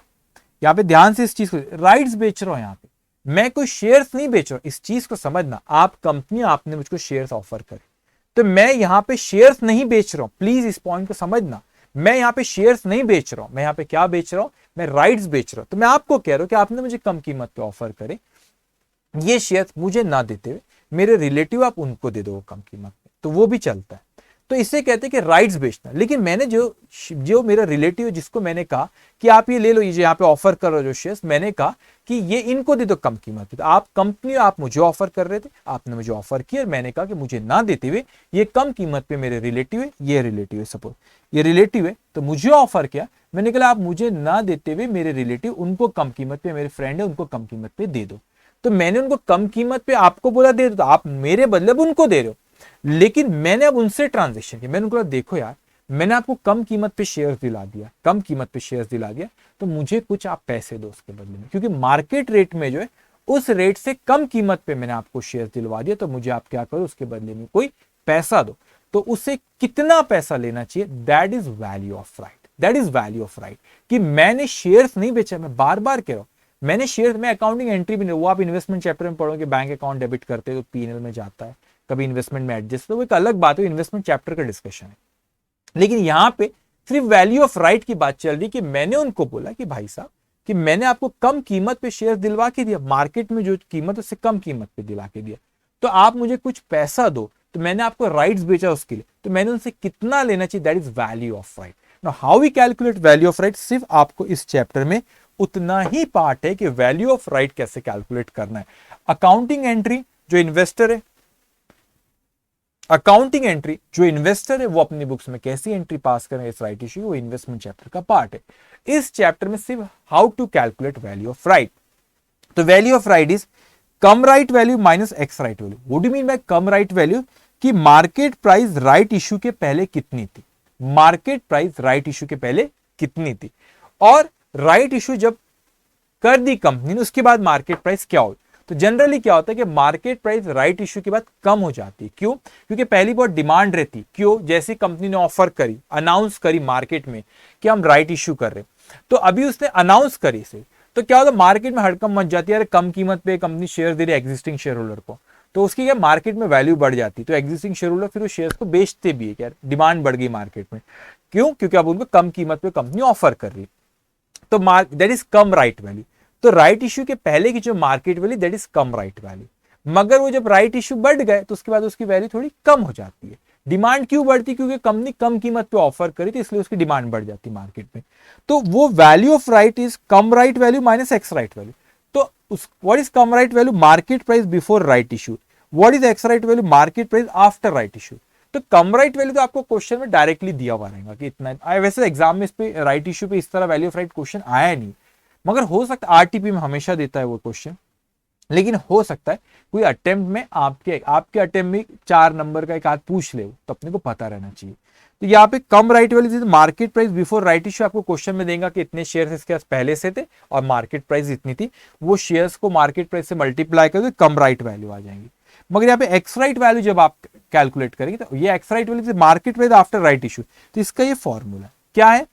यहां पे ध्यान से इस चीज को, राइट्स बेच रहा हूं, यहां पे मैं कोई शेयर्स नहीं बेच रहा हूं। इस चीज को समझना, आप कंपनी आपने मुझको शेयर्स ऑफर करे, तो मैं यहां पे शेयर्स नहीं बेच रहा हूं, प्लीज इस पॉइंट को समझना, मैं यहां पे शेयर्स नहीं बेच रहा हूं, मैं यहां पे क्या बेच रहा हूं, मैं राइट्स बेच रहा हूं। तो मैं आपको कह रहा हूं कि आपने मुझे कम कीमत पे ऑफर करे, ये शेयर्स मुझे ना देते हुए मेरे रिलेटिव आप उनको दे दो कम कीमत पे, तो वो भी चलता है। तो इससे कहते हैं कि राइट्स बेचना। लेकिन मैंने जो मेरा रिलेटिव है जिसको मैंने कहा कि आप ये ले लो, ये जो यहाँ पे ऑफर कर रहे हो जो शेयर्स, मैंने कहा कि ये इनको दे दो कम कीमत पे, तो आप कंपनी आप मुझे ऑफर कर रहे थे, आपने मुझे ऑफर किया और मैंने कहा कि मुझे ना देते हुए ये कम कीमत पे मेरे रिलेटिव है, ये रिलेटिव है, सपोज ये रिलेटिव है, तो मुझे ऑफर किया, मैंने कहा आप मुझे ना देते हुए मेरे रिलेटिव उनको कम कीमत पे, मेरे फ्रेंड है उनको कम कीमत पे दे दो। तो मैंने उनको कम कीमत पे आपको बोला दे दो, तो आप मेरे बदले उनको दे रहे हो, लेकिन मैंने अब उनसे ट्रांजेक्शन किया, मैंने उनको देखो यार मैंने आपको कम कीमत पे शेयर्स दिला दिया, कम कीमत पे शेयर्स दिला दिया, तो मुझे कुछ आप पैसे दो उसके बदले में, क्योंकि मार्केट रेट में जो है उस रेट से कम कीमत पे मैंने आपको शेयर्स दिलवा दिया, तो मुझे आप क्या करो उसके बदले में कोई पैसा दो। तो उससे कितना पैसा लेना चाहिए, that is value of right, that is value of right, कि मैंने शेयर्स नहीं बेचा, मैं बार बार कह रहा हूं मैंने शेयर्स में अकाउंटिंग एंट्री भी नहीं, वो आप इन्वेस्टमेंट चैप्टर में पढ़ोगे, बैंक अकाउंट डेबिट करते तो पीएनएल में जाता है, कभी इन्वेस्टमेंट में एडजस्ट, तो वो एक अलग बात है, इन्वेस्टमेंट चैप्टर का डिस्कशन है। लेकिन यहां पे सिर्फ वैल्यू ऑफ राइट की बात चल रही कि मैंने उनको बोला कि भाई साहब कि मैंने आपको कम कीमत पे शेयर दिलवा के दिया, मार्केट में जो कीमत है उससे कम कीमत पे दिला के दिया, तो आप मुझे कुछ पैसा दो, तो मैंने आपको राइट्स बेचा उसके लिए, तो मैंने उनसे कितना लेना चाहिए, that is value of right. Now how we calculate value of right, सिर्फ आपको इस चैप्टर में उतना ही पार्ट है कि वैल्यू ऑफ राइट कैसे कैलकुलेट करना है। अकाउंटिंग एंट्री जो इन्वेस्टर है, अकाउंटिंग एंट्री जो इन्वेस्टर है वो अपनी बुक्स में कैसी एंट्री पास करें इस राइट इश्यू, वो इन्वेस्टमेंट चैप्टर का पार्ट है। इस चैप्टर में सिर्फ how to calculate value of right. तो value of right is cum right value minus ex right value. What do mean by cum right value, कि मार्केट प्राइस राइट इश्यू के पहले कितनी थी, मार्केट प्राइस राइट इश्यू के पहले कितनी थी, और राइट इश्यू जब कर दी कंपनी ने उसके बाद मार्केट प्राइस क्या हो। तो जनरली क्या होता है कि मार्केट प्राइस राइट इश्यू के बाद कम हो जाती है, क्यों, क्योंकि पहली बहुत डिमांड रहती, क्यों, जैसे कंपनी ने ऑफर करी, अनाउंस करी मार्केट में कि हम राइट इश्यू कर रहे, तो अभी उसने अनाउंस करी से, तो क्या होता है मार्केट में हड़कंप मच जाती है, अरे कम कीमत पे कंपनी शेयर दे रही है एग्जिस्टिंग शेयर होल्डर को, तो उसकी क्या मार्केट में वैल्यू बढ़ जाती है, तो एग्जिस्टिंग शेयर होल्डर फिर उस शेयर को बेचते भी है, क्या डिमांड बढ़ गई मार्केट में, क्यों, क्योंकि अब उनको कम कीमत पे कंपनी ऑफर कर रही है, तो that is cum right value. तो राइट इश्यू के पहले की जो market value that is cum right value, मगर वो जब राइट इश्यू बढ़ गए तो उसके बाद उसकी वैल्यू थोड़ी कम हो जाती है। डिमांड क्यों बढ़ती, क्योंकि कंपनी कम कीमत पे ऑफर करी थी, इसलिए उसकी डिमांड बढ़ जाती मार्केट में। तो वो value of right is cum right value minus ex right value. तो what is cum right value, market price before right issue. What is ex right value, market price after right issue. तो cum right value तो आपको question में directly दिया हुआ रहेगा कि इतना, वैसे एग्जाम में इस पे राइट इश्यू पे इस तरह वैल्यू ऑफ राइट क्वेश्चन आया नहीं, मगर हो सकता है आरटीपी में हमेशा देता है वो क्वेश्चन, लेकिन हो सकता है कोई अटेम्प्ट में आपके अटेम्प्ट में 4 नंबर का एक आध पूछ ले, तो अपने को पता रहना चाहिए। तो यहाँ पे cum right value market price before right issue आपको क्वेश्चन में देगा कि इतने शेयर्स इसके पास पहले से थे और मार्केट प्राइस इतनी थी, वो शेयर्स को मार्केट प्राइस से मल्टीप्लाई कर कम राइट वैल्यू आ जाएंगी। मगर यहाँ पे एक्स राइट वैल्यू जब आप कैलकुलेट करेंगे तो ये ex right value market price after right issue, तो इसका ये फॉर्मूला क्या है,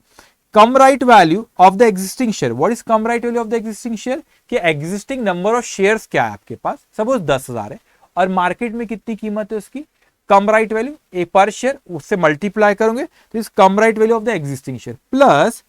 cum right value of the existing share. What is cum right value of the existing share, कि एग्जिस्टिंग नंबर ऑफ शेयर्स क्या है आपके पास, सपोज 10,000 है और मार्केट में कितनी कीमत है उसकी, कम राइट वैल्यू ए पर शेयर, उससे मल्टीप्लाई करोगे तो इस cum right value of the existing share plus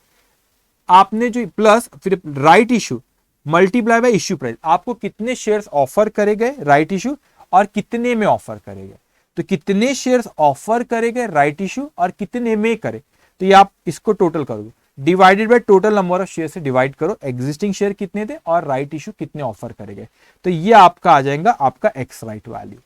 आपने जो प्लस फिर right issue multiply by issue price, आपको कितने शेयर्स ऑफर करे गए राइट इश्यू और कितने में ऑफर करे गए, तो कितने शेयर्स ऑफर करे गए राइट इश्यू और कितने में करे, तो ये आप इसको टोटल करोगे, divided by total number of share से डिवाइड करो, एग्जिस्टिंग शेयर कितने थे और राइट इश्यू कितने ऑफर करे गए, तो ये आपका आ जाएगा आपका एक्स राइट वैल्यू।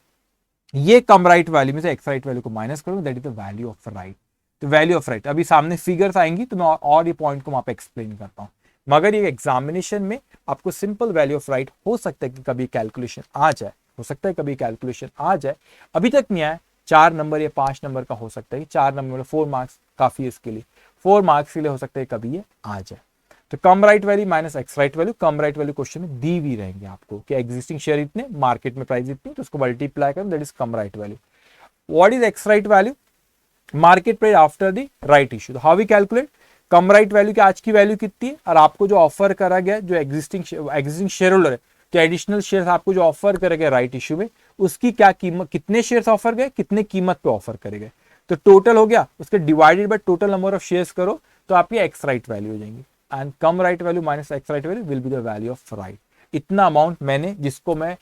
ये कम राइट वैल्यू में से एक्स राइट वैल्यू को माइनस करो, that is the value of right. तो वैल्यू ऑफ राइट अभी सामने फिगर्स आएंगी तो मैं और ये पॉइंट को वहां पे एक्सप्लेन करता हूं, मगर ये एग्जामिनेशन में आपको सिंपल वैल्यू ऑफ राइट हो सकता है कि कभी कैलकुलेशन आ जाए, हो सकता है कभी कैलकुलेशन आ जाए, अभी तक नहीं आया, 4 नंबर या 5 नंबर का हो सकता है, 4 नंबर 4 मार्क्स काफी है इसके लिए, 4 मार्क्स के लिए हो सकता है कभी ये आ जाए। तो cum right value minus ex right value, cum right value question में दी भी रहेंगे आपको कि एग्जिस्टिंग शेयर इतने, मार्केट में प्राइस इतनी, तो उसको मल्टीप्लाई करें, that is cum right value. What is ex right value, market price after the right issue. तो how we calculate, cum right value की आज की वैल्यू कितनी है और आपको जो ऑफर करा गया जो एग्जिस्टिंग शेयर होल्डर है, तो एडिशनल शेयर आपको जो ऑफर करे गए राइट इश्यू में, उसकी क्या कीमत, कितने शेयर्स ऑफर गए, कितने कीमत पे ऑफर करे गए, तो टोटल हो गया, उसके divided by total number of shares करो तो आपकी एक्स राइट वैल्यू हो जाएंगी, and come right value minus ex right value will be the value of right. इतना अमाउंट मैंने, जिसको मैं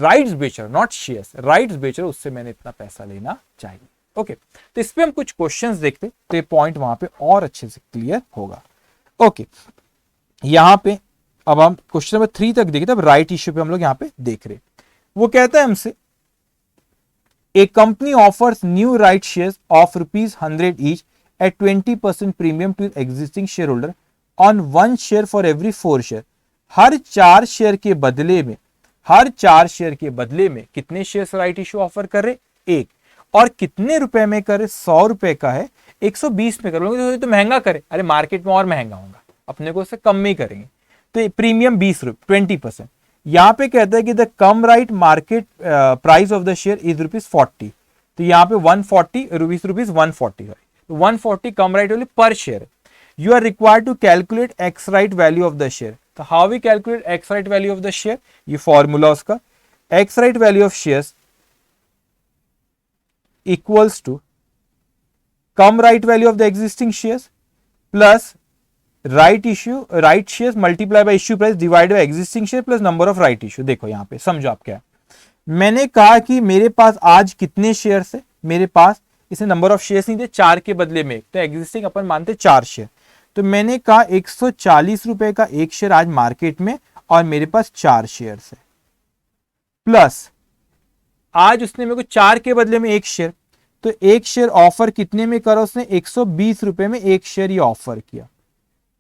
राइट्स बेच रहा हूं, नॉट शेयर्स, राइट्स बेच रहा हूं, उससे मैंने इतना पैसा लेना चाहिए। ओके, तो इस पे हम कुछ क्वेश्चंस देखते तो ये पॉइंट वहां पे और अच्छे से क्लियर होगा। ओके, यहां पे अब हम क्वेश्चन नंबर 3 तक देखें, तब राइट इश्यू पे हम लोग यहां पे देख रहे। वो कहता है हमसे, a company offers new right shares of ₹100 each at 20% premium to existing share holder on 1 share for every 4 share. हर 4 शेयर के बदले में, हर 4 शेयर के बदले में कितने शेयर्स राइट इश्यू ऑफर कर रहे, एक, और कितने रुपए में करे, 100 रुपए का है, 120 में करोगे तो महंगा करे, अरे मार्केट में और महंगा होगा, अपने को उससे कम में ही करेंगे, तो प्रीमियम 20 रुपए 20%। यहां पे कहता है कि the come right market price of the share is ₹40, तो यहाँ पे 140 रुपीज 140 है, तो 140 cum right value per share. You are required to calculate ex right value of the share. तो how we calculate ex right value of the share, ये formula उसका, ex right value of shares equals to cum right value of the existing shares plus right share multiply by issue price divide by existing share plus number of right issue. देखो यहाँ पे समझो आप क्या है, मैंने कहा कि मेरे पास आज कितने शेयर है, मेरे पास इसे नंबर ऑफ शेयर्स नहीं थे, 4 के बदले में, तो एग्जिस्टिंग अपन मानते 4 शेयर, तो मैंने कहा 140 रुपए का एक शेयर आज मार्केट में और मेरे पास 4 शेयर है, प्लस आज उसने मेरे को 4 के बदले में एक शेयर, तो एक शेयर ऑफर कितने में करा उसने, 120 रुपए में एक शेयर ये ऑफर किया,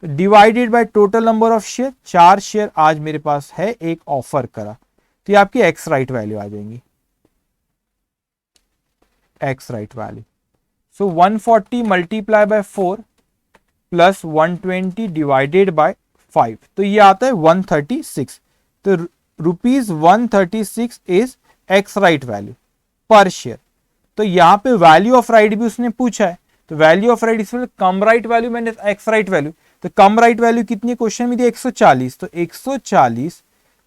तो divided by total number of share, 4 share आज मेरे पास है, एक ऑफर करा, तो ये आपकी एक्स राइट वैल्यू आ जाएंगी, x right value. So 140 multiply by 4 plus 120 divided by 5, तो ये आता है 136, तो rupees 136 is ex right value per share. तो यहां पे वैल्यू ऑफ राइट भी उसने पूछा है, तो वैल्यू ऑफ राइट इसमें कम राइट वैल्यू मैंने एक्स राइट वैल्यू, तो कम राइट वैल्यू कितनी क्वेश्चन में दी 140, तो 140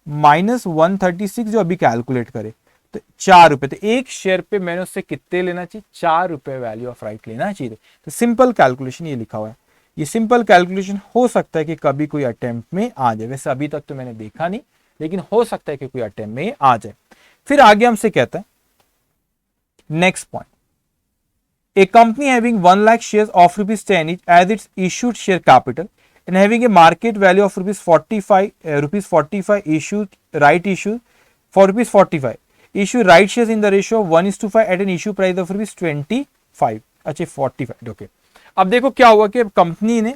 माइनस 136 जो अभी कैलकुलेट करे तो 4 रुपए, तो एक शेयर पे मैंने उससे कितने लेना चाहिए, 4 रुपए वैल्यू ऑफ राइट लेना चाहिए। तो सिंपल कैलकुलेशन ये लिखा हुआ है, ये सिंपल कैलकुलेशन हो सकता है कि कभी कोई अटेम्प्ट में आ जाए, वैसे अभी तक तो मैंने देखा नहीं, लेकिन हो सकता है कि कोई अटेम्प्ट में आ जाए। फिर आगे हमसे कहता है next point, A company having 1 lakh shares of ₹10 each as its issued share capital and having a market value of ₹45 issued right issue for ₹45 issue right shares in the ratio of 1:5 at an issue price of ₹25, अच्छा 45, okay. अब देखो क्या हुआ कि company ने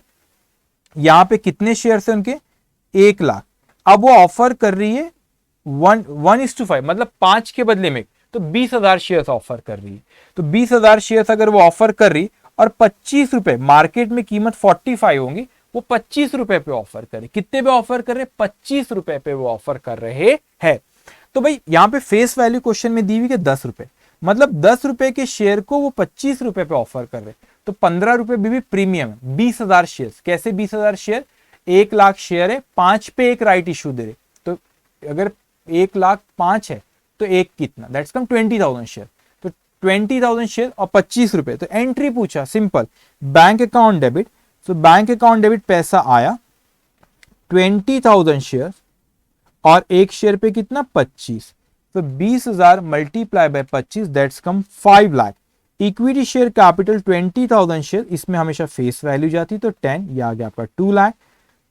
यहां पे कितने शेयर है उनके, 1 लाख, अब वो ऑफर कर रही है 1:5 मतलब 5 के बदले में, तो 20,000 शेयर ऑफर कर रही है, तो 20,000 शेयर अगर वो ऑफर कर रही और 25 रुपए, मार्केट में कीमत 45 होंगी, वो 25 रुपए पे ऑफर करे, कितने पे ऑफर कर रहे, 25 रुपए पे वो ऑफर कर रहे हैं। तो भाई यहां पे फेस वैल्यू क्वेश्चन में दी हुई है 10 रुपए, मतलब 10 रुपए के शेयर को वो 25 रुपए पे ऑफर कर रहे, तो 15 रुपए भी प्रीमियम है। 20,000 शेयर, कैसे 20,000 शेयर, 1 लाख शेयर है, 5 पे एक राइट इश्यू दे रहे, तो अगर 1 लाख 5 है तो एक कितना, दैट्स कम 20,000 शेयर, तो 20,000 शेयर और 25 रुपए, तो एंट्री पूछा सिंपल, बैंक अकाउंट डेबिट, तो बैंक अकाउंट डेबिट पैसा आया 20,000 शेयर और एक शेयर पे कितना 25, तो 20,000 multiply by 25 that's come 5 lakh. Equity share capital 20,000 share, इसमें हमेशा फेस वैल्यू जाती, तो 10, ये आ गया आपका 2 लाख।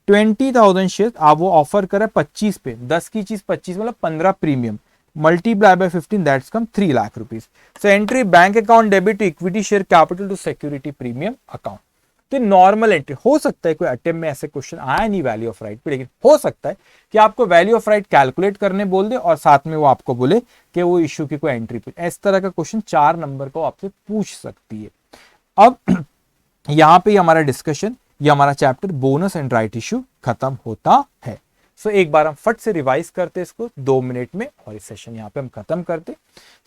20,000 शेयर आप वो ऑफर करा 25 पे, 10 की चीज 25 मतलब 15 premium, multiply by 15 that's come 3 lakh rupees. So entry bank account debit to equity share capital to security premium account. तो नॉर्मल एंट्री हो सकता है, कोई अटेम्प्ट में ऐसे क्वेश्चन आया नहीं वैल्यू ऑफ राइट पे, लेकिन हो सकता है कि आपको वैल्यू ऑफ राइट कैलकुलेट करने बोल दे और साथ में वो आपको बोले कि वो इश्यू की कोई एंट्री पूछ, इस तरह का क्वेश्चन 4 नंबर को आपसे पूछ सकती है। अब यहां पे हमारा डिस्कशन, ये हमारा chapter bonus and right issue खत्म होता है। सो एक बार हम फट से रिवाइज करते इसको 2 मिनट में और इस सेशन यहाँ पे हम खत्म करते।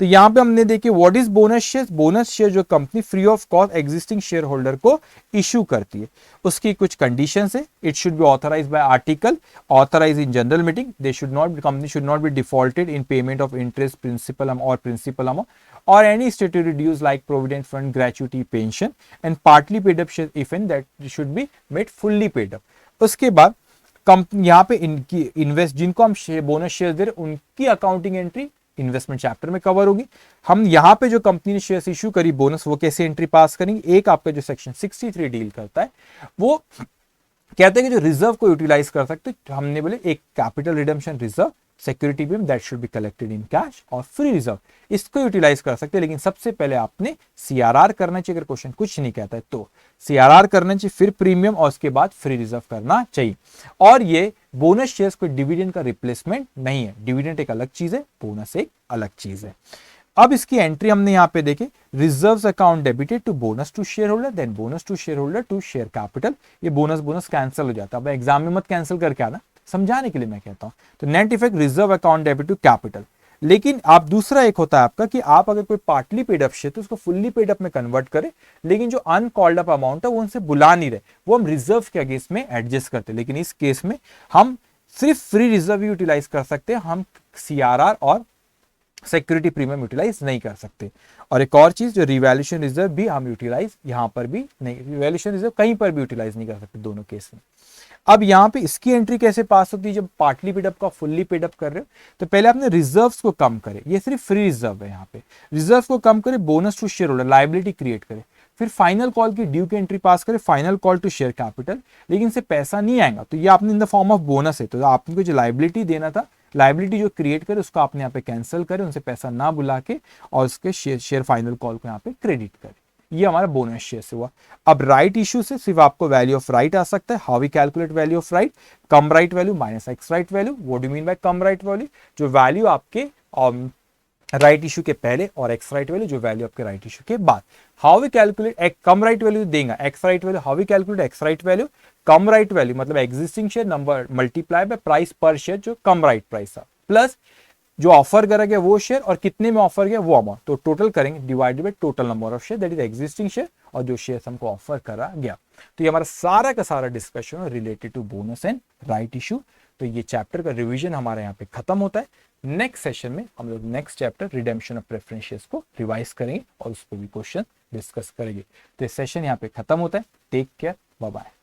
तो यहाँ पे हमने देखे what is bonus share, bonus share जो company free of cost existing share holder को इशू करती है, उसकी कुछ कंडीशंस है, it should be authorized by article, authorized in general meeting, they should not be, company should not be defaulted in payment of interest principal और principal amount or any statutory dues like provident fund, gratuity, pension and partly paid up shares if and that should be made fully paid up। उसके बाद company यहाँ पे इनकी invest, जिनको हम bonus share दे रहे उनकी अकाउंटिंग एंट्री इन्वेस्टमेंट चैप्टर में कवर होगी। हम यहाँ पे जो कंपनी ने शेयर्स इशू करी बोनस, वो कैसे एंट्री पास करेंगे, एक आपका जो सेक्शन 63 डील करता है, वो कहते हैं कि जो रिजर्व को यूटिलाइज कर सकते, हमने बोले एक कैपिटल रिडम्पशन रिजर्व, सिक्योरिटी भी that should be collected in cash और फ्री रिजर्व, इसको यूटिलाइज कर सकते हैं। लेकिन सबसे पहले आपने सीआरआर करना चाहिए, अगर क्वेश्चन कुछ नहीं कहता है तो सीआरआर करना चाहिए, फिर प्रीमियम और उसके बाद फ्री रिजर्व करना चाहिए। और ये बोनस शेयर्स कोई डिविडेंड का रिप्लेसमेंट नहीं है, डिविडेंड एक अलग चीज है, बोनस एक अलग चीज है। अब इसकी एंट्री हमने यहाँ पे देखे, reserves account debited to bonus to share holder, then bonus to share holder to share capital, ये बोनस कैंसिल हो जाता है। अब एग्जाम में मत कैंसिल करके आना, समझाने के लिए मैं कहता हूं। तो net effect reserve account debit to capital. लेकिन आप दूसरा एक होता है आपका कि आप अगर कोई पार्टली पेड अप शेयर तो उसको फुल्ली पेड अप में कन्वर्ट करें, लेकिन जो अनकॉल्ड अप अमाउंट है वो उनसे बुला नहीं रहे, वो हम रिजर्व के अगेंस्ट में एडजस्ट करते हैं। लेकिन इस केस में हम सिर्फ फ्री रिजर्व यूटिलाइज कर सकते हैं, हम सीआरआर और सिक्योरिटी प्रीमियम यूटिलाइज नहीं कर सकते। और एक और चीज, जो रिवैल्यूएशन रिजर्व भी हम यूटिलाइज यहां पर भी नहीं, रिवैल्यूएशन रिजर्व कहीं पर भी यूटिलाइज नहीं कर सकते दोनों केस में। अब यहाँ पे इसकी एंट्री कैसे पास होती है जब पार्टली पेड अप का फुल्ली पेड अप कर रहे हो, तो पहले आपने रिजर्व्स को कम करे, ये सिर्फ फ्री रिजर्व है, यहाँ पे रिजर्व्स को कम करे, bonus to share holder, liability create करे, फिर फाइनल कॉल की ड्यू की एंट्री पास करे, final call to share capital, लेकिन से पैसा नहीं आएगा तो ये आपने in the form of bonus है, तो आपको जो लाइबिलिटी देना था, लाइबिलिटी जो क्रिएट करे उसको आपने यहाँ पे कैंसिल करे, उनसे पैसा ना बुला के, और उसके शेयर फाइनल कॉल को यहाँ पे क्रेडिट करे। ये हमारा बोनस शेयर से हुआ। अब राइट इश्यू से सिर्फ आपको वैल्यू ऑफ राइट आ सकता है। How we calculate value of right? Cum right value minus ex right value. What do mean by cum right value? जो वैल्यू आपके राइट इशू के पहले और एक्स राइट वैल्यू जो वैल्यू आपके राइट इशू के बाद। How we calculate? एक कम राइट वैल्यू देगा ex right value. How we calculate ex right value? Cum right value मतलब existing share number multiply by price पर शेयर जो कम right price था, प्लस जो ऑफर करा गया वो शेयर और कितने में ऑफर गया वो अमाउंट, तो टोटल करेंगे divided by total number of share that is existing share और जो शेयर हमको ऑफर करा गया। तो ये हमारा सारा का सारा discussion related to bonus and right issue. तो ये चैप्टर का रिवीजन हमारे यहाँ पे खत्म होता है। नेक्स्ट सेशन में हम लोग next chapter redemption of preference shares को रिवाइज करेंगे और उस पर भी क्वेश्चन डिस्कस करेंगे। तो ये सेशन यहाँ पे खत्म होता है। Take care, bye bye.